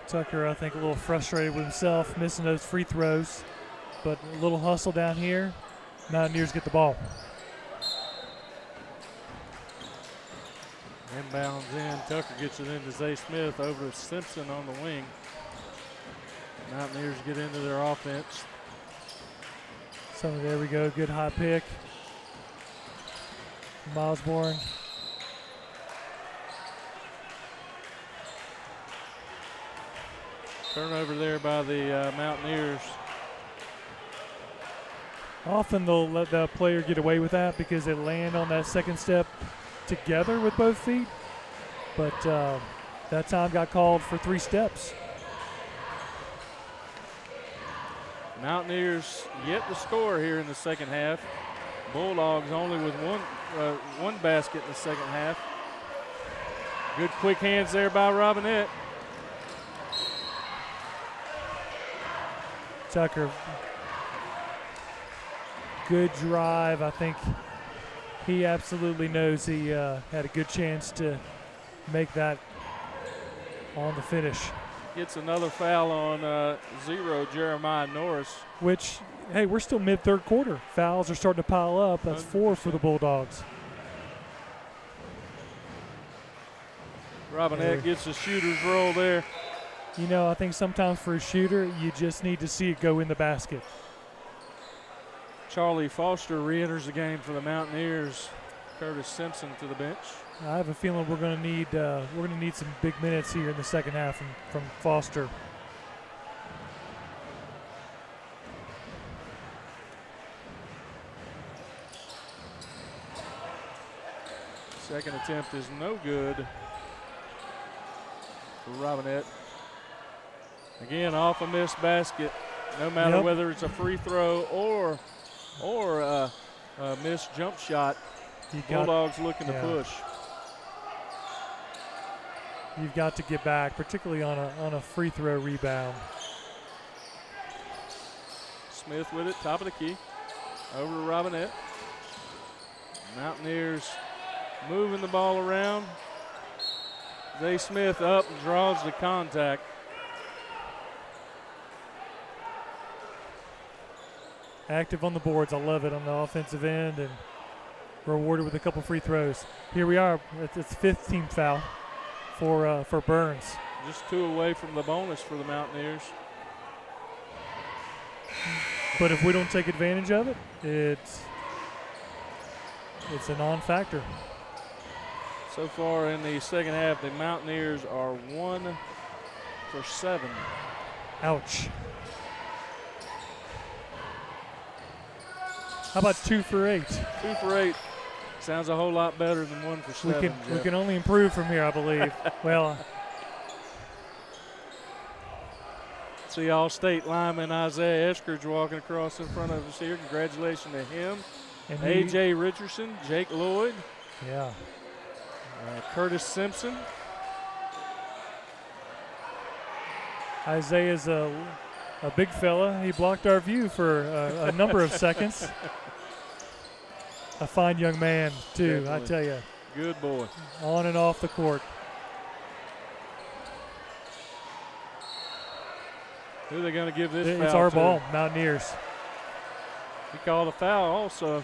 Tucker, I think, a little frustrated with himself, missing those free throws. But a little hustle down here. Mountaineers get the ball. Inbounds in. Tucker gets it into Zay Smith over to Simpson on the wing. Mountaineers get into their offense. So there we go. Good high pick. Osborne. Turnover there by the Mountaineers. Often they'll let the player get away with that because they land on that second step together with both feet. But that time got called for 3 steps. Mountaineers yet to score here in the second half. Bulldogs only with one basket in the second half. Good quick hands there by Robinette. Tucker, good drive. I think he absolutely knows he had a good chance to make that on the finish. Gets another foul on 0, Jeremiah Norris. Which, hey, we're still mid-third quarter. Fouls are starting to pile up. That's 4 for the Bulldogs. Robinette gets the shooter's roll there. You know, I think sometimes for a shooter, you just need to see it go in the basket. Charlie Foster re-enters the game for the Mountaineers. Curtis Simpson to the bench. I have a feeling we're going to need some big minutes here in the second half from Foster. Second attempt is no good for Robinette. Again, off a missed basket. No matter whether it's a free throw or a missed jump shot, Bulldogs looking to push. You've got to get back, particularly on a free throw rebound. Smith with it, top of the key. Over to Robinette. Mountaineers moving the ball around. Zay Smith up and draws the contact. Active on the boards. I love it on the offensive end and rewarded with a couple free throws. Here we are. It's 5th team foul for Burns. Just 2 away from the bonus for the Mountaineers. But if we don't take advantage of it, it's a non-factor. So far in the second half, the Mountaineers are 1 for 7. Ouch. How about 2 for 8? 2 for 8 sounds a whole lot better than 1 for 7. We can only improve from here, I believe. Well, see All-State lineman Isaiah Eskridge walking across in front of us here. Congratulations to him. And A.J. Richardson, Jake Lloyd. Yeah. Curtis Simpson. Isaiah's a big fella. He blocked our view for a number of seconds. A fine young man, too, definitely. I tell you. Good boy. On and off the court. Who are they going to give this foul to? It's our ball, Mountaineers. He called a foul also.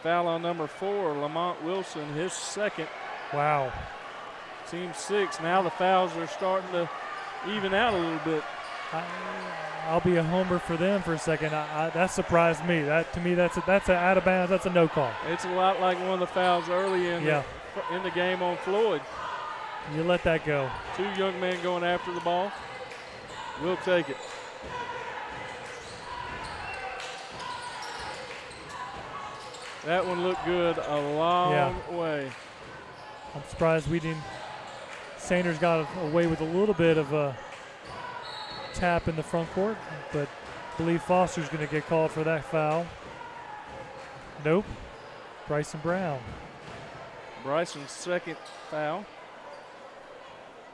Foul on number 4, Lamont Wilson, his second. Wow. Team 6. Now the fouls are starting to even out a little bit. I'll be a homer for them for a second. That surprised me. To me, that's an out of bounds. That's a no call. It's a lot like one of the fouls early in the game on Floyd. You let that go. 2 young men going after the ball. We'll take it. That one looked good a long way. I'm surprised we didn't. Sanders got away with a little bit of a tap in the front court, but I believe Foster's going to get called for that foul. Nope. Bryson Brown. Bryson's second foul.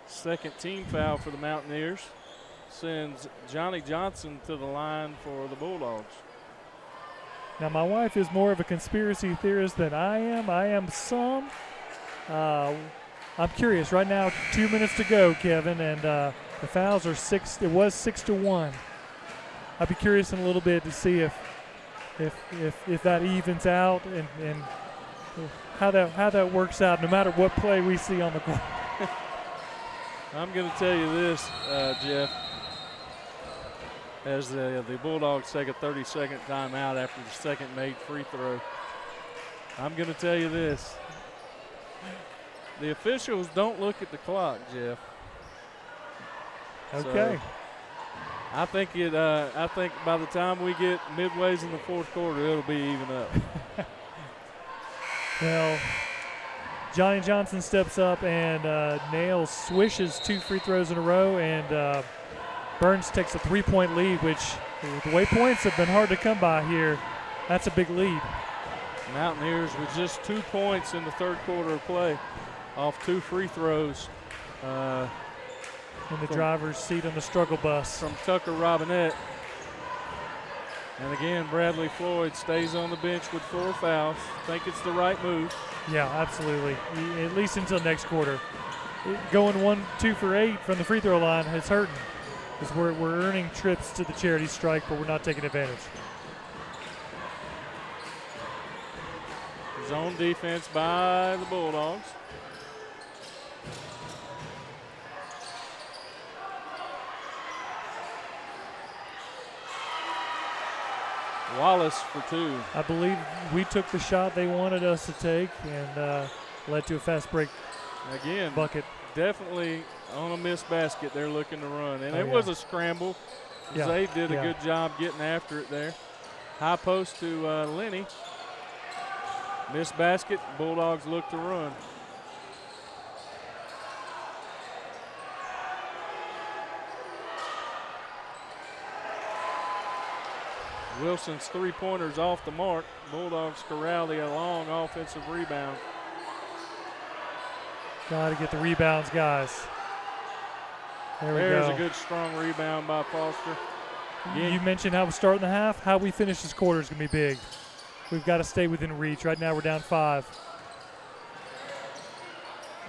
Second team foul for the Mountaineers. Sends Johnny Johnson to the line for the Bulldogs. Now, my wife is more of a conspiracy theorist than I am. I am some. I'm curious. Right now, 2 minutes to go, Kevin, and The fouls are 6. It was 6-1. I'd be curious in a little bit to see if that evens out and how that works out, no matter what play we see on the court. I'm going to tell you this, Jeff. As the Bulldogs take a 30-second timeout after the second made free throw, I'm going to tell you this. The officials don't look at the clock, Jeff. Okay. So I think by the time we get midways in the fourth quarter, it'll be even up. Well, Johnny Johnson steps up and nails, swishes 2 free throws in a row, and Burns takes a 3-point lead, which, the way points have been hard to come by here, that's a big lead. Mountaineers with just 2 points in the third quarter of play off 2 free throws. In the driver's seat on the struggle bus. From Tucker Robinette. And again, Bradley Floyd stays on the bench with 4 fouls. Think it's the right move. Yeah, absolutely. At least until next quarter. Going 1-2 for 8 from the free throw line is hurting, because we're earning trips to the charity strike, but we're not taking advantage. Zone defense by the Bulldogs. Wallace for 2. I believe we took the shot they wanted us to take, and led to a fast break Again, bucket. Definitely on a missed basket they're looking to run. And it yeah. was a scramble. Yeah, Zay did a yeah. good job getting after it there. High post to Lenny. Missed basket, Bulldogs look to run. Wilson's 3-pointer's off the mark. Bulldogs corral the long offensive rebound. Got to get the rebounds, guys. There we There's go. a good strong rebound by Foster. Again, You mentioned how we start in the half. How we finish this quarter is going to be big. We've got to stay within reach. Right now we're down 5.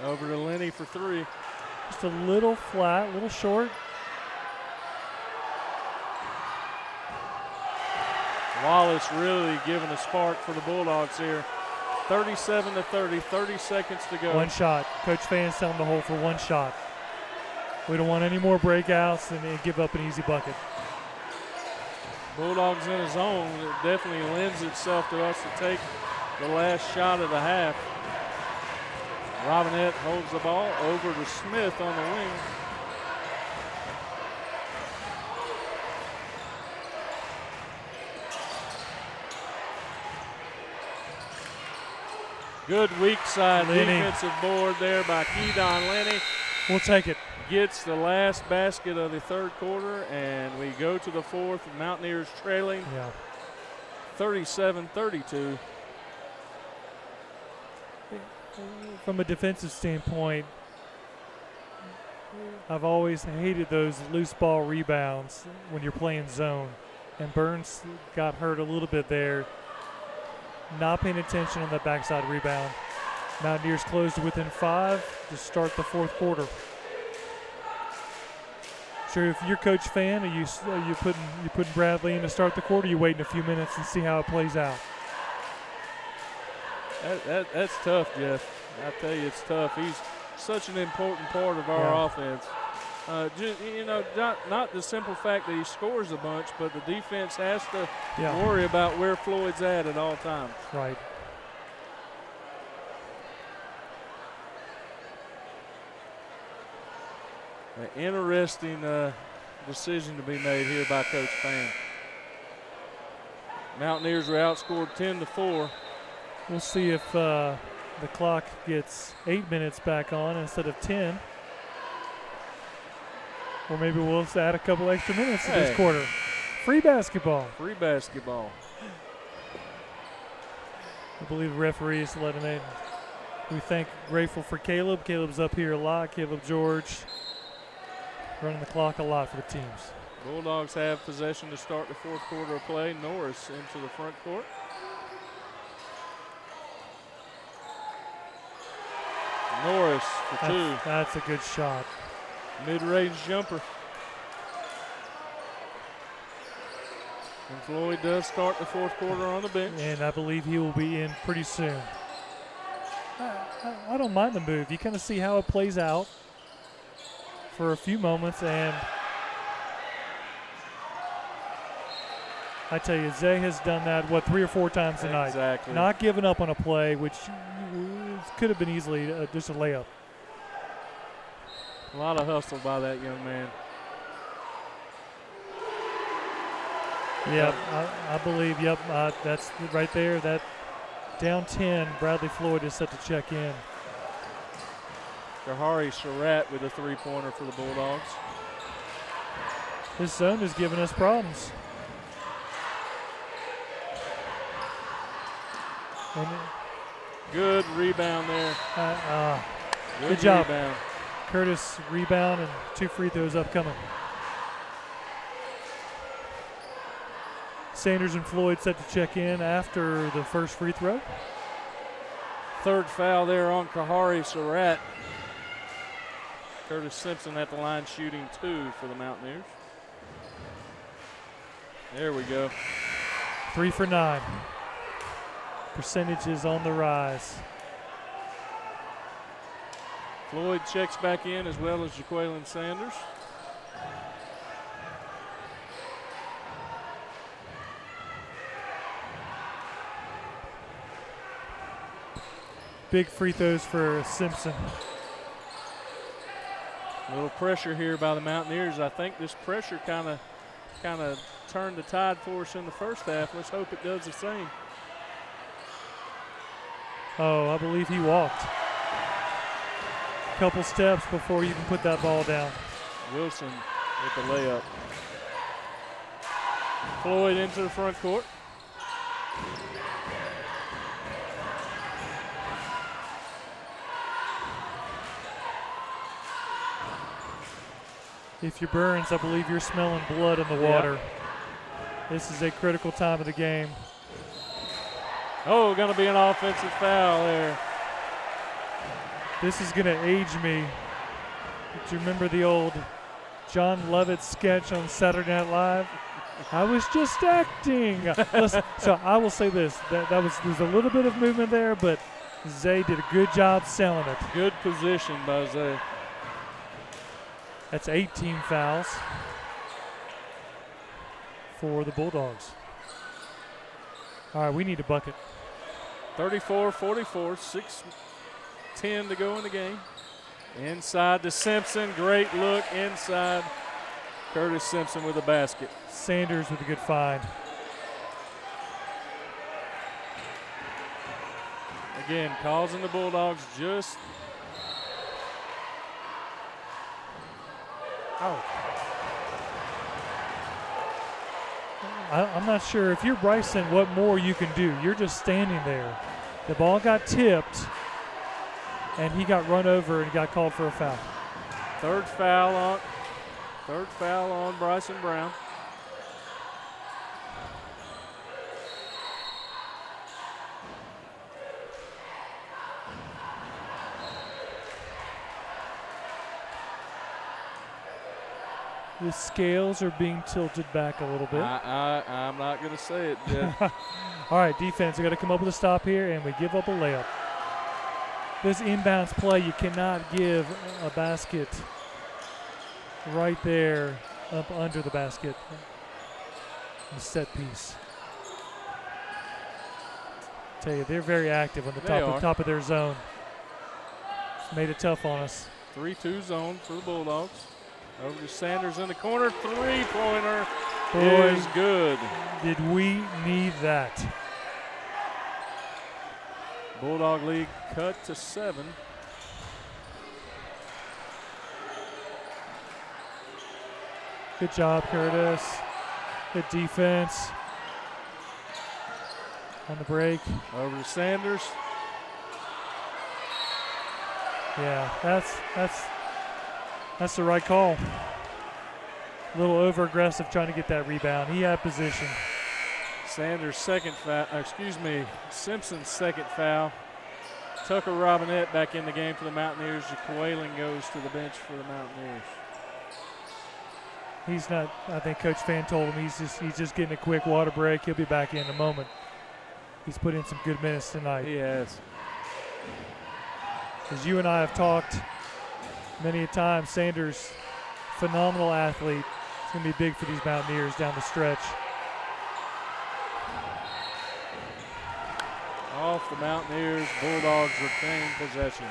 over to Lenny for 3. Just a little flat, a little short. Wallace really giving a spark for the Bulldogs here. 37-30, 30 seconds to go. One shot. Coach Fan's telling the hole for one shot. We don't want any more breakouts and give up an easy bucket. Bulldogs in a zone. It definitely lends itself to us to take the last shot of the half. Robinette holds the ball over to Smith on the wing. Good weak side Lenny. defensive board there by Keydon Lenny. We'll take it. Gets the last basket of the third quarter, and we go to the fourth. Mountaineers trailing Yeah. 37-32. From a defensive standpoint, I've always hated those loose ball rebounds when you're playing zone. And Burns got hurt a little bit there. Not paying attention on that backside rebound. Mountaineers closed to within 5 to start the fourth quarter. Sure, if you're Coach Fan, are you putting Bradley in to start the quarter? Or you waiting a few minutes and see how it plays out? That's tough, Jeff. I tell you, it's tough. He's such an important part of our offense. Not the simple fact that he scores a bunch, but the defense has to worry about where Floyd's at all times. Right. An interesting decision to be made here by Coach Fan. Mountaineers were outscored 10-4. We'll see if the clock gets 8 minutes back on instead of 10. Or maybe we'll add a couple extra minutes to this quarter. Free basketball. Free basketball. I believe the referees let him in. We grateful for Caleb. Caleb's up here a lot. Caleb George running the clock a lot for the teams. Bulldogs have possession to start the fourth quarter of play. Norris into the front court. Norris for 2. That's a good shot. Mid-range jumper. And Floyd does start the fourth quarter on the bench. And I believe he will be in pretty soon. I don't mind the move. You kind of see how it plays out for a few moments, and I tell you, Zay has done that, 3 or 4 times tonight. Exactly. Not giving up on a play, which could have been easily just a layup. A lot of hustle by that young man. Yep, I believe, that's right there. That down 10, Bradley Floyd is set to check in. Kahari Surratt with a three-pointer for the Bulldogs. His zone is giving us problems. And Good rebound there. good job. Rebound. Curtis rebound and 2 free throws upcoming. Sanders and Floyd set to check in after the first free throw. Third foul there on Kahari Surratt. Curtis Simpson at the line shooting 2 for the Mountaineers. There we go. 3 for 9. Percentages on the rise. Floyd checks back in as well as Jaqueline Sanders. Big free throws for Simpson. A little pressure here by the Mountaineers. I think this pressure kind of turned the tide for us in the first half. Let's hope it does the same. Oh, I believe he walked. Couple steps before you can put that ball down. Wilson with the layup. Floyd into the front court. If you're Burns, I believe you're smelling blood in the water. This is a critical time of the game. Oh, going to be an offensive foul there. This is going to age me. Do you remember the old John Lovett sketch on Saturday Night Live? I was just acting. Listen, so I will say this. There's a little bit of movement there, but Zay did a good job selling it. Good position by Zay. That's 18 fouls for the Bulldogs. All right, we need a bucket. 34-44, 6:10 to go in the game. Inside to Simpson, great look inside. Curtis Simpson with a basket. Sanders with a good find. Again, causing the Bulldogs just. Oh. I'm not sure if you're Bryson what more you can do. You're just standing there. The ball got tipped, and he got run over and got called for a foul. Third foul on Bryson Brown. The scales are being tilted back a little bit. I'm not going to say it, Jeff. All right, defense, we got to come up with a stop here, and we give up a layup. This inbounds play, you cannot give a basket right there up under the basket. The set piece. Tell you, they're very active on the top of their zone. It's made it tough on us. 3-2 zone for the Bulldogs. Over to Sanders in the corner. Three-pointer is good. Did we need that? Bulldog lead cut to 7. Good job, Curtis. Good defense. On the break. Over to Sanders. Yeah, that's the right call. A little over-aggressive trying to get that rebound. He had position. Sanders' second foul, Simpson's second foul. Tucker Robinette back in the game for the Mountaineers. Jaqueline goes to the bench for the Mountaineers. He's not. I think Coach Fan told him he's just getting a quick water break. He'll be back in a moment. He's put in some good minutes tonight. He has. As you and I have talked many a time, Sanders, phenomenal athlete. It's going to be big for these Mountaineers down the stretch. Off the Mountaineers, Bulldogs retain possession.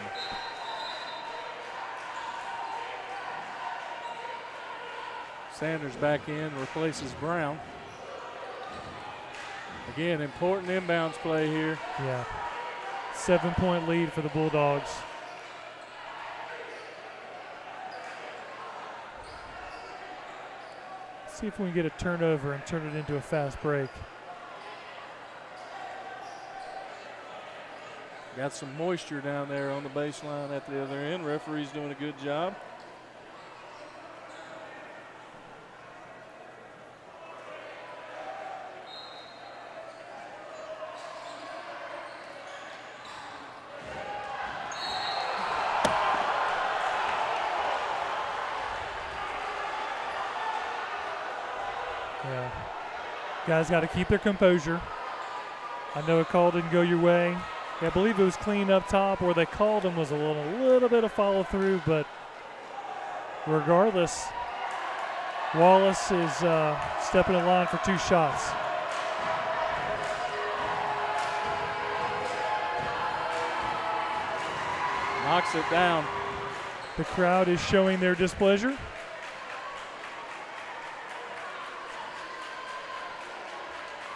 Sanders back in, replaces Brown. Again, important inbounds play here. Yeah. 7-point lead for the Bulldogs. See if we can get a turnover and turn it into a fast break. Got some moisture down there on the baseline at the other end. Referee's doing a good job. Yeah. Guys got to keep their composure. I know a call didn't go your way. Yeah, I believe it was clean up top. Where they called him was a little bit of follow through, but regardless, Wallace is stepping in line for 2 shots. Knocks it down. The crowd is showing their displeasure.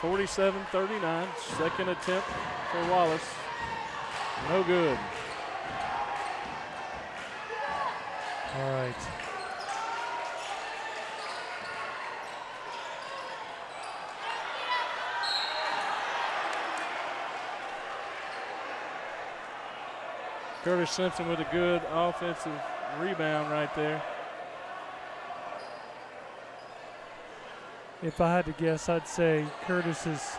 (47-39). Second attempt for Wallace. No good. All right. Curtis Simpson with a good offensive rebound right there. If I had to guess, I'd say Curtis has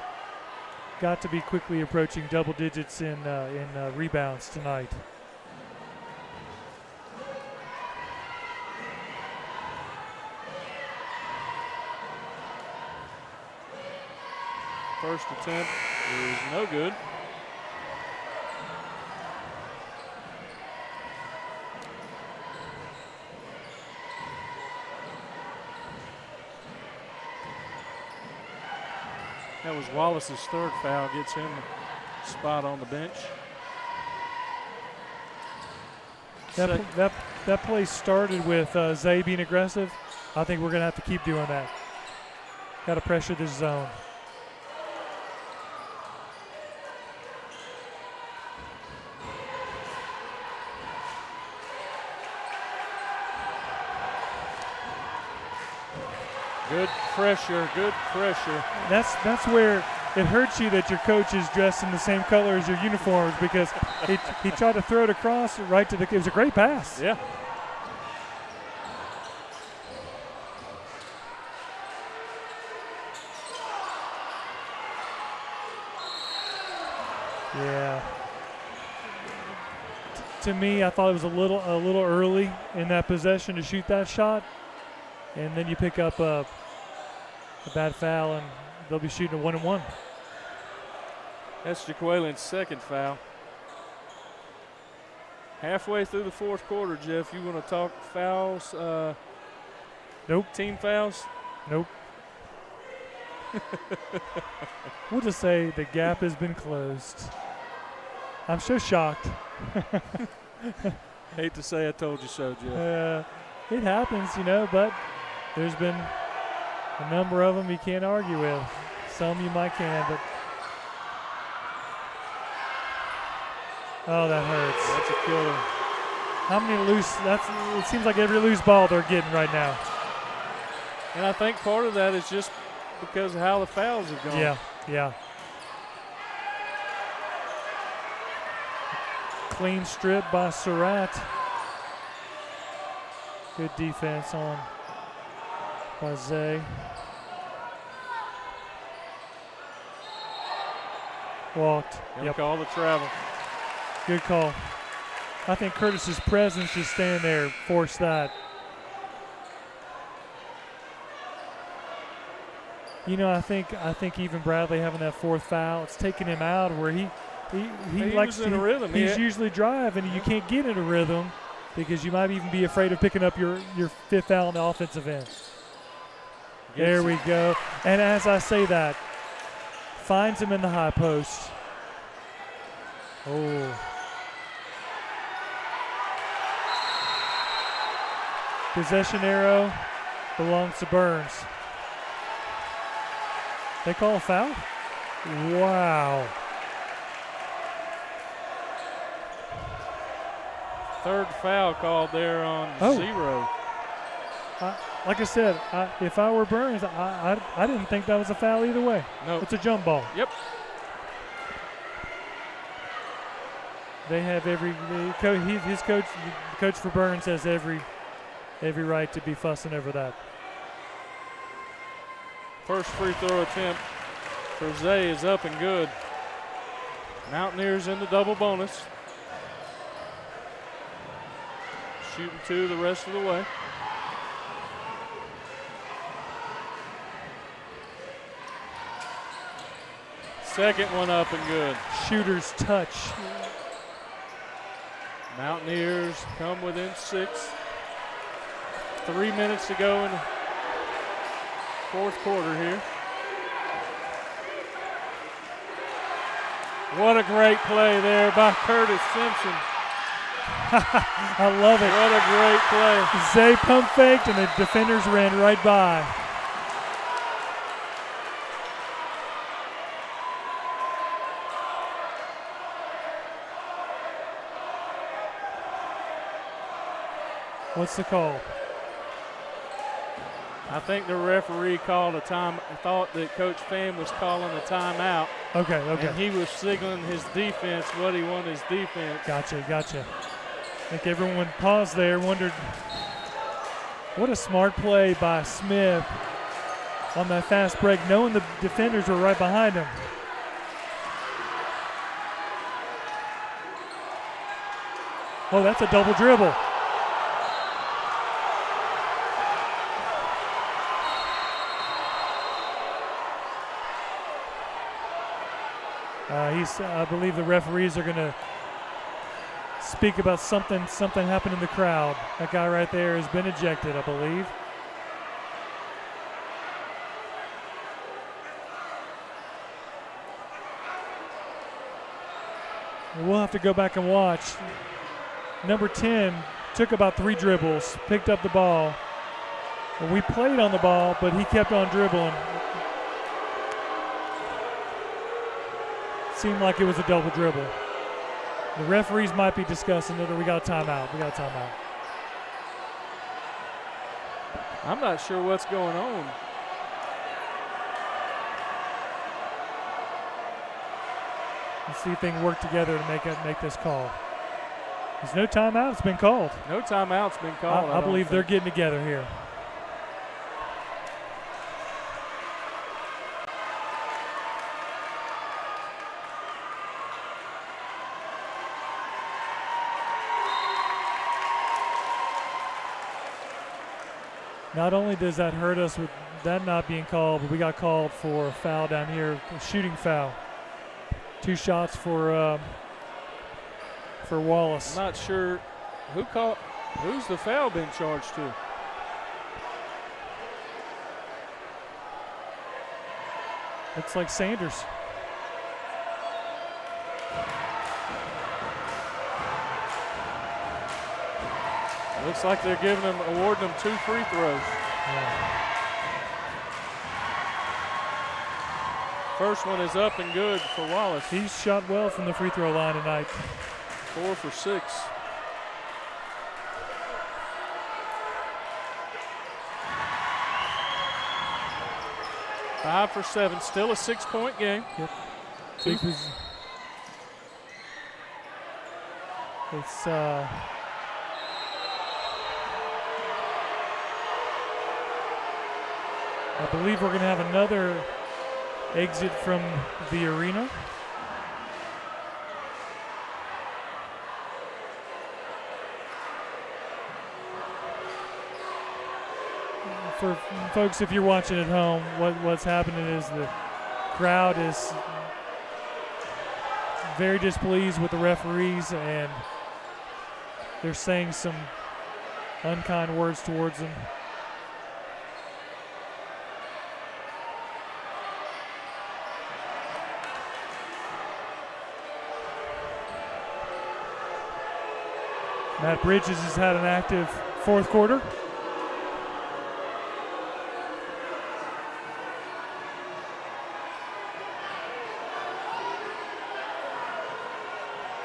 got to be quickly approaching double digits in rebounds tonight. First attempt is no good. That was Wallace's third foul, gets him a spot on the bench. That play started with Zay being aggressive. I think we're going to have to keep doing that. Got to pressure this zone. Good pressure, good pressure. That's where it hurts you that your coach is dressed in the same color as your uniforms, because he tried to throw it across right to the. It was a great pass. Yeah. Yeah. To me, I thought it was a little early in that possession to shoot that shot, and then you pick up a bad foul, and they'll be shooting a 1-and-1. That's Jaquelin's second foul. Halfway through the fourth quarter, Jeff, you want to talk fouls? Nope. Team fouls? Nope. We'll just say the gap has been closed. I'm so shocked. Hate to say I told you so, Jeff. It happens, but there's been a number of them you can't argue with. Some you might can, but oh, that hurts. That's a killer. How many loose? It seems like every loose ball they're getting right now. And I think part of that is just because of how the fouls have gone. Yeah. Clean strip by Surratt. Good defense on by Zay. Walked. Yep. Call the travel. Good call. I think Curtis's presence just standing there forced that. You know, I think even Bradley having that fourth foul, it's taking him out of where he likes was in a rhythm. He's usually driving, and you can't get in a rhythm because you might even be afraid of picking up your fifth foul on the offensive end. There we go. And as I say that, finds him in the high post. Oh. Possession arrow belongs to Burns. They call a foul? Wow. Third foul called there on 0. Like I said, if I were Burns, I didn't think that was a foul either way. No. It's a jump ball. Yep. They have his coach, the coach for Burns has every right to be fussing over that. First free throw attempt for Zay is up and good. Mountaineers in the double bonus. Shooting 2 the rest of the way. Second one up and good. Shooter's touch. Mountaineers come within 6. 3 minutes to go in the fourth quarter here. What a great play there by Curtis Simpson. I love it. What a great play. Zay pump faked and the defenders ran right by. What's the call? I think the referee called a time. Thought that Coach Pham was calling a timeout. Okay. And he was signaling his defense, what he wanted his defense. Gotcha. I think everyone paused there, wondered what a smart play by Smith on that fast break, knowing the defenders were right behind him. Oh, that's a double dribble. I believe the referees are going to speak about something happened in the crowd. That guy right there has been ejected, I believe. We'll have to go back and watch. Number 10 took about 3 dribbles, picked up the ball. We played on the ball, but he kept on dribbling. Seemed like it was a double dribble. The referees might be discussing it, or we got a timeout. I'm not sure what's going on. Let's see if they can work together to make this call. There's no timeout. It's been called. No timeout's been called. I believe they're getting together here. Not only does that hurt us with that not being called, but we got called for a foul down here, a shooting foul. 2 shots for Wallace. I'm not sure who's the foul been charged to. Looks like Sanders. Looks like they're awarding them 2 free throws. Yeah. First one is up and good for Wallace. He's shot well from the free throw line tonight. 4 for 6. Five for 7. Still a 6-point game. Yep. It's I believe we're going to have another exit from the arena. for folks, if you're watching at home, what's happening is the crowd is very displeased with the referees, and they're saying some unkind words towards them. Matt Bridges has had an active fourth quarter.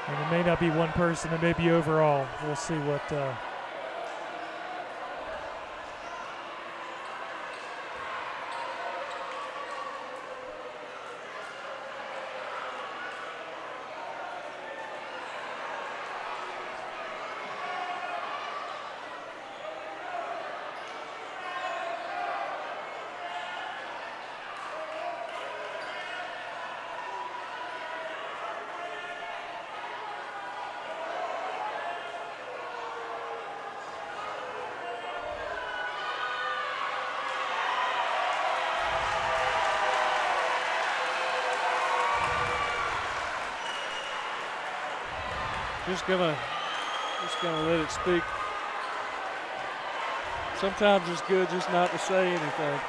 And it may not be one person, it may be overall. We'll see what Just gonna let it speak. Sometimes it's good just not to say anything.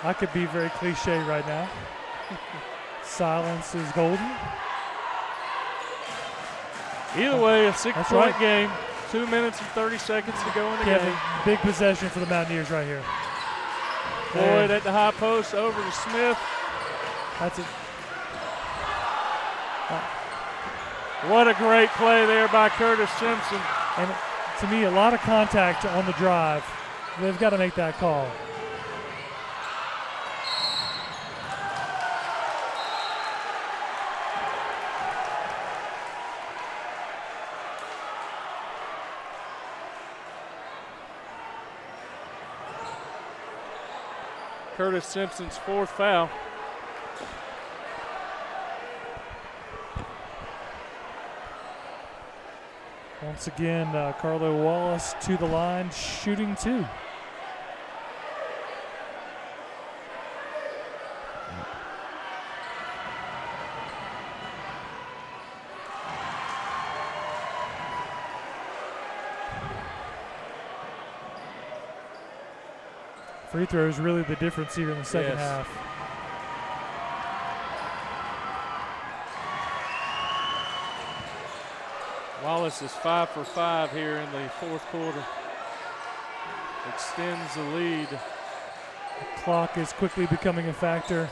I could be very cliche right now. Silence is golden. Either way, a 6-point right. game. 2 minutes and 30 seconds to go in the Kevin, game. big possession for the Mountaineers right here. Boyd at the high post over to Smith. That's it. What a great play there by Curtis Simpson. And to me, a lot of contact on the drive. They've got to make that call. Curtis Simpson's fourth foul. Once again, Carlo Wallace to the line, shooting two. Free throw is really the difference here in the second half. Wallace is 5 for 5 here in the fourth quarter. Extends the lead. The clock is quickly becoming a factor.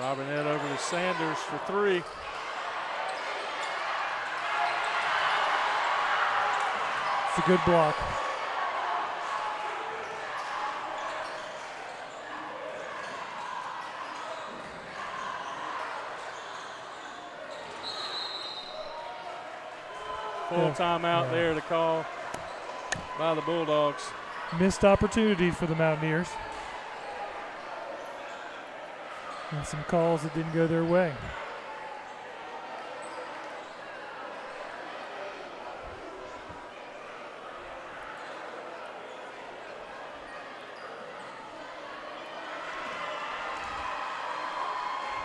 Robinette over to Sanders for three. It's a good block. Full timeout there to call by the Bulldogs. Missed opportunity for the Mountaineers. And some calls that didn't go their way.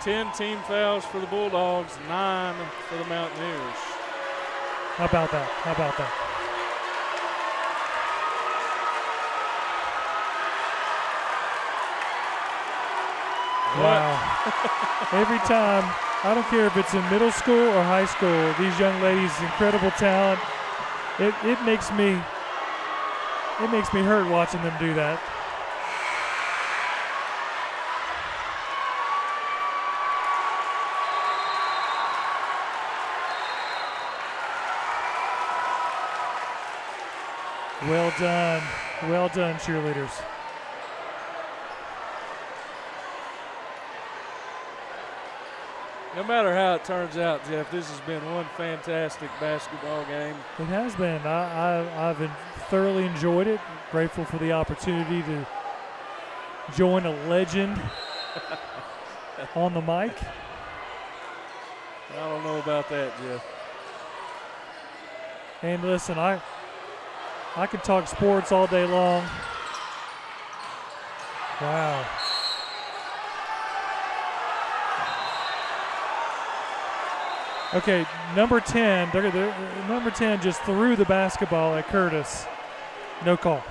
Ten team fouls for the Bulldogs, 9 for the Mountaineers. How about that? How about that? Wow. Every time, I don't care if it's in middle school or high school, these young ladies, incredible talent. It makes me hurt watching them do that. Well done, cheerleaders. No matter how it turns out, Jeff, this has been one fantastic basketball game. It has been. I've thoroughly enjoyed it. Grateful for the opportunity to join a legend on the mic. I don't know about that, Jeff. And listen, I can talk sports all day long. Wow. Okay, number 10. Number 10 just threw the basketball at Curtis. No call.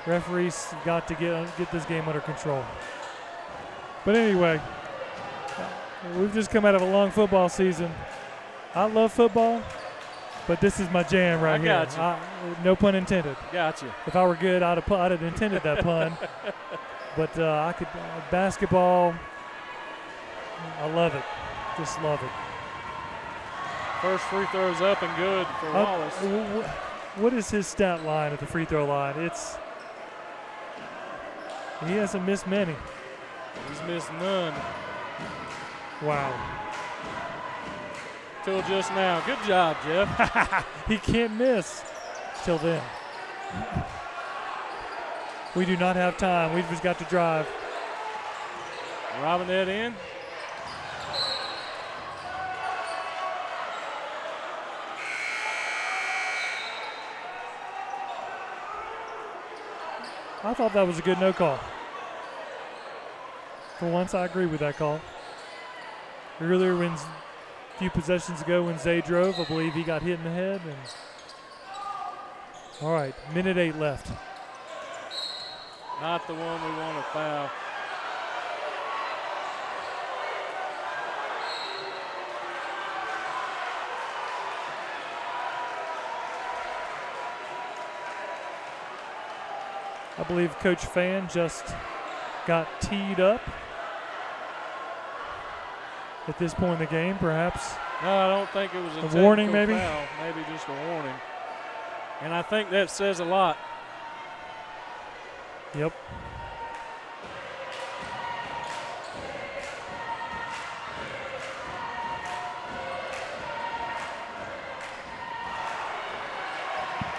Referees got to get this game under control. But anyway, we've just come out of a long football season. I love football, but this is my jam right here. Got you. No pun intended. Got you. If I were good, I'd have intended that pun. But I could basketball. I love it. Just love it. First free throw's up and good for Wallace. What is his stat line at the free throw line? He hasn't missed many. He's missed none. Wow. Till just now. Good job, Jeff. He can't miss till then. We do not have time. We've just got to drive. Robinette in. I thought that was a good no call. For once, I agree with that call. Earlier, a few possessions ago when Zay drove, I believe he got hit in the head. All right, minute 8 left. Not the one we want to foul. I believe Coach Fan just got teed up at this point in the game, perhaps. No, I don't think it was a warning, maybe? Foul. Maybe just a warning. And I think that says a lot. Yep.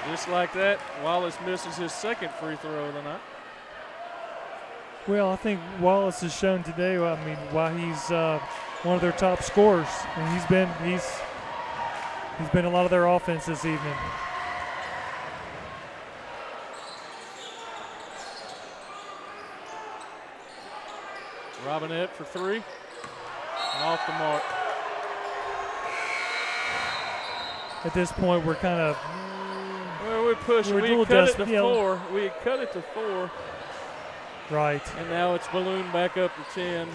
Just like that, Wallace misses his second free throw of the night. Well, I think Wallace has shown today, why he's one of their top scorers, and he's been a lot of their offense this evening. Robinette for three. Off the mark. At this point, we're kind of we're pushing. We cut it to 4. We cut it to 4. Right. And now it's ballooned back up to 10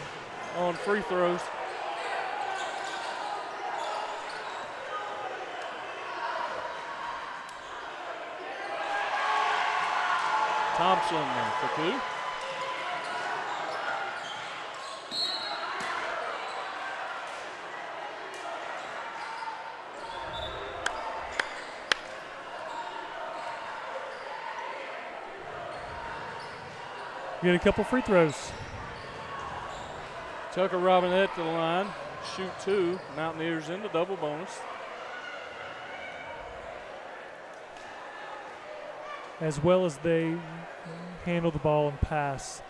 on free throws. Thompson for 2. Get a couple free throws. Tucker Robinette to the line. Shoot 2. Mountaineers in the double bonus. As well as they handle the ball and pass,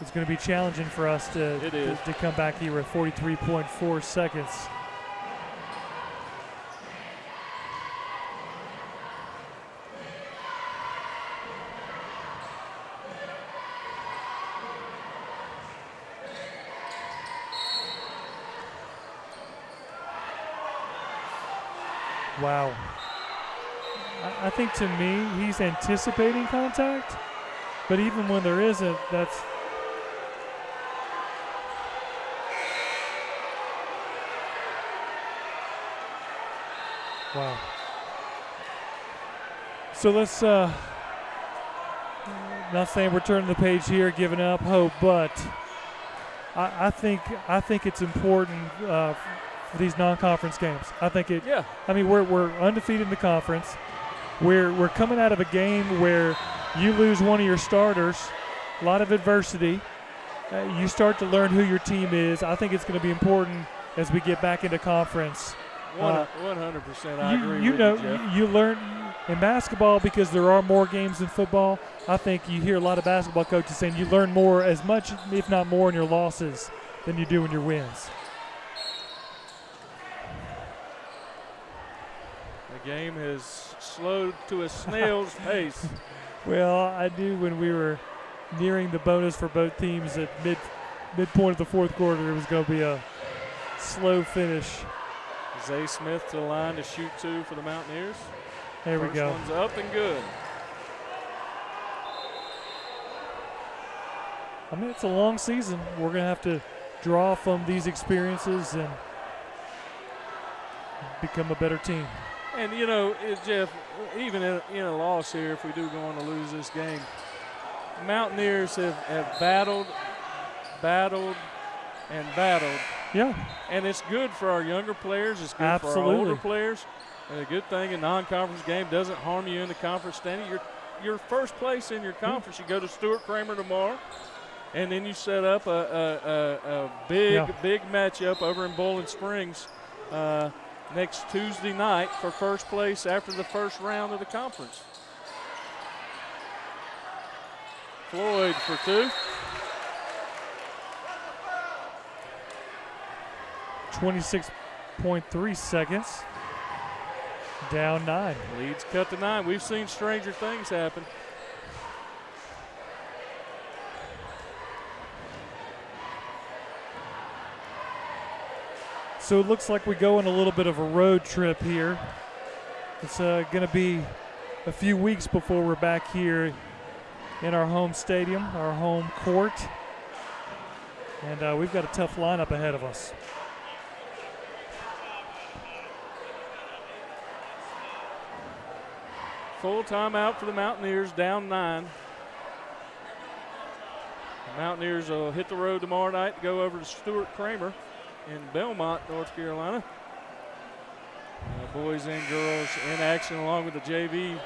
it's going to be challenging for us to come back here with 43.4 seconds. Wow. I think to me, he's anticipating contact, but even when there isn't, that's. Wow. So let's, not saying we're turning the page here, giving up hope, but I think it's important for these non-conference games. I think it. Yeah. I mean, we're undefeated in the conference. We're coming out of a game where you lose one of your starters, a lot of adversity. You start to learn who your team is. I think it's going to be important as we get back into conference. 100%. I agree with you, Jeff. You learn in basketball because there are more games than football. I think you hear a lot of basketball coaches saying you learn more, as much, if not more, in your losses than you do in your wins. game has slowed to a snail's pace. Well, I knew when we were nearing the bonus for both teams at midpoint of the fourth quarter, it was going to be a slow finish. Zay Smith to the line to shoot 2 for the Mountaineers. There we go. First one's up and good. I mean, it's a long season. We're going to have to draw from these experiences and become a better team. And, Jeff, even in a loss here, if we do go on to lose this game, Mountaineers have battled, and battled. Yeah. And it's good for our younger players. It's good for our older players. And a good thing, a non-conference game doesn't harm you in the conference standing. You're first place in your conference. You go to Stuart Kramer tomorrow, and then you set up a big matchup over in Bowling Springs next Tuesday night for first place after the first round of the conference. Floyd for 2. 26.3 seconds. Down 9. Leads cut to 9. We've seen stranger things happen. So it looks like we go on a little bit of a road trip here. It's going to be a few weeks before we're back here in our home stadium, our home court. And we've got a tough lineup ahead of us. Full timeout for the Mountaineers, down 9. The Mountaineers will hit the road tomorrow night to go over to Stuart Kramer in Belmont, North Carolina. Boys and girls in action along with the JV.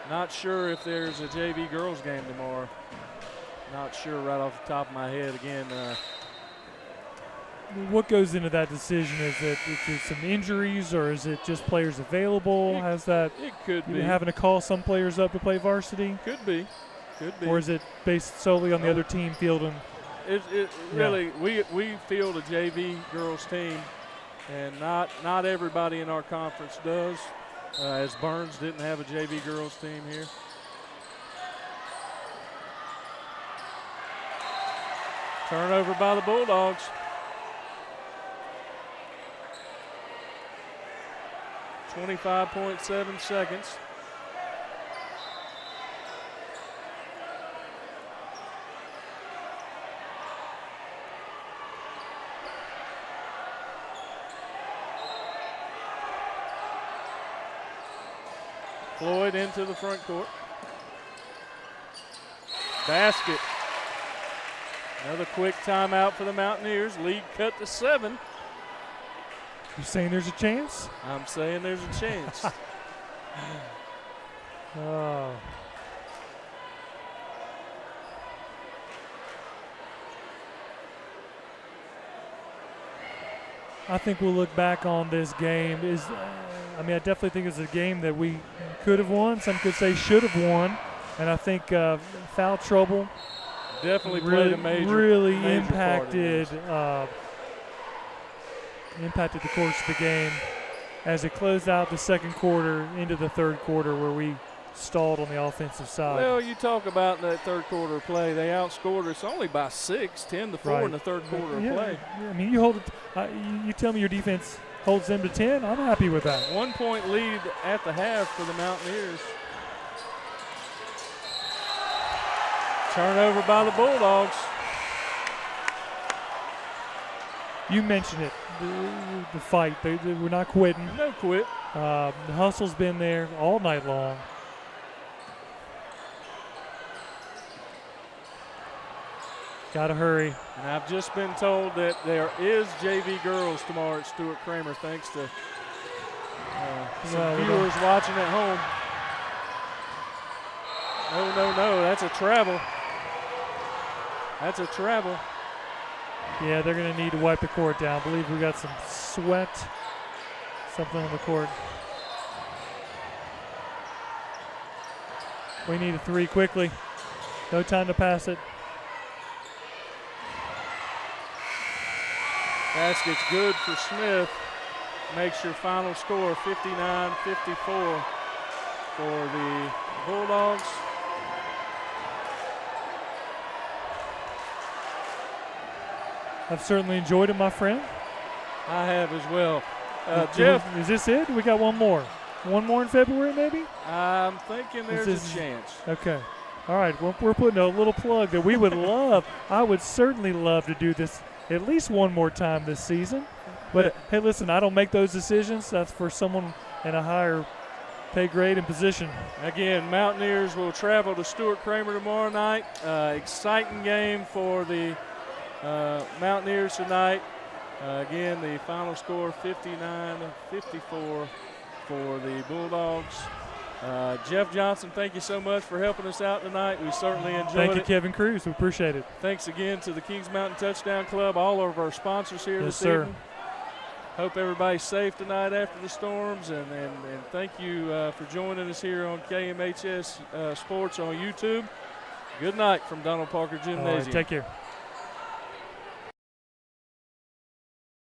Not sure if there's a JV girls game tomorrow. Not sure right off the top of my head. Again, what goes into that decision? Is it some injuries, or is it just players available? It could be having to call some players up to play varsity? Could be. Or is it based solely on the other team fielding? Really, we field a JV girls team, and not everybody in our conference does. As Burns didn't have a JV girls team here. Turnover by the Bulldogs. .7 seconds. Floyd into the front court. Basket. Another quick timeout for the Mountaineers. Lead cut to 7. You saying there's a chance? I'm saying there's a chance. Oh. I think we'll look back on this game. I definitely think it's a game that we could have won. Some could say should have won. And I think foul trouble definitely played a major impacted impacted the course of the game as it closed out the second quarter into the third quarter, where we stalled on the offensive side. Well, you talk about that third quarter play. They outscored us only by 6, 10-4 in the third quarter of play. Yeah, I mean, you hold it. You tell me your defense holds them to 10. I'm happy with that. 1 point lead at the half for the Mountaineers. Turnover by the Bulldogs. You mentioned it, the fight. We're not quitting. No quit. The hustle's been there all night long. Got to hurry. And I've just been told that there is JV girls tomorrow at Stuart Kramer, thanks to some viewers watching at home. No, that's a travel. That's a travel. Yeah, they're going to need to wipe the court down. I believe we got some sweat, something on the court. We need a 3 quickly. No time to pass it. Basket's good for Smith. makes your final score 59-54 for the Bulldogs. I've certainly enjoyed it, my friend. I have as well. Jeff, is this it? We got one more. One more in February, maybe? I'm thinking there's a chance. Okay. All right. Well, we're putting a little plug that we would love. I would certainly love to do this at least one more time this season. But, hey, listen, I don't make those decisions. That's for someone in a higher pay grade and position. Again, Mountaineers will travel to Stuart Kramer tomorrow night. Exciting game for the Mountaineers tonight. Again, the final score 59-54 for the Bulldogs. Jeff Johnson, thank you so much for helping us out tonight. We certainly enjoyed it. Thank you, Kevin Cruz. We appreciate it. Thanks again to the Kings Mountain Touchdown Club, all of our sponsors here this evening. Hope everybody's safe tonight after the storms, and thank you for joining us here on KMHS Sports on YouTube. Good night from Donald Parker Gymnasium. All right, take care.